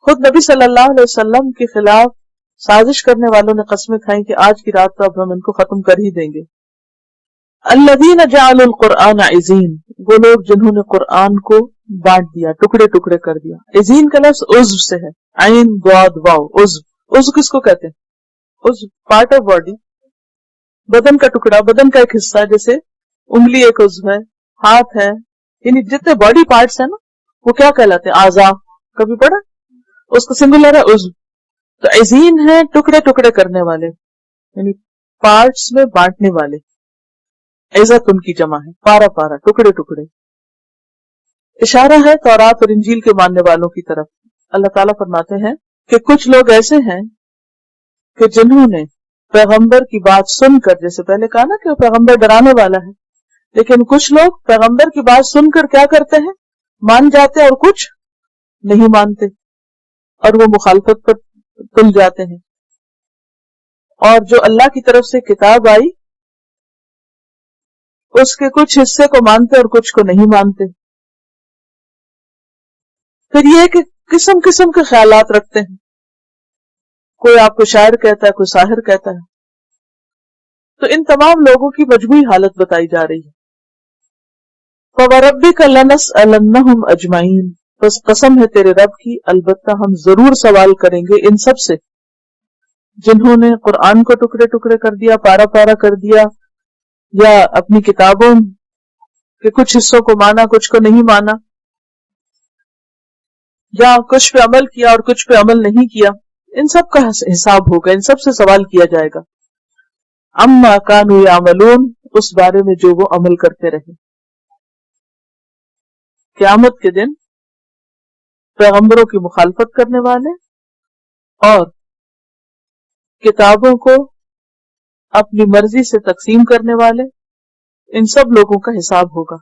خود نبی صلی اللہ علیہ وسلم کے خلاف سازش کرنے والوں نے قسمیں کھائیں کہ آج کی رات تو اب ہم ان کو ختم کر ہی دیں گے۔ الذین جعلوا القرآن عزین، وہ لوگ جنہوں نے قرآن کو بانٹ دیا، ٹکڑے ٹکڑے کر دیا۔ عزین کا لفظ عضو سے ہے، عین ضاد واو، عضو۔ عضو کس کو کہتے ہیں؟ عضو پارٹ آف باڈی، بدن کا ٹکڑا، بدن کا ایک حصہ، جیسے انگلی ایک عضو ہے، ہاتھ ہے، یعنی جتنے باڈی پارٹس ہیں نا وہ کیا کہلاتے ہیں؟ اعضاء۔ کبھی پڑھا؟ اس کا سنگولر ہے عضو۔ تو عزین ہے ٹکڑے ٹکڑے کرنے والے، یعنی پارٹس میں بانٹنے والے۔ عزت ان کی جمع ہے، پارا پارا، ٹکڑے ٹکڑے۔ اشارہ ہے تورات اور انجیل کے ماننے والوں کی طرف۔ اللہ تعالیٰ فرماتے ہیں کہ کچھ لوگ ایسے ہیں کہ جنہوں نے پیغمبر کی بات سن کر، جیسے پہلے کہا نا کہ وہ پیغمبر ڈرانے والا ہے، لیکن کچھ لوگ پیغمبر کی بات سن کر کیا کرتے ہیں؟ مان جاتے اور کچھ نہیں مانتے، اور وہ مخالفت پر تل جاتے ہیں۔ اور جو اللہ کی طرف سے کتاب آئی اس کے کچھ حصے کو مانتے اور کچھ کو نہیں مانتے۔ پھر یہ کہ قسم قسم کے خیالات رکھتے ہیں، کوئی آپ کو شاعر کہتا ہے، کوئی ساحر کہتا ہے۔ تو ان تمام لوگوں کی مجموعی حالت بتائی جا رہی ہے۔ فَوَرَبِّكَ لَنَسْأَلَنَّهُمْ أَجْمَعِينَ، بس قسم ہے تیرے رب کی، البتہ ہم ضرور سوال کریں گے ان سب سے جنہوں نے قرآن کو ٹکڑے ٹکڑے کر دیا، پارا پارا کر دیا، یا اپنی کتابوں کے کچھ حصوں کو مانا کچھ کو نہیں مانا، یا کچھ پہ عمل کیا اور کچھ پہ عمل نہیں کیا۔ ان سب کا حساب ہوگا، ان سب سے سوال کیا جائے گا۔ اما کانوا یعملون، اس بارے میں جو وہ عمل کرتے رہے۔ قیامت کے دن پیغمبروں کی مخالفت کرنے والے اور کتابوں کو اپنی مرضی سے تقسیم کرنے والے، ان سب لوگوں کا حساب ہوگا۔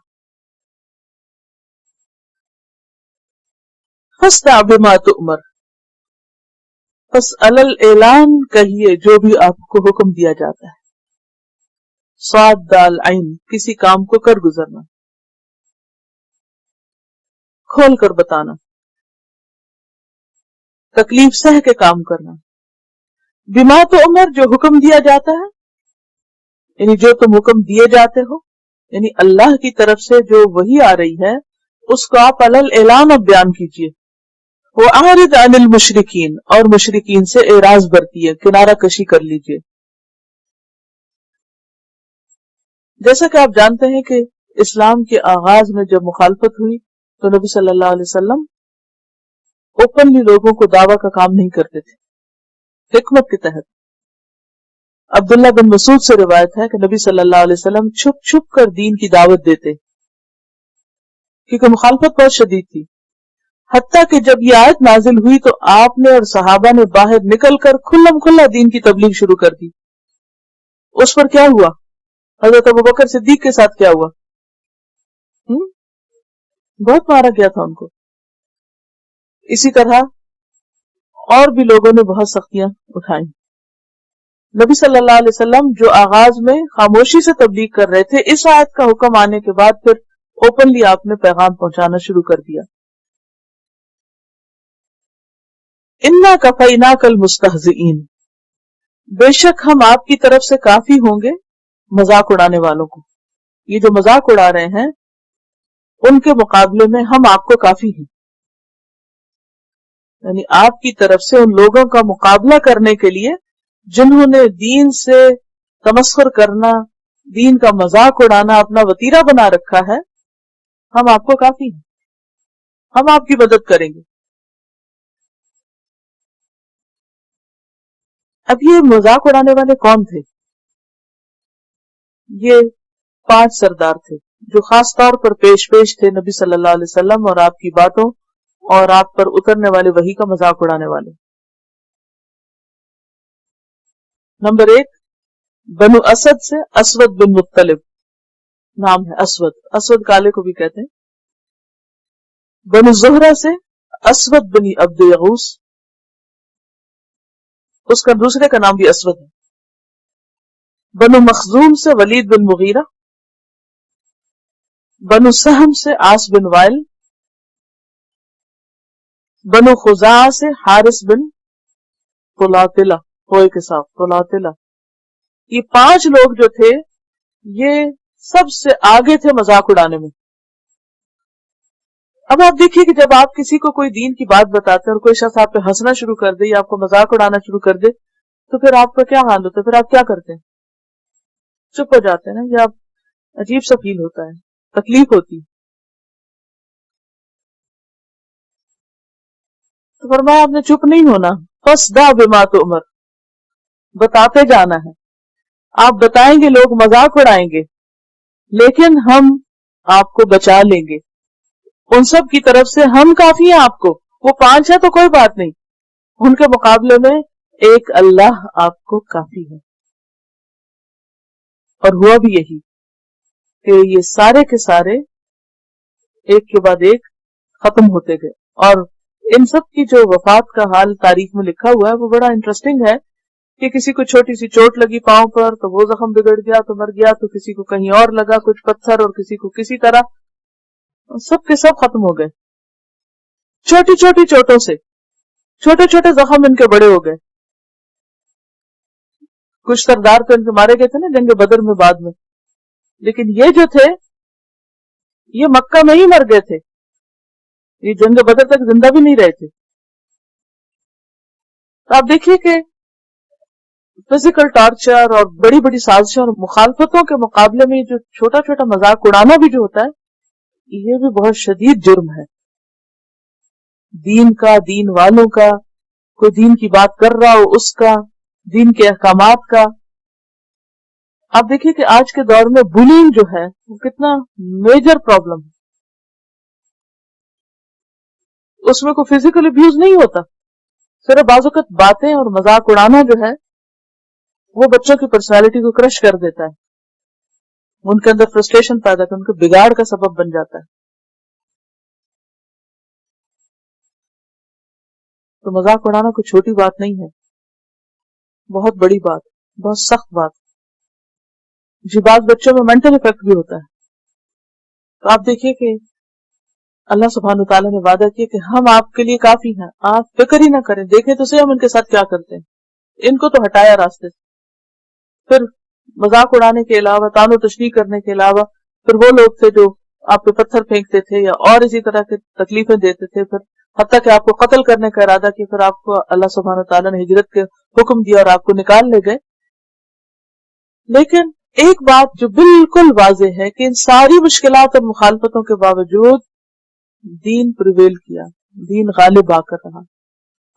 فَاصْدَعْ بِمَا تُؤْمَرُ، پس علی الاعلان کہیے جو بھی آپ کو حکم دیا جاتا ہے۔ صاد دال عین، کسی کام کو کر گزرنا، کھول کر بتانا۔ تکلیف سہ کے کام کرنا. بما تو عمر جو حکم دیا جاتا ہے، یعنی جو تم حکم دیے جاتے ہو، یعنی اللہ کی طرف سے جو وحی آ رہی ہے اس کو آپ علل اعلان اب بیان کیجئے. وَأَعْرِضْ عَنِ الْمُشْرِكِينَ، اور مشرکین سے اعراض برتیے، کنارہ کشی کر لیجئے. جیسا کہ آپ جانتے ہیں کہ اسلام کے آغاز میں جب مخالفت ہوئی تو نبی صلی اللہ علیہ وسلم اوپنلی لوگوں کو دعویٰ کا کام نہیں کرتے تھے. حکمت کے تحت عبداللہ بن مسعود سے روایت ہے کہ نبی صلی اللہ علیہ وسلم چھپ چھپ کر دین کی دعوت دیتے، کیونکہ مخالفت بہت شدید تھی. حتیٰ کہ جب یہ آیت نازل ہوئی تو آپ نے اور صحابہ نے باہر نکل کر کھلم کھلا دین کی تبلیغ شروع کر دی. اس پر کیا ہوا؟ حضرت ابوبکر صدیق کے ساتھ کیا ہوا؟ بہت مارا گیا تھا ان کو. اسی طرح اور بھی لوگوں نے بہت سختیاں اٹھائیں. نبی صلی اللہ علیہ وسلم جو آغاز میں خاموشی سے تبلیغ کر رہے تھے، اس آیت کا حکم آنے کے بعد پھر اوپنلی آپ نے پیغام پہنچانا شروع کر دیا. اِنَّا كَفَيْنَاكَ الْمُسْتَهْزِئِينَ، بے شک ہم آپ کی طرف سے کافی ہوں گے مذاق اڑانے والوں کو. یہ جو مذاق اڑا رہے ہیں ان کے مقابلے میں ہم آپ کو کافی ہیں. یعنی آپ کی طرف سے ان لوگوں کا مقابلہ کرنے کے لیے جنہوں نے دین سے تمسخر کرنا، دین کا مذاق اڑانا اپنا وتیرہ بنا رکھا ہے، ہم آپ کو کافی ہیں، ہم آپ کی مدد کریں گے. اب یہ مذاق اڑانے والے کون تھے؟ یہ 5 سردار تھے جو خاص طور پر پیش تھے نبی صلی اللہ علیہ وسلم اور آپ کی باتوں اور آپ پر اترنے والے وحی کا مذاق اڑانے والے. نمبر 1، بنو اسد سے اسود بن مطلب، نام ہے اسود کالے کو بھی کہتے ہیں. بنو زہرہ سے اسود بن عبد یغوث، اس کا دوسرے کا نام بھی اسود ہے. بنو مخزوم سے ولید بن مغیرہ، بنو سہم سے عاص بن وائل، بنو خزاعہ سے حارث بن طلاتلہ، ہوئے کے ساتھ طلاتلہ. یہ 5 لوگ جو تھے یہ سب سے آگے تھے مذاق اڑانے میں. اب آپ دیکھیے کہ جب آپ کسی کو کوئی دین کی بات بتاتے ہیں اور کوئی شخص آپ پہ ہنسنا شروع کر دے یا آپ کو مذاق اڑانا شروع کر دے تو پھر آپ کا کیا حال ہوتا ہے؟ پھر آپ کیا کرتے ہیں؟ چپ ہو جاتے ہیں نا، یا آپ عجیب سا فیل ہوتا ہے، تکلیف ہوتی. تو فرمایا آپ نے چپ نہیں ہونا، فَاصْدَعْ بِمَا تُؤْمَرُ، بتاتے جانا ہے. آپ بتائیں گے، لوگ مذاق اڑائیں گے، لیکن ہم آپ کو بچا لیں گے. ان سب کی طرف سے ہم کافی ہیں آپ کو. وہ 5 ہیں تو کوئی بات نہیں، ان کے مقابلے میں ایک اللہ آپ کو کافی ہے. اور ہوا بھی یہی کہ یہ سارے کے سارے ایک کے بعد ایک ختم ہوتے گئے. اور ان سب کی جو وفات کا حال تاریخ میں لکھا ہوا ہے وہ بڑا انٹرسٹنگ ہے کہ کسی کو چھوٹی سی چوٹ لگی پاؤں پر تو وہ زخم بگڑ گیا تو مر گیا، تو کسی کو کہیں اور لگا کچھ پتھر اور کسی کو کسی طرح، سب کے سب ختم ہو گئے. چھوٹی چھوٹی چوٹوں سے چھوٹے چھوٹے زخم ان کے بڑے ہو گئے. کچھ سردار تو ان کے مارے گئے تھے نا جنگ بدر میں بعد میں، لیکن یہ جو تھے یہ مکہ میں ہی مر گئے تھے، یہ جنگ بدر تک زندہ بھی نہیں رہے تھے. تو آپ دیکھیے کہ فزیکل ٹارچر اور بڑی بڑی سازشوں اور مخالفتوں کے مقابلے میں جو چھوٹا چھوٹا مذاق اڑانا بھی جو ہوتا ہے یہ بھی بہت شدید جرم ہے. دین کا، دین والوں کا، کوئی دین کی بات کر رہا ہو اس کا، دین کے احکامات کا. آپ دیکھیے کہ آج کے دور میں بلینگ جو ہے وہ کتنا میجر پرابلم ہے. اس میں کوئی فزیکل ابیوز نہیں ہوتا، صرف بعض اوقات باتیں اور مذاق اڑانا جو ہے وہ بچوں کی پرسنالٹی کو کرش کر دیتا ہے، ان کے اندر فرسٹریشن پیدا کر، ان کے بگاڑ کا سبب بن جاتا ہے. تو مذاق اڑانا کوئی چھوٹی بات نہیں ہے، بہت بڑی بات، بہت سخت بات. جی بعض بچوں میں مینٹل افیکٹ بھی ہوتا ہے. تو آپ دیکھیے کہ اللہ سبحانہ تعالیٰ نے وعدہ کیا کہ ہم آپ کے لیے کافی ہیں، آپ فکر ہی نہ کریں، دیکھیں تو صحیح ہم ان کے ساتھ کیا کرتے ہیں۔ ان کو تو ہٹایا راستے سے، پھر مذاق اڑانے کے علاوہ، تان و تشریح کرنے کے علاوہ، پھر وہ لوگ تھے جو آپ پہ پتھر پھینکتے تھے یا اور اسی طرح کی تکلیفیں دیتے تھے، پھر حتیٰ کہ آپ کو قتل کرنے کا ارادہ کیا، پھر آپ کو اللہ سبحانہ تعالیٰ نے ہجرت کے حکم دیا اور آپ کو نکال لے گئے۔ لیکن ایک بات جو بالکل واضح ہے کہ ان ساری مشکلات اور مخالفتوں کے باوجود دین پریویل کیا، دین غالب آ کر رہا۔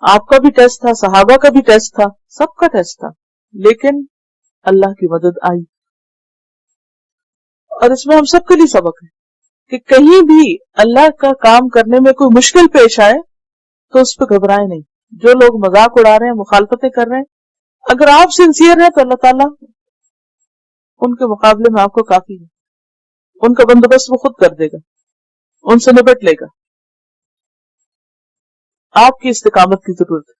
آپ کا بھی ٹیسٹ تھا، صحابہ کا بھی ٹیسٹ تھا، سب کا ٹیسٹ تھا، لیکن اللہ کی مدد آئی۔ اور اس میں ہم سب کے لیے سبق ہے کہ کہیں بھی اللہ کا کام کرنے میں کوئی مشکل پیش آئے تو اس پہ گھبرائے نہیں۔ جو لوگ مذاق اڑا رہے ہیں، مخالفتیں کر رہے ہیں، اگر آپ سنسیئر ہیں تو اللہ تعالیٰ ان کے مقابلے میں آپ کو کافی ہے، ان کا بندوبست وہ خود کر دے گا، ان سے نبٹ لے گا۔ آپ کی استقامت کی ضرورت ہے۔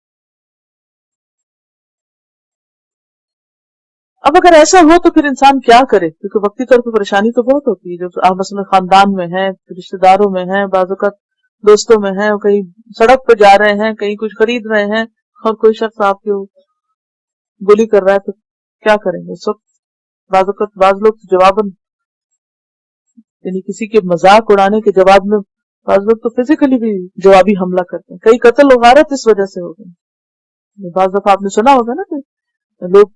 اب اگر ایسا ہو تو پھر انسان کیا کرے؟ کیونکہ وقتی طور پہ پریشانی تو بہت ہوتی ہے، جو آپ مثلا خاندان میں ہیں، رشتہ داروں میں ہیں، بعض اوقات دوستوں میں ہیں، کہیں سڑک پہ جا رہے ہیں، کہیں کچھ خرید رہے ہیں اور کوئی شخص آپ کو بلی کر رہا ہے، تو کیا کریں گے اس وقت؟ بعض اوقات بعض لوگ جواباً، یعنی کسی کے مذاق اڑانے کے جواب میں بعض لوگ تو فزیکلی بھی جوابی حملہ کرتے ہیں۔ کئی قتل و غارت اس وجہ سے ہو گئے۔ بعض دفعہ آپ نے سنا ہوگا نا کہ لوگ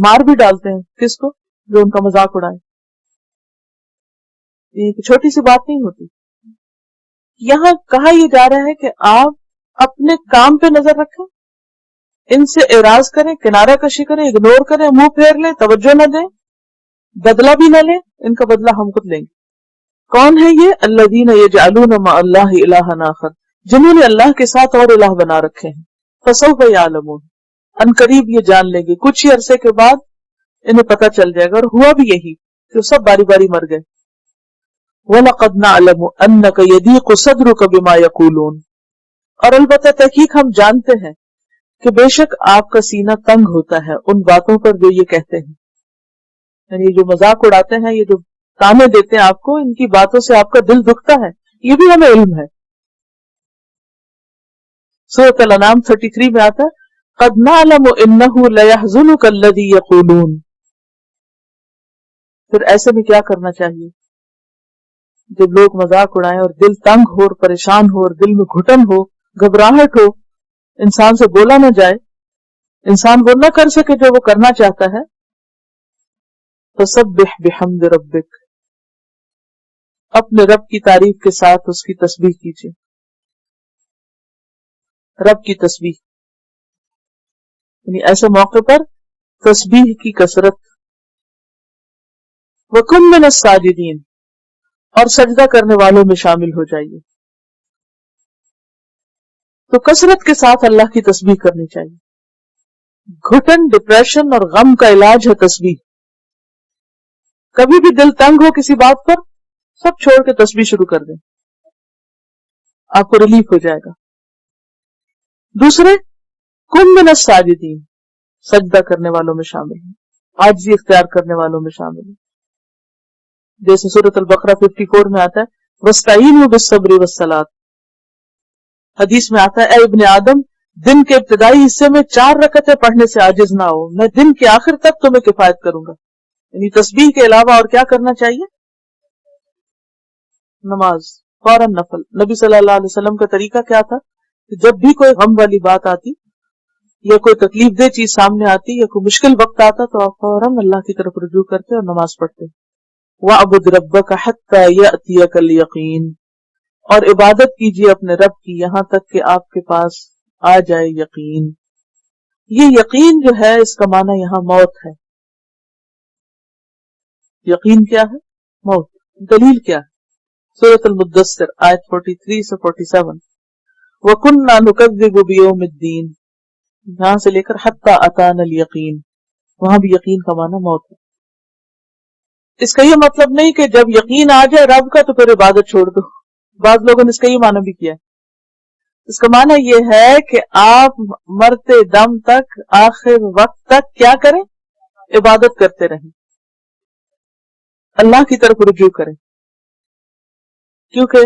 مار بھی ڈالتے ہیں کس کو؟ جو ان کا مذاق اڑائے۔ یہ چھوٹی سی بات نہیں ہوتی۔ یہاں کہا یہ جا رہا ہے کہ آپ اپنے کام پہ نظر رکھیں، ان سے اعراض کریں، کنارہ کشی کریں، اگنور کریں، منہ پھیر لیں، توجہ نہ دیں، بدلہ بھی نہ لیں، ان کا بدلہ ہم خود لیں گے۔ کون ہے یہ؟ الذین یجعلون مع اللہ الہا آخر، جنہوں نے اللہ کے ساتھ اور الہ بنا رکھے ہیں۔ فسوف یعلمون، ان قریب یہ جان لیں گے، کچھ ہی عرصے کے بعد انہیں پتہ چل جائے گا، اور ہوا بھی یہی کہ سب باری باری مر گئے۔ وَلَقَدْ نَعْلَمُ أَنَّكَ يَضِيقُ صَدْرُكَ بِمَا يَقُولُونَ، اور البتہ تحقیق ہم جانتے ہیں کہ بے شک آپ کا سینہ تنگ ہوتا ہے ان باتوں پر جو یہ کہتے ہیں، یعنی جو مذاق اڑاتے ہیں، یہ جو تانے دیتے ہیں آپ کو، ان کی باتوں سے آپ کا دل دکھتا ہے، یہ بھی ہمیں علم ہے۔ سورۃ الانعام 33 میں آتا ہے قَدْ نَعْلَمُ إِنَّهُ لَيَحْزُنُكَ الَّذِي يَقُولُونَ۔ پھر ایسے میں کیا کرنا چاہیے؟ جب لوگ مذاق اڑائیں اور دل تنگ ہو اور پریشان ہو اور دل میں گھٹن ہو، گھبراہٹ ہو، انسان سے بولا نہ جائے، انسان وہ نہ کر سکے جو وہ کرنا چاہتا ہے، فَسَبِّحْ بِحَمْدِ رَبِّكَ، اپنے رب کی تعریف کے ساتھ اس کی تسبیح کیجیے۔ رب کی تسبیح، یعنی ایسے موقع پر تسبیح کی کثرت۔ وَكُن مِّنَ السَّاجِدِينَ، اور سجدہ کرنے والوں میں شامل ہو جائیے۔ تو کثرت کے ساتھ اللہ کی تسبیح کرنی چاہیے۔ گھٹن، ڈپریشن اور غم کا علاج ہے تسبیح۔ کبھی بھی دل تنگ ہو کسی بات پر، سب چھوڑ کے تسبیح شروع کر دیں، آپ کو ریلیف ہو جائے گا۔ دوسرے، کن من الساجدین، سجدہ کرنے والوں میں شامل ہیں، عاجزی اختیار کرنے والوں میں شامل ہیں۔ جیسے سورۃ البقرہ 54 میں آتا ہے وَاسْتَعِینُوا بِالصَّبْرِ وَالصَّلَاةِ، حدیث میں آتا ہے اے ابن آدم، دن کے ابتدائی حصے میں 4 رکعتیں پڑھنے سے عاجز نہ ہو، میں دن کے آخر تک تمہیں کفایت کروں گا۔ یعنی تسبیح کے علاوہ اور کیا کرنا چاہیے؟ نماز، فوراً نفل۔ نبی صلی اللہ علیہ وسلم کا طریقہ کیا تھا کہ جب بھی کوئی غم والی بات آتی یا کوئی تکلیف دہ چیز سامنے آتی یا کوئی مشکل وقت آتا تو آپ فوراً اللہ کی طرف رجوع کرتے اور نماز پڑھتے۔ وَاعْبُدْ رَبَّكَ حَتَّى يَأْتِيَكَ الْيَقِينُ، اور عبادت کیجیے اپنے رب کی یہاں تک کہ آپ کے پاس آ جائے یقین۔ یہ یقین جو ہے اس کا معنی یہاں موت ہے۔ یقین کیا ہے؟ موت۔ دلیل کیا ہے؟ سورۃ المدثر آیت 43 سے 47، وَكُنَّا نُكَذِّبُ بِيَوْمِ الدِّينِ، یہاں سے لے کر حَتَّى أَتَانَا الْيَقِينُ، وہاں بھی یقین کا معنی موت ہے۔ اس کا یہ مطلب نہیں کہ جب یقین آ جائے رب کا تو پھر عبادت چھوڑ دو، بعض لوگوں نے اس کا یہ معنی بھی کیا ہے۔ اس کا معنی یہ ہے کہ آپ مرتے دم تک، آخر وقت تک کیا کریں؟ عبادت کرتے رہیں، اللہ کی طرف رجوع کریں، کیونکہ